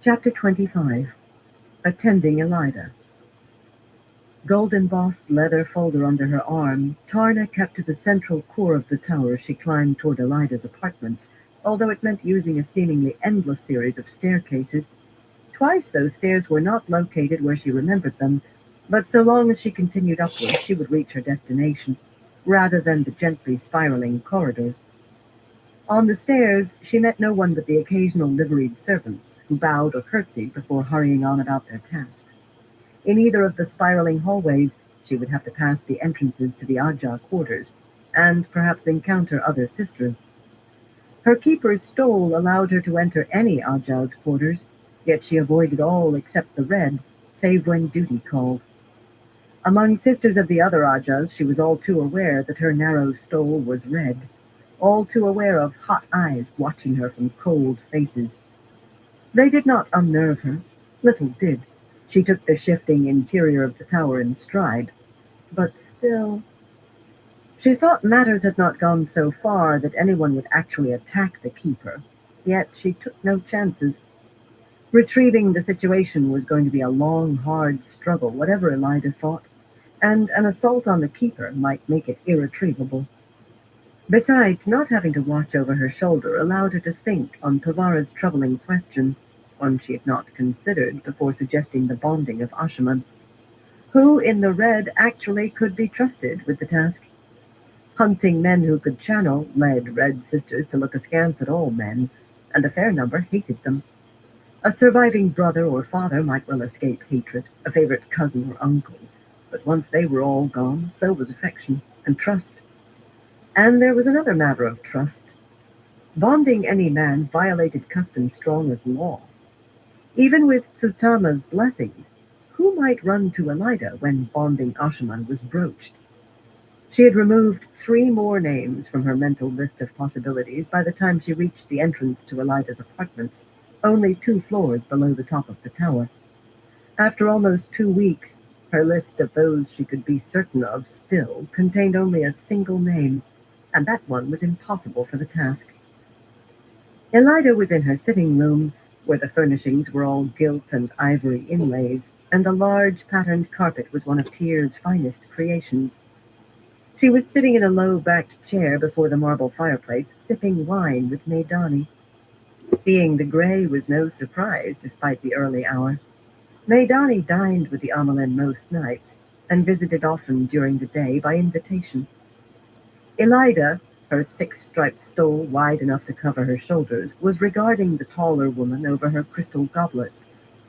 Chapter 25. Attending Elida. Gold-embossed leather folder under her arm, Tarna kept to the central core of the tower she climbed toward Elida's apartments, although it meant using a seemingly endless series of staircases. Twice those stairs were not located where she remembered them, but so long as she continued upward, she would reach her destination, rather than the gently spiraling corridors. On the stairs, she met no one but the occasional liveried servants, who bowed or curtsied before hurrying on about their tasks. In either of the spiraling hallways, she would have to pass the entrances to the Aja quarters, and perhaps encounter other sisters. Her keeper's stole allowed her to enter any Aja's quarters, yet she avoided all except the red, save when duty called. Among sisters of the other Ajas, she was all too aware that her narrow stole was red, all too aware of hot eyes watching her from cold faces. They did not unnerve her. Little did. She took the shifting interior of the tower in stride. But still, she thought matters had not gone so far that anyone would actually attack the keeper. Yet she took no chances. Retrieving the situation was going to be a long, hard struggle, whatever Elida thought, and an assault on the keeper might make it irretrievable. Besides, not having to watch over her shoulder allowed her to think on Pavara's troubling question, one she had not considered before suggesting the bonding of Ashaman. Who in the red actually could be trusted with the task? Hunting men who could channel led red sisters to look askance at all men, and a fair number hated them. A surviving brother or father might well escape hatred, a favorite cousin or uncle, but once they were all gone, so was affection and trust. And there was another matter of trust. Bonding any man violated custom strong as law. Even with Tsutama's blessings, who might run to Elida when bonding Ashaman was broached? She had removed 3 more names from her mental list of possibilities by the time she reached the entrance to Elida's apartments, only 2 floors below the top of the tower. After almost 2 weeks, her list of those she could be certain of still contained only a single name, and that one was impossible for the task. Elida was in her sitting room, where the furnishings were all gilt and ivory inlays, and the large patterned carpet was one of Tyr's finest creations. She was sitting in a low-backed chair before the marble fireplace, sipping wine with Maidani. Seeing the gray was no surprise, despite the early hour. Maidani dined with the Amelin most nights, and visited often during the day by invitation. Elida, her 6-striped stole wide enough to cover her shoulders, was regarding the taller woman over her crystal goblet,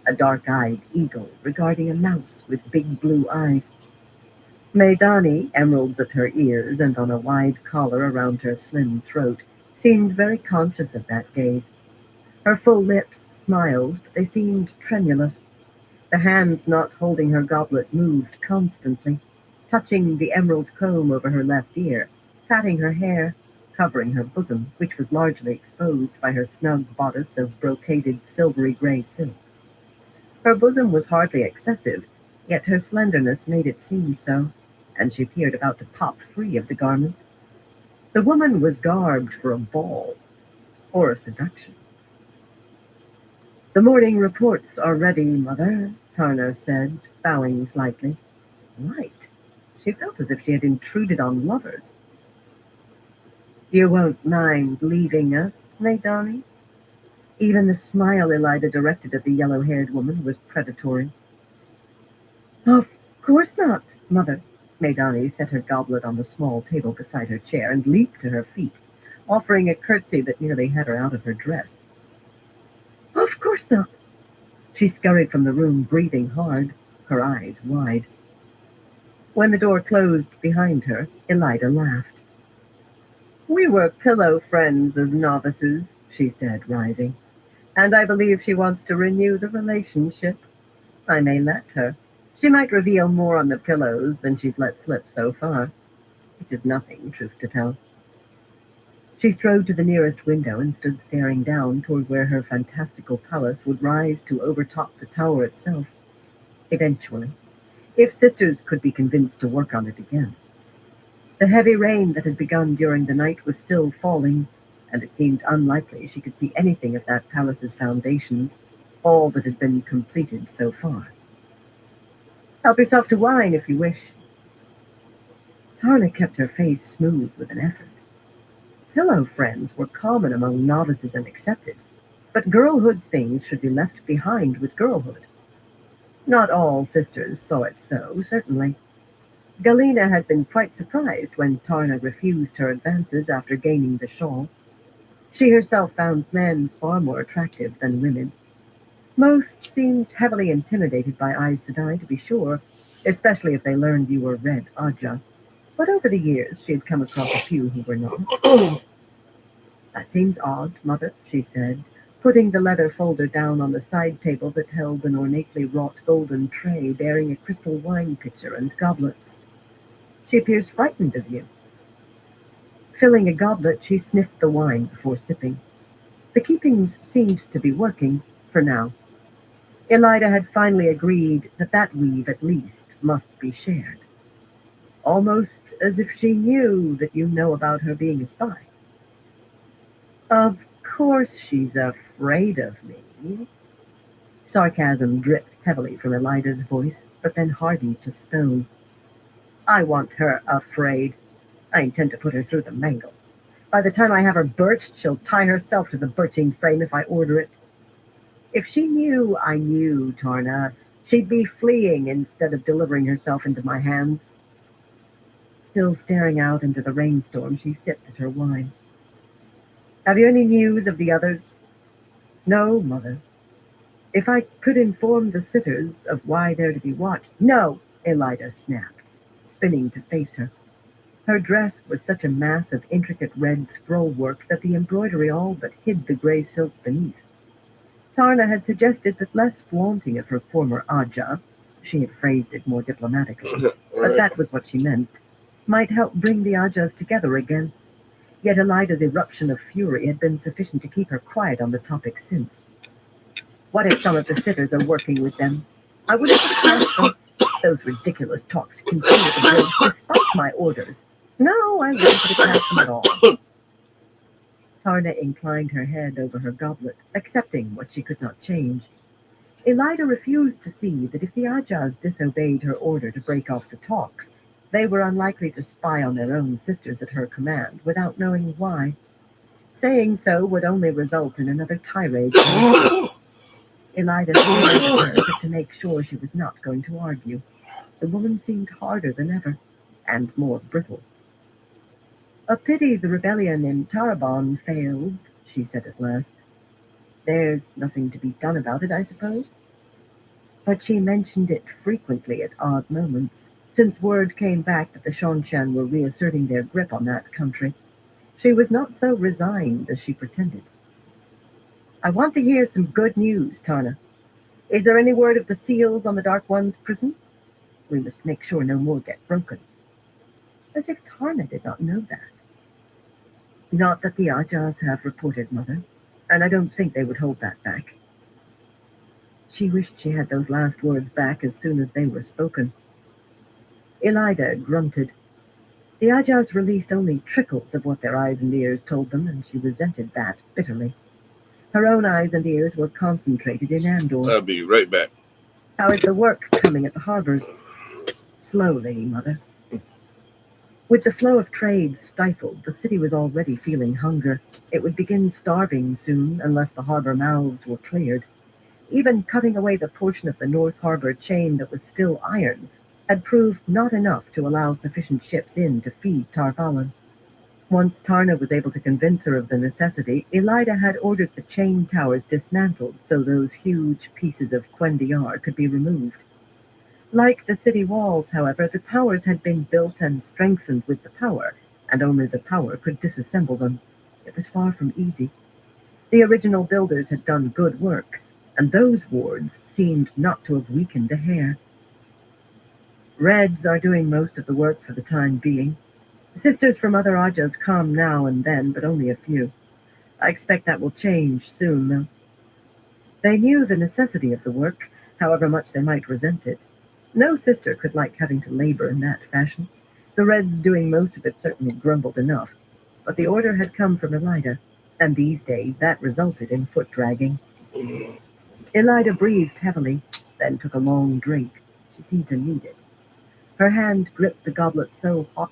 a dark-eyed eagle regarding a mouse with big blue eyes. Maidani, emeralds at her ears and on a wide collar around her slim throat, seemed very conscious of that gaze. Her full lips smiled, but they seemed tremulous. The hand not holding her goblet moved constantly, touching the emerald comb over her left ear, patting her hair, covering her bosom, which was largely exposed by her snug bodice of brocaded silvery gray silk. Her bosom was hardly excessive, yet her slenderness made it seem so, and she appeared about to pop free of the garment. The woman was garbed for a ball, or a seduction. "The morning reports are ready, Mother," Tarna said, bowing slightly. Right. She felt as if she had intruded on lovers. "You won't mind leaving us, Maidani?" Even the smile Elida directed at the yellow-haired woman was predatory. "Of course not, Mother." Maidani set her goblet on the small table beside her chair and leaped to her feet, offering a curtsy that nearly had her out of her dress. "Of course not." She scurried from the room, breathing hard, her eyes wide. When the door closed behind her, Elida laughed. "We were pillow friends as novices," she said, rising, "and I believe she wants to renew the relationship. I may let her. She might reveal more on the pillows than she's let slip so far." which is nothing, truth to tell. She strode to the nearest window and stood staring down toward where her fantastical palace would rise to overtop the tower itself. Eventually, if sisters could be convinced to work on it again. The heavy rain that had begun during the night was still falling, and it seemed unlikely she could see anything of that palace's foundations, all that had been completed so far. Help yourself to wine if you wish. Tarna kept her face smooth with an effort. Pillow friends were common among novices and accepted, but girlhood things should be left behind with girlhood. Not all sisters saw it so, certainly. Galena had been quite surprised when Tarna refused her advances after gaining the shawl. She herself found men far more attractive than women. Most seemed heavily intimidated by Aes Sedai, to be sure, especially if they learned you were Red Aja. But over the years she had come across a few who were not. That seems odd, Mother, she said, putting the leather folder down on the side table that held an ornately wrought golden tray bearing a crystal wine pitcher and goblets. She appears frightened of you. Filling a goblet, she sniffed the wine before sipping. The keepings seemed to be working, for now. Elida had finally agreed that that weave, at least, must be shared. Almost as if she knew that you know about her being a spy. Of course she's afraid of me. Sarcasm dripped heavily from Elida's voice, but then hardened to stone. I want her afraid. I intend to put her through the mangle. By the time I have her birched, she'll tie herself to the birching frame if I order it. If she knew I knew, Tarna, she'd be fleeing instead of delivering herself into my hands. Still staring out into the rainstorm, she sipped at her wine. Have you any news of the others? No, Mother. If I could inform the sitters of why they're to be watched. No, Elida snapped, spinning to face her. Her dress was such a mass of intricate red scroll work that the embroidery all but hid the gray silk beneath. Tarna had suggested that less flaunting of her former Aja, she had phrased it more diplomatically, but that was what she meant, might help bring the Ajas together again. Yet Elida's eruption of fury had been sufficient to keep her quiet on the topic since. What if some of the sitters are working with them? I wouldn't trust them. Those ridiculous talks continue to build despite my orders. No, I wouldn't attack them at all. Tarna inclined her head over her goblet, accepting what she could not change. Elida refused to see that if the Ajas disobeyed her order to break off the talks, they were unlikely to spy on their own sisters at her command without knowing why. Saying so would only result in another tirade. Elida stared at her as if to make sure she was not going to argue. The woman seemed harder than ever, and more brittle. A pity the rebellion in Tarabon failed, she said at last. There's nothing to be done about it, I suppose. But she mentioned it frequently at odd moments, since word came back that the Shanshan were reasserting their grip on that country. She was not so resigned as she pretended. I want to hear some good news, Tarna. Is there any word of the seals on the Dark One's prison? We must make sure no more get broken. As if Tarna did not know that. Not that the Ajas have reported, Mother, and I don't think they would hold that back. She wished she had those last words back as soon as they were spoken. Elida grunted. The Ajas released only trickles of what their eyes and ears told them, and she resented that bitterly. Her own eyes and ears were concentrated in Andor. I'll be right back. How is the work coming at the harbors? Slowly, Mother. With the flow of trade stifled, the city was already feeling hunger. It would begin starving soon unless the harbor mouths were cleared. Even cutting away the portion of the North Harbor chain that was still iron had proved not enough to allow sufficient ships in to feed Tar Valon. Once Tarna was able to convince her of the necessity, Elida had ordered the chain towers dismantled so those huge pieces of Quendiar could be removed. Like the city walls, however, the towers had been built and strengthened with the power, and only the power could disassemble them. It was far from easy. The original builders had done good work, and those wards seemed not to have weakened a hair. Reds are doing most of the work for the time being. Sisters from other Ajas come now and then, but only a few. I expect that will change soon, though. They knew the necessity of the work, however much they might resent it. No sister could like having to labor in that fashion. The Reds doing most of it certainly grumbled enough, but the order had come from Elida, and these days that resulted in foot dragging. Elida breathed heavily, then took a long drink. She seemed to need it. Her hand gripped the goblet so hot.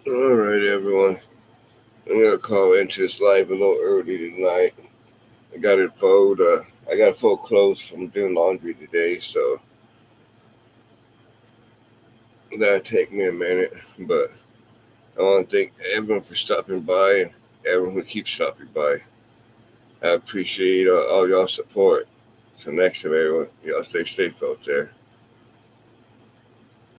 All right, everyone. I'm gonna call into this live a little early tonight. I got to fold. I got to fold clothes from doing laundry today, so that'll take me a minute. But I want to thank everyone for stopping by and everyone who keeps stopping by. I appreciate all y'all support. So next time, everyone, y'all stay safe out there.